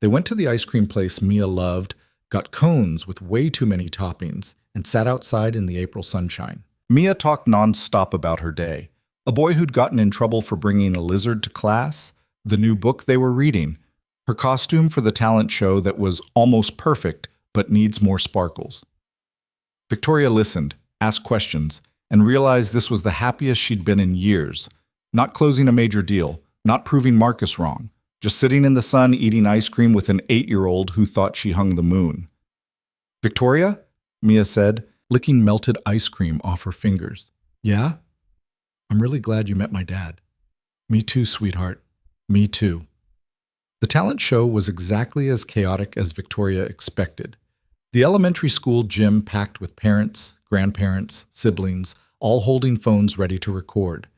They went to the ice cream place Mia loved, got cones with way too many toppings, and sat outside in the April sunshine. Mia talked non-stop about her day. A boy who'd gotten in trouble for bringing a lizard to class, the new book they were reading, her costume for the talent show that was almost perfect but needs more sparkles. Victoria listened, asked questions, and realized this was the happiest she'd been in years. Not closing a major deal, not proving Marcus wrong. Just sitting in the sun eating ice cream with an 8-year-old who thought she hung the moon. "Victoria?" Mia said, licking melted ice cream off her fingers. "Yeah? I'm really glad you met my dad." "Me too, sweetheart. Me too." The talent show was exactly as chaotic as Victoria expected. The elementary school gym packed with parents, grandparents, siblings, all holding phones ready to record.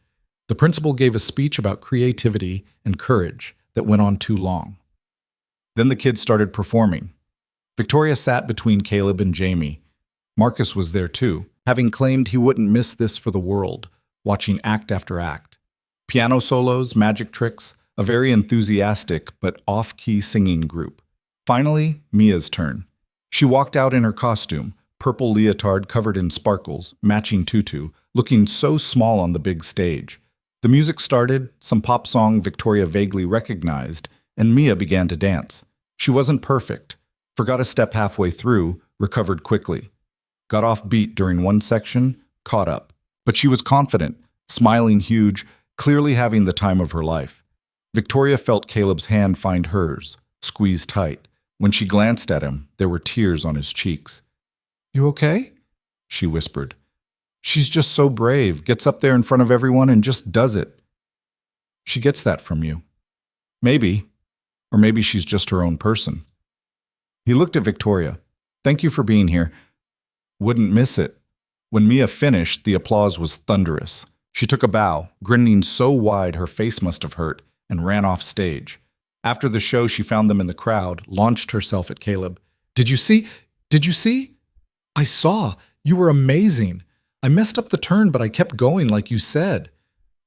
The principal gave a speech about creativity and courage that went on too long. Then the kids started performing. Victoria sat between Caleb and Jamie. Marcus was there too, having claimed he wouldn't miss this for the world, watching act after act. Piano solos, magic tricks, a very enthusiastic but off-key singing group. Finally, Mia's turn. She walked out in her costume, purple leotard covered in sparkles, matching tutu, looking so small on the big stage. The music started, some pop song Victoria vaguely recognized, and Mia began to dance. She wasn't perfect, forgot a step halfway through, recovered quickly. Got off beat during one section, caught up. But she was confident, smiling huge, clearly having the time of her life. Victoria felt Caleb's hand find hers, squeezed tight. When she glanced at him, there were tears on his cheeks. "You okay?" she whispered. "She's just so brave, gets up there in front of everyone and just does it." "She gets that from you." "Maybe. Or maybe she's just her own person." He looked at Victoria. "Thank you for being here. Wouldn't miss it." When Mia finished, the applause was thunderous. She took a bow, grinning so wide her face must have hurt, and ran off stage. After the show, she found them in the crowd, launched herself at Caleb. Did you see? Did you see?" "I saw. You were amazing. I messed up the turn, but I kept going like you said."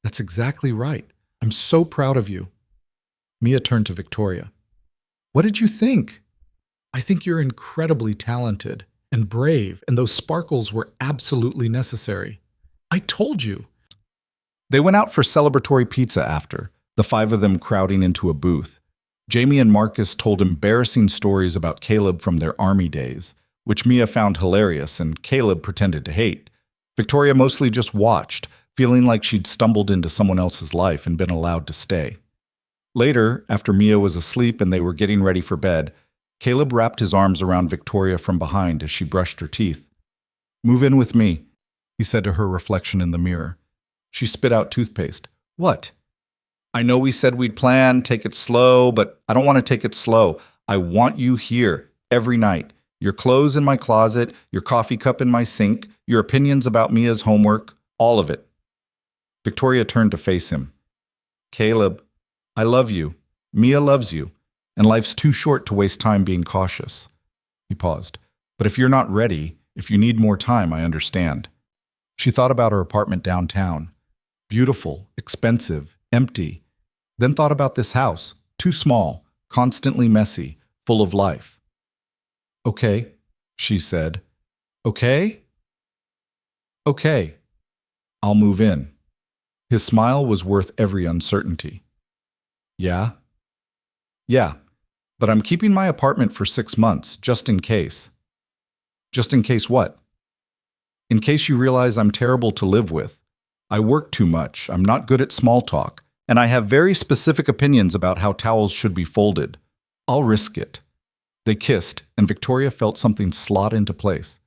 "That's exactly right. I'm so proud of you." Mia turned to Victoria. "What did you think?" "I think you're incredibly talented and brave, and those sparkles were absolutely necessary. I told you." They went out for celebratory pizza after, the 5 of them crowding into a booth. Jamie and Marcus told embarrassing stories about Caleb from their army days, which Mia found hilarious and Caleb pretended to hate. Victoria mostly just watched, feeling like she'd stumbled into someone else's life and been allowed to stay. Later, after Mia was asleep and they were getting ready for bed, Caleb wrapped his arms around Victoria from behind as she brushed her teeth. "Move in with me," he said to her reflection in the mirror. She spit out toothpaste. "What?" "I know we said we'd plan, take it slow, but I don't want to take it slow. I want you here, every night. Your clothes in my closet, your coffee cup in my sink, your opinions about Mia's homework, all of it." Victoria turned to face him. "Caleb, I love you. Mia loves you. And life's too short to waste time being cautious." He paused. "But if you're not ready, if you need more time, I understand." She thought about her apartment downtown. Beautiful, expensive, empty. Then thought about this house, too small, constantly messy, full of life. "Okay," she said. "Okay? Okay. I'll move in." His smile was worth every uncertainty. "Yeah? Yeah, but I'm keeping my apartment for 6 months, just in case." "Just in case what?" "In case you realize I'm terrible to live with. I work too much, I'm not good at small talk, and I have very specific opinions about how towels should be folded. I'll risk it." They kissed, and Victoria felt something slot into place.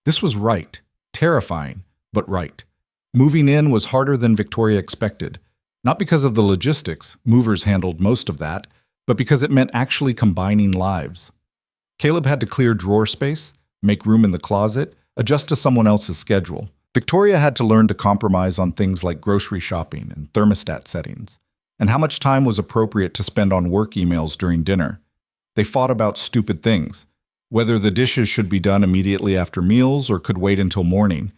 This was right, terrifying, but right. Moving in was harder than Victoria expected, not because of the logistics, movers handled most of that, but because it meant actually combining lives. Caleb had to clear drawer space, make room in the closet, adjust to someone else's schedule. Victoria had to learn to compromise on things like grocery shopping and thermostat settings, and how much time was appropriate to spend on work emails during dinner. They fought about stupid things, whether the dishes should be done immediately after meals or could wait until morning,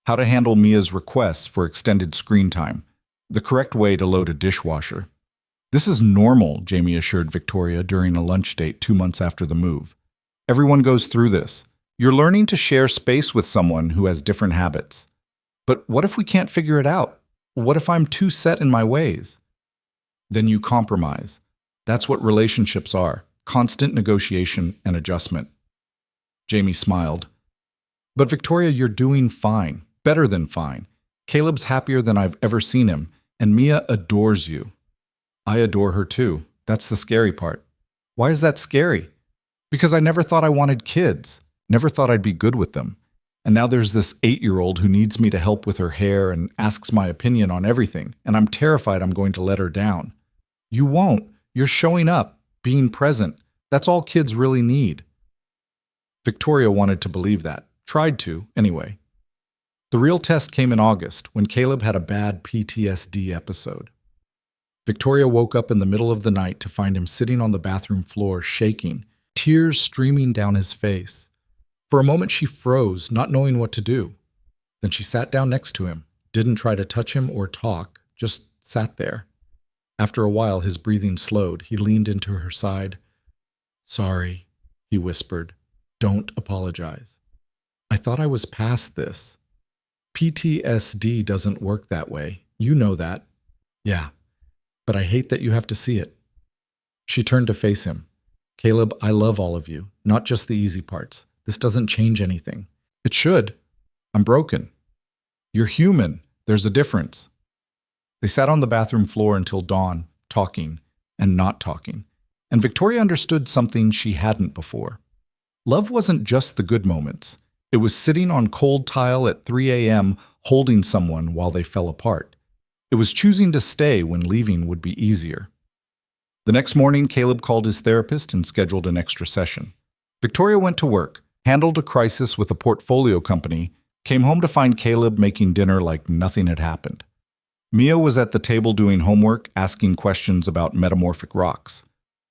how to handle Mia's requests for extended screen time, the correct way to load a dishwasher. "This is normal," Jamie assured Victoria during a lunch date 2 months after the move. "Everyone goes through this. You're learning to share space with someone who has different habits. But what if we can't figure it out? What if I'm too set in my ways?" "Then you compromise. That's what relationships are, constant negotiation and adjustment." Jamie smiled. "But Victoria, you're doing fine, better than fine. Caleb's happier than I've ever seen him, and Mia adores you." "I adore her too. That's the scary part." "Why is that scary?" "Because I never thought I wanted kids. Never thought I'd be good with them. And now there's this 8-year-old who needs me to help with her hair and asks my opinion on everything, and I'm terrified I'm going to let her down." "You won't. You're showing up, being present. That's all kids really need." Victoria wanted to believe that. Tried to, anyway. The real test came in August, when Caleb had a bad PTSD episode. Victoria woke up in the middle of the night to find him sitting on the bathroom floor, shaking, tears streaming down his face. For a moment she froze, not knowing what to do. Then she sat down next to him, didn't try to touch him or talk, just sat there. After a while, his breathing slowed. He leaned into her side. "Sorry," he whispered. "Don't apologize. I thought I was past this. PTSD doesn't work that way. You know that." "Yeah, but I hate that you have to see it." She turned to face him. "Caleb, I love all of you, not just the easy parts. This doesn't change anything." "It should. I'm broken." "You're human. There's a difference." They sat on the bathroom floor until dawn, talking and not talking, and Victoria understood something she hadn't before. Love wasn't just the good moments. It was sitting on cold tile at 3 a.m. holding someone while they fell apart. It was choosing to stay when leaving would be easier. The next morning, Caleb called his therapist and scheduled an extra session. Victoria went to work, handled a crisis with a portfolio company, came home to find Caleb making dinner like nothing had happened. Mia was at the table doing homework, asking questions about metamorphic rocks.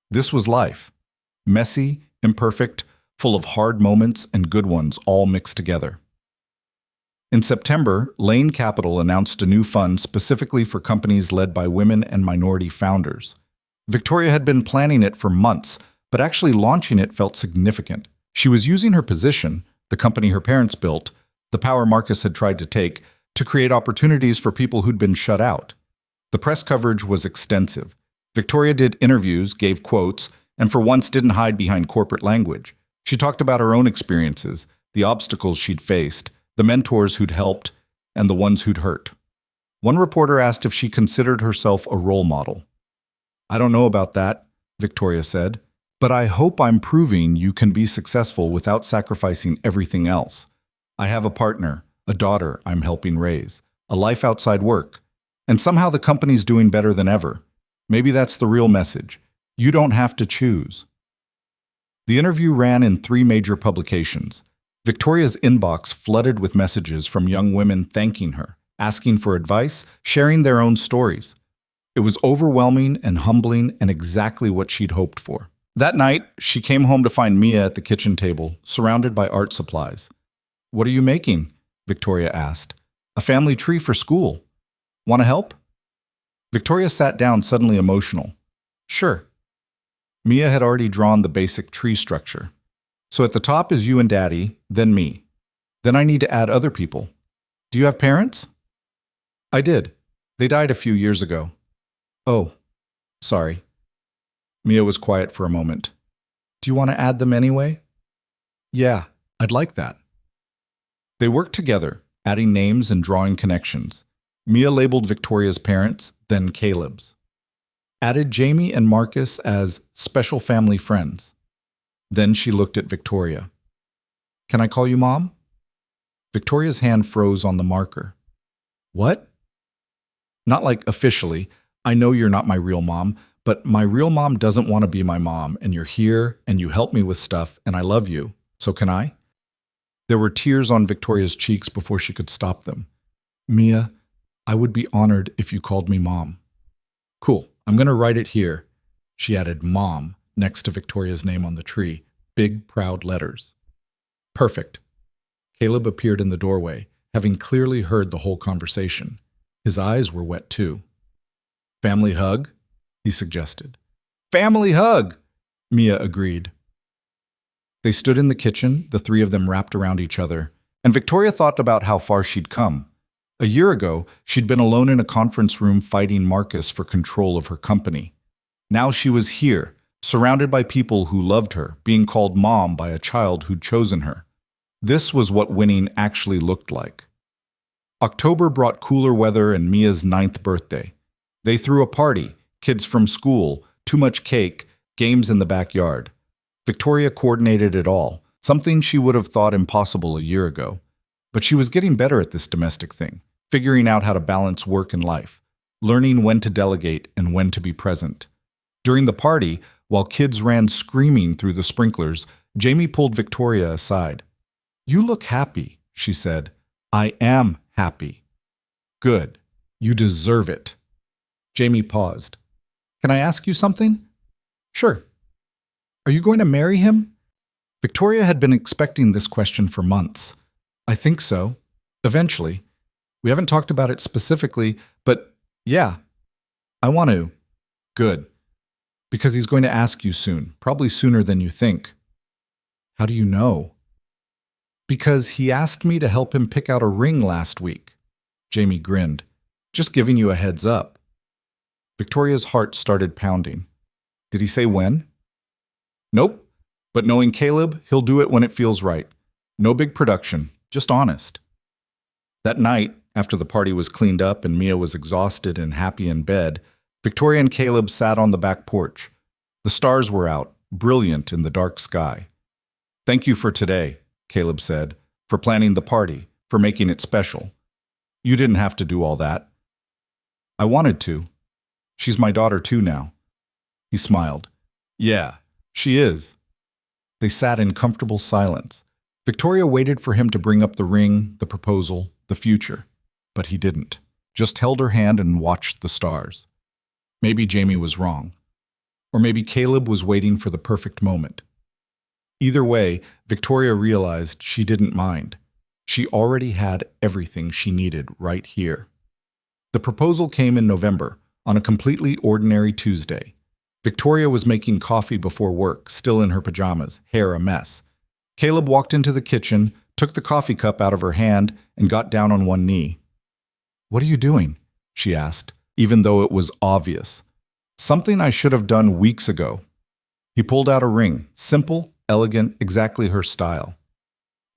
This was life. Messy, imperfect, full of hard moments and good ones all mixed together. In September, Lane Capital announced a new fund specifically for companies led by women and minority founders. Victoria had been planning it for months, but actually launching it felt significant. She was using her position, the company her parents built, the power Marcus had tried to take, to create opportunities for people who'd been shut out. The press coverage was extensive. Victoria did interviews, gave quotes, and for once didn't hide behind corporate language. She talked about her own experiences, the obstacles she'd faced, the mentors who'd helped, and the ones who'd hurt. One reporter asked if she considered herself a role model. I don't know about that, Victoria said, but I hope I'm proving you can be successful without sacrificing everything else. I have a partner, a daughter I'm helping raise, a life outside work, and somehow the company's doing better than ever. Maybe that's the real message. You don't have to choose. The interview ran in 3 major publications. Victoria's inbox flooded with messages from young women thanking her, asking for advice, sharing their own stories. It was overwhelming and humbling and exactly what she'd hoped for. That night, she came home to find Mia at the kitchen table, surrounded by art supplies. "What are you making?" Victoria asked. "A family tree for school. Want to help?" Victoria sat down, suddenly emotional. "Sure." Mia had already drawn the basic tree structure. "So at the top is you and Daddy, then me. Then I need to add other people. Do you have parents?" "I did. They died a few years ago." "Oh, sorry." Mia was quiet for a moment. "Do you want to add them anyway?" "Yeah, I'd like that." They worked together, adding names and drawing connections. Mia labeled Victoria's parents, then Caleb's. Added Jamie and Marcus as special family friends. Then she looked at Victoria. "Can I call you Mom?" Victoria's hand froze on the marker. "What?" "Not like officially. I know you're not my real mom, but my real mom doesn't want to be my mom, and you're here, and you help me with stuff, and I love you. So can I?" There were tears on Victoria's cheeks before she could stop them. "Mia, I would be honored if you called me Mom." "Cool, I'm going to write it here." She added Mom next to Victoria's name on the tree, big, proud letters. "Perfect." Caleb appeared in the doorway, having clearly heard the whole conversation. His eyes were wet too. "Family hug?" he suggested. "Family hug!" Mia agreed. They stood in the kitchen, the 3 of them wrapped around each other, and Victoria thought about how far she'd come. A year ago, she'd been alone in a conference room fighting Marcus for control of her company. Now she was here, surrounded by people who loved her, being called Mom by a child who'd chosen her. This was what winning actually looked like. October brought cooler weather and Mia's 9th birthday. They threw a party, kids from school, too much cake, games in the backyard. Victoria coordinated it all, something she would have thought impossible a year ago. But she was getting better at this domestic thing, figuring out how to balance work and life, learning when to delegate and when to be present. During the party, while kids ran screaming through the sprinklers, Jamie pulled Victoria aside. "You look happy," she said. "I am happy." "Good. You deserve it." Jamie paused. "Can I ask you something?" "Sure." "Are you going to marry him?" Victoria had been expecting this question for months. "I think so. Eventually. We haven't talked about it specifically, but yeah, I want to." "Good. Because he's going to ask you soon, probably sooner than you think." "How do you know?" "Because he asked me to help him pick out a ring last week." Jamie grinned. "Just giving you a heads up." Victoria's heart started pounding. "Did he say when?" "Nope. But knowing Caleb, he'll do it when it feels right. No big production, just honest." That night, after the party was cleaned up and Mia was exhausted and happy in bed, Victoria and Caleb sat on the back porch. The stars were out, brilliant in the dark sky. "Thank you for today," Caleb said, "for planning the party, for making it special. You didn't have to do all that." "I wanted to. She's my daughter too now." He smiled. "Yeah, she is." They sat in comfortable silence. Victoria waited for him to bring up the ring, the proposal, the future. But he didn't. Just held her hand and watched the stars. Maybe Jamie was wrong. Or maybe Caleb was waiting for the perfect moment. Either way, Victoria realized she didn't mind. She already had everything she needed right here. The proposal came in November, on a completely ordinary Tuesday. Victoria was making coffee before work, still in her pajamas, hair a mess. Caleb walked into the kitchen, took the coffee cup out of her hand, and got down on one knee. "What are you doing?" she asked, even though it was obvious. "Something I should have done weeks ago." He pulled out a ring, simple, elegant, exactly her style.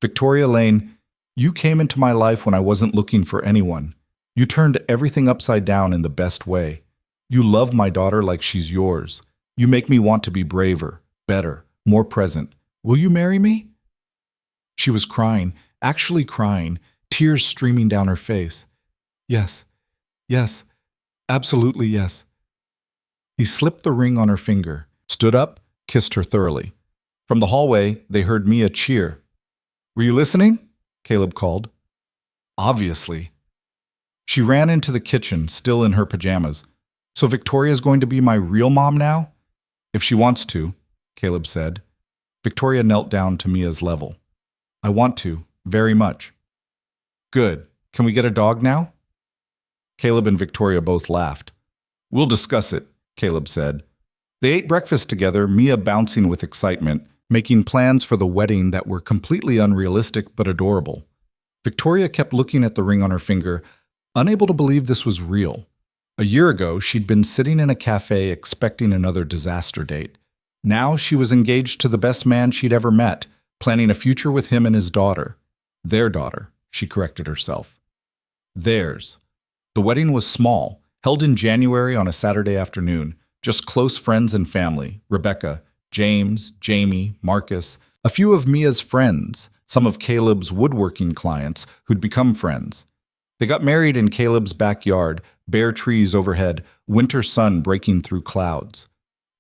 "Victoria Lane, you came into my life when I wasn't looking for anyone. You turned everything upside down in the best way. You love my daughter like she's yours. You make me want to be braver, better, more present. Will you marry me?" She was crying, actually crying, tears streaming down her face. "Yes, yes, absolutely yes." He slipped the ring on her finger, stood up, kissed her thoroughly. From the hallway, they heard Mia cheer. "Were you listening?" Caleb called. "Obviously." She ran into the kitchen, still in her pajamas. "So Victoria's going to be my real mom now?" "If she wants to," Caleb said. Victoria knelt down to Mia's level. "I want to, very much." "Good. Can we get a dog now?" Caleb and Victoria both laughed. "We'll discuss it," Caleb said. They ate breakfast together, Mia bouncing with excitement, making plans for the wedding that were completely unrealistic but adorable. Victoria kept looking at the ring on her finger, unable to believe this was real. A year ago, she'd been sitting in a cafe expecting another disaster date. Now she was engaged to the best man she'd ever met, planning a future with him and his daughter. Their daughter, she corrected herself. Theirs. The wedding was small, held in January on a Saturday afternoon. Just close friends and family, Rebecca, James, Jamie, Marcus, a few of Mia's friends, some of Caleb's woodworking clients who'd become friends. They got married in Caleb's backyard, bare trees overhead, winter sun breaking through clouds.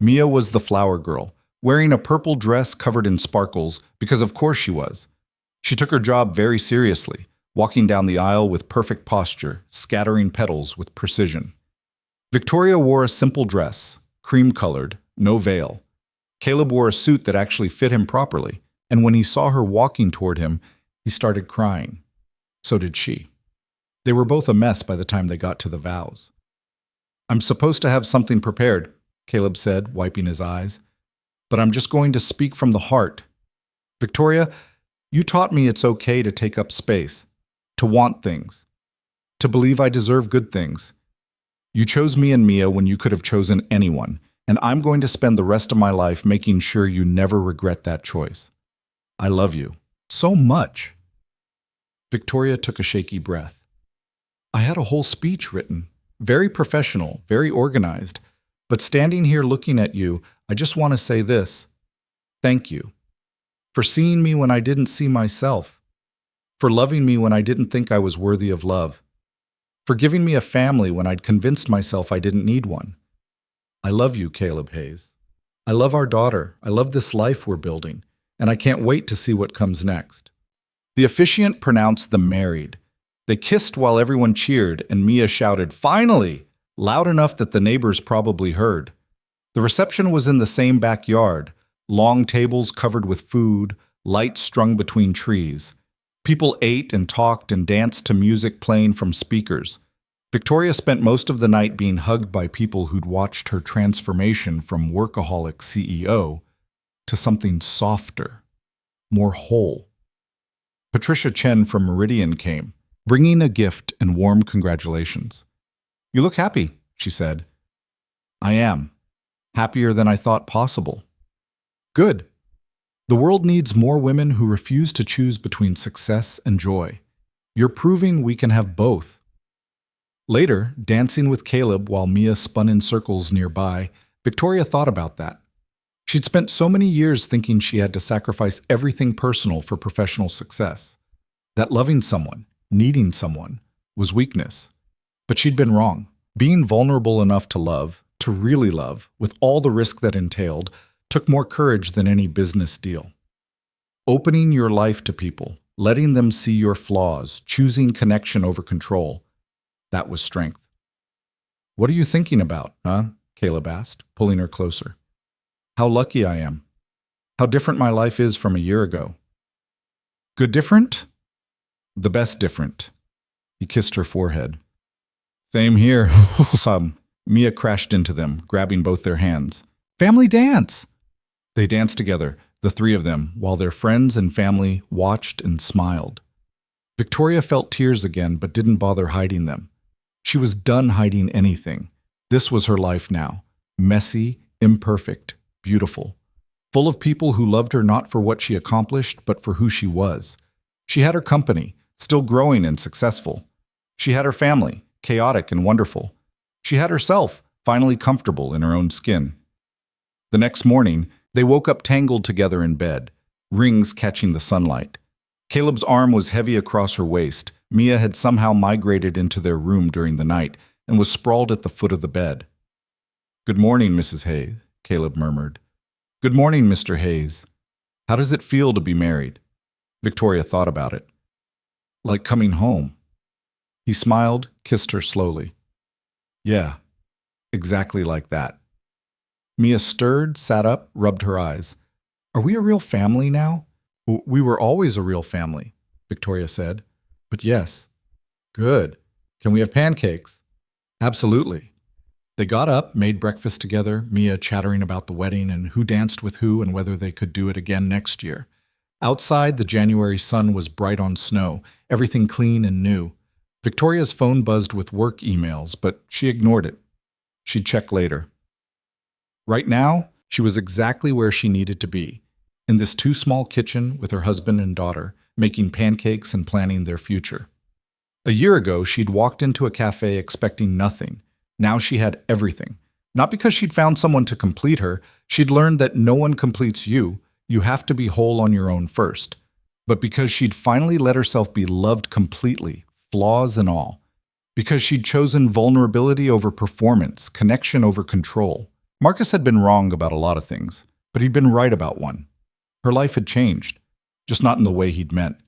Mia was the flower girl, wearing a purple dress covered in sparkles, because of course she was. She took her job very seriously, walking down the aisle with perfect posture, scattering petals with precision. Victoria wore a simple dress, cream-colored, no veil. Caleb wore a suit that actually fit him properly, and when he saw her walking toward him, he started crying. So did she. They were both a mess by the time they got to the vows. "I'm supposed to have something prepared," Caleb said, wiping his eyes, "but I'm just going to speak from the heart. Victoria, you taught me it's okay to take up space, to want things, to believe I deserve good things. You chose me and Mia when you could have chosen anyone, and I'm going to spend the rest of my life making sure you never regret that choice. I love you. So much." Victoria took a shaky breath. "I had a whole speech written, very professional, very organized, but standing here looking at you, I just want to say this. Thank you. For seeing me when I didn't see myself. For loving me when I didn't think I was worthy of love. For giving me a family when I'd convinced myself I didn't need one. I love you, Caleb Hayes. I love our daughter. I love this life we're building, and I can't wait to see what comes next." The officiant pronounced them married. They kissed while everyone cheered, and Mia shouted, "Finally!" loud enough that the neighbors probably heard. The reception was in the same backyard, long tables covered with food, lights strung between trees. People ate and talked and danced to music playing from speakers. Victoria spent most of the night being hugged by people who'd watched her transformation from workaholic CEO to something softer, more whole. Patricia Chen from Meridian came, bringing a gift and warm congratulations. "You look happy," she said. "I am. Happier than I thought possible." "Good. The world needs more women who refuse to choose between success and joy. You're proving we can have both." Later, dancing with Caleb while Mia spun in circles nearby, Victoria thought about that. She'd spent so many years thinking she had to sacrifice everything personal for professional success. That loving someone, needing someone, was weakness. But she'd been wrong. Being vulnerable enough to love, to really love, with all the risk that entailed, took more courage than any business deal. Opening your life to people, letting them see your flaws, choosing connection over control, that was strength. "What are you thinking about, huh?" Caleb asked, pulling her closer. "How lucky I am. How different my life is from a year ago." "Good different?" "The best different." He kissed her forehead. "Same here." Mia crashed into them, grabbing both their hands. "Family dance!" They danced together, the three of them, while their friends and family watched and smiled. Victoria felt tears again, but didn't bother hiding them. She was done hiding anything. This was her life now. Messy, imperfect, beautiful. Full of people who loved her not for what she accomplished, but for who she was. She had her company, still growing and successful. She had her family, chaotic and wonderful. She had herself, finally comfortable in her own skin. The next morning, they woke up tangled together in bed, rings catching the sunlight. Caleb's arm was heavy across her waist. Mia had somehow migrated into their room during the night and was sprawled at the foot of the bed. "Good morning, Mrs. Hayes," Caleb murmured. "Good morning, Mr. Hayes. How does it feel to be married?" Victoria thought about it. "Like coming home." He smiled, kissed her slowly. "Yeah, exactly like that." Mia stirred, sat up, rubbed her eyes. "Are we a real family now?" "We were always a real family," Victoria said. "But yes." "Good. Can we have pancakes?" "Absolutely." They got up, made breakfast together, Mia chattering about the wedding and who danced with who and whether they could do it again next year. Outside, the January sun was bright on snow, everything clean and new. Victoria's phone buzzed with work emails, but she ignored it. She'd check later. Right now, she was exactly where she needed to be, in this too-small kitchen with her husband and daughter, making pancakes and planning their future. A year ago, she'd walked into a cafe expecting nothing. Now she had everything. Not because she'd found someone to complete her, she'd learned that no one completes you. You have to be whole on your own first. But because she'd finally let herself be loved completely, flaws and all. Because she'd chosen vulnerability over performance, connection over control. Marcus had been wrong about a lot of things, but he'd been right about one. Her life had changed, just not in the way he'd meant.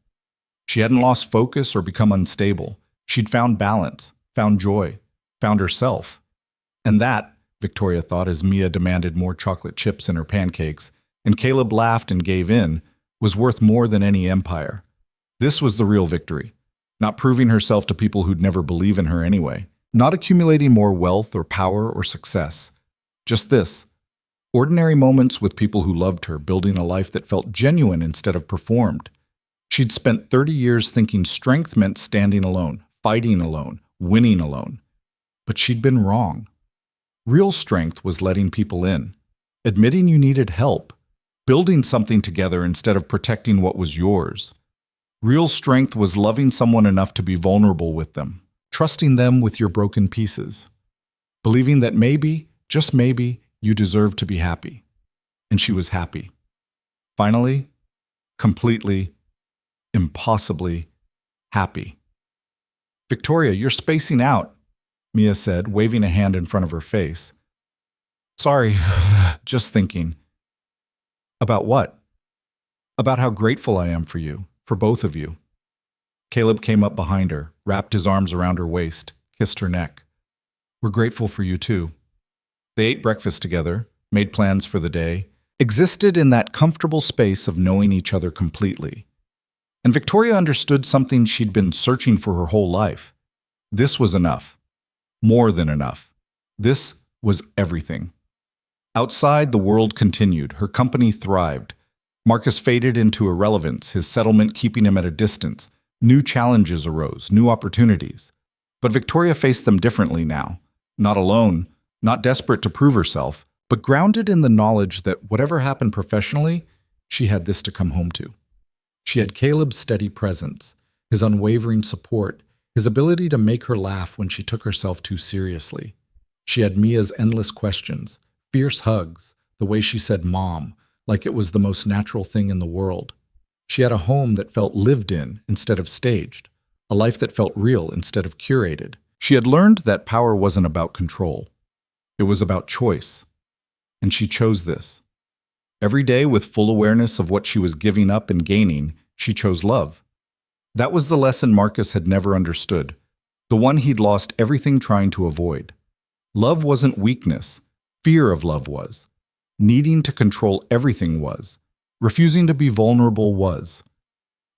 She hadn't lost focus or become unstable. She'd found balance, found joy, found herself. And that, Victoria thought as Mia demanded more chocolate chips in her pancakes, and Caleb laughed and gave in, was worth more than any empire. This was the real victory. Not proving herself to people who'd never believe in her anyway. Not accumulating more wealth or power or success. Just this. Ordinary moments with people who loved her, building a life that felt genuine instead of performed. She'd spent 30 years thinking strength meant standing alone, fighting alone, winning alone. But she'd been wrong. Real strength was letting people in, admitting you needed help, building something together instead of protecting what was yours. Real strength was loving someone enough to be vulnerable with them, trusting them with your broken pieces, believing that maybe, just maybe, you deserved to be happy. And she was happy. Finally, completely, impossibly happy. "Victoria, you're spacing out," Mia said, waving a hand in front of her face. "Sorry, just thinking." "About what?" "About how grateful I am for you, for both of you." Caleb came up behind her, wrapped his arms around her waist, kissed her neck. "We're grateful for you too." They ate breakfast together, made plans for the day, existed in that comfortable space of knowing each other completely. And Victoria understood something she'd been searching for her whole life. This was enough. More than enough. This was everything. Outside, the world continued. Her company thrived. Marcus faded into irrelevance, his settlement keeping him at a distance. New challenges arose, new opportunities. But Victoria faced them differently now. Not alone, not desperate to prove herself, but grounded in the knowledge that whatever happened professionally, she had this to come home to. She had Caleb's steady presence, his unwavering support, his ability to make her laugh when she took herself too seriously. She had Mia's endless questions, fierce hugs, the way she said "mom," like it was the most natural thing in the world. She had a home that felt lived in instead of staged, a life that felt real instead of curated. She had learned that power wasn't about control. It was about choice. And she chose this. Every day, with full awareness of what she was giving up and gaining, she chose love. That was the lesson Marcus had never understood, the one he'd lost everything trying to avoid. Love wasn't weakness. Fear of love was. Needing to control everything was. Refusing to be vulnerable was.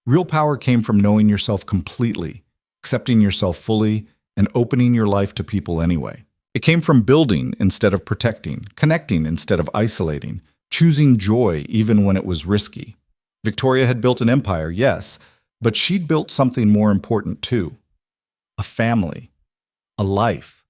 Real power came from knowing yourself completely, accepting yourself fully, and opening your life to people anyway. It came from building instead of protecting, connecting instead of isolating, choosing joy even when it was risky. Victoria had built an empire, yes, but she'd built something more important too. A family. A life.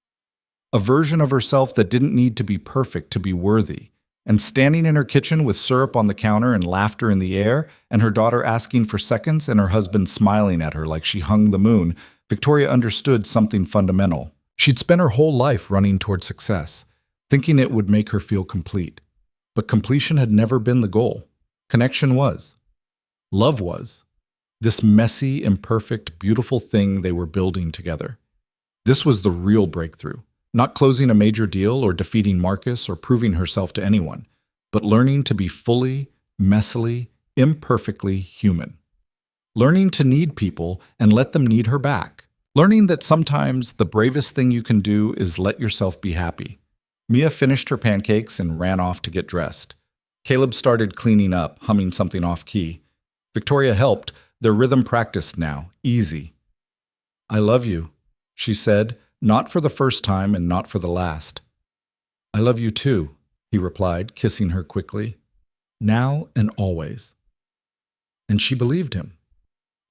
A version of herself that didn't need to be perfect to be worthy. And standing in her kitchen with syrup on the counter and laughter in the air, and her daughter asking for seconds and her husband smiling at her like she hung the moon, Victoria understood something fundamental. She'd spent her whole life running toward success, thinking it would make her feel complete. But completion had never been the goal. Connection was. Love was. This messy, imperfect, beautiful thing they were building together. This was the real breakthrough. Not closing a major deal or defeating Marcus or proving herself to anyone, but learning to be fully, messily, imperfectly human. Learning to need people and let them need her back. Learning that sometimes the bravest thing you can do is let yourself be happy. Mia finished her pancakes and ran off to get dressed. Caleb started cleaning up, humming something off-key. Victoria helped, their rhythm practiced now, easy. "I love you," she said, not for the first time and not for the last. "I love you too," he replied, kissing her quickly. "Now and always." And she believed him.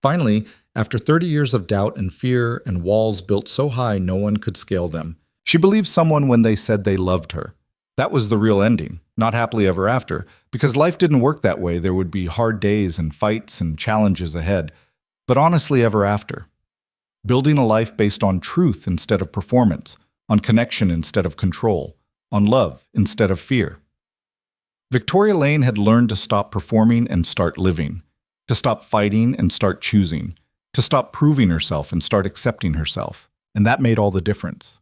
Finally, after 30 years of doubt and fear and walls built so high no one could scale them, she believed someone when they said they loved her. That was the real ending, not happily ever after, because life didn't work that way. There would be hard days and fights and challenges ahead, but honestly ever after. Building a life based on truth instead of performance, on connection instead of control, on love instead of fear. Victoria Lane had learned to stop performing and start living, to stop fighting and start choosing, to stop proving herself and start accepting herself. And that made all the difference.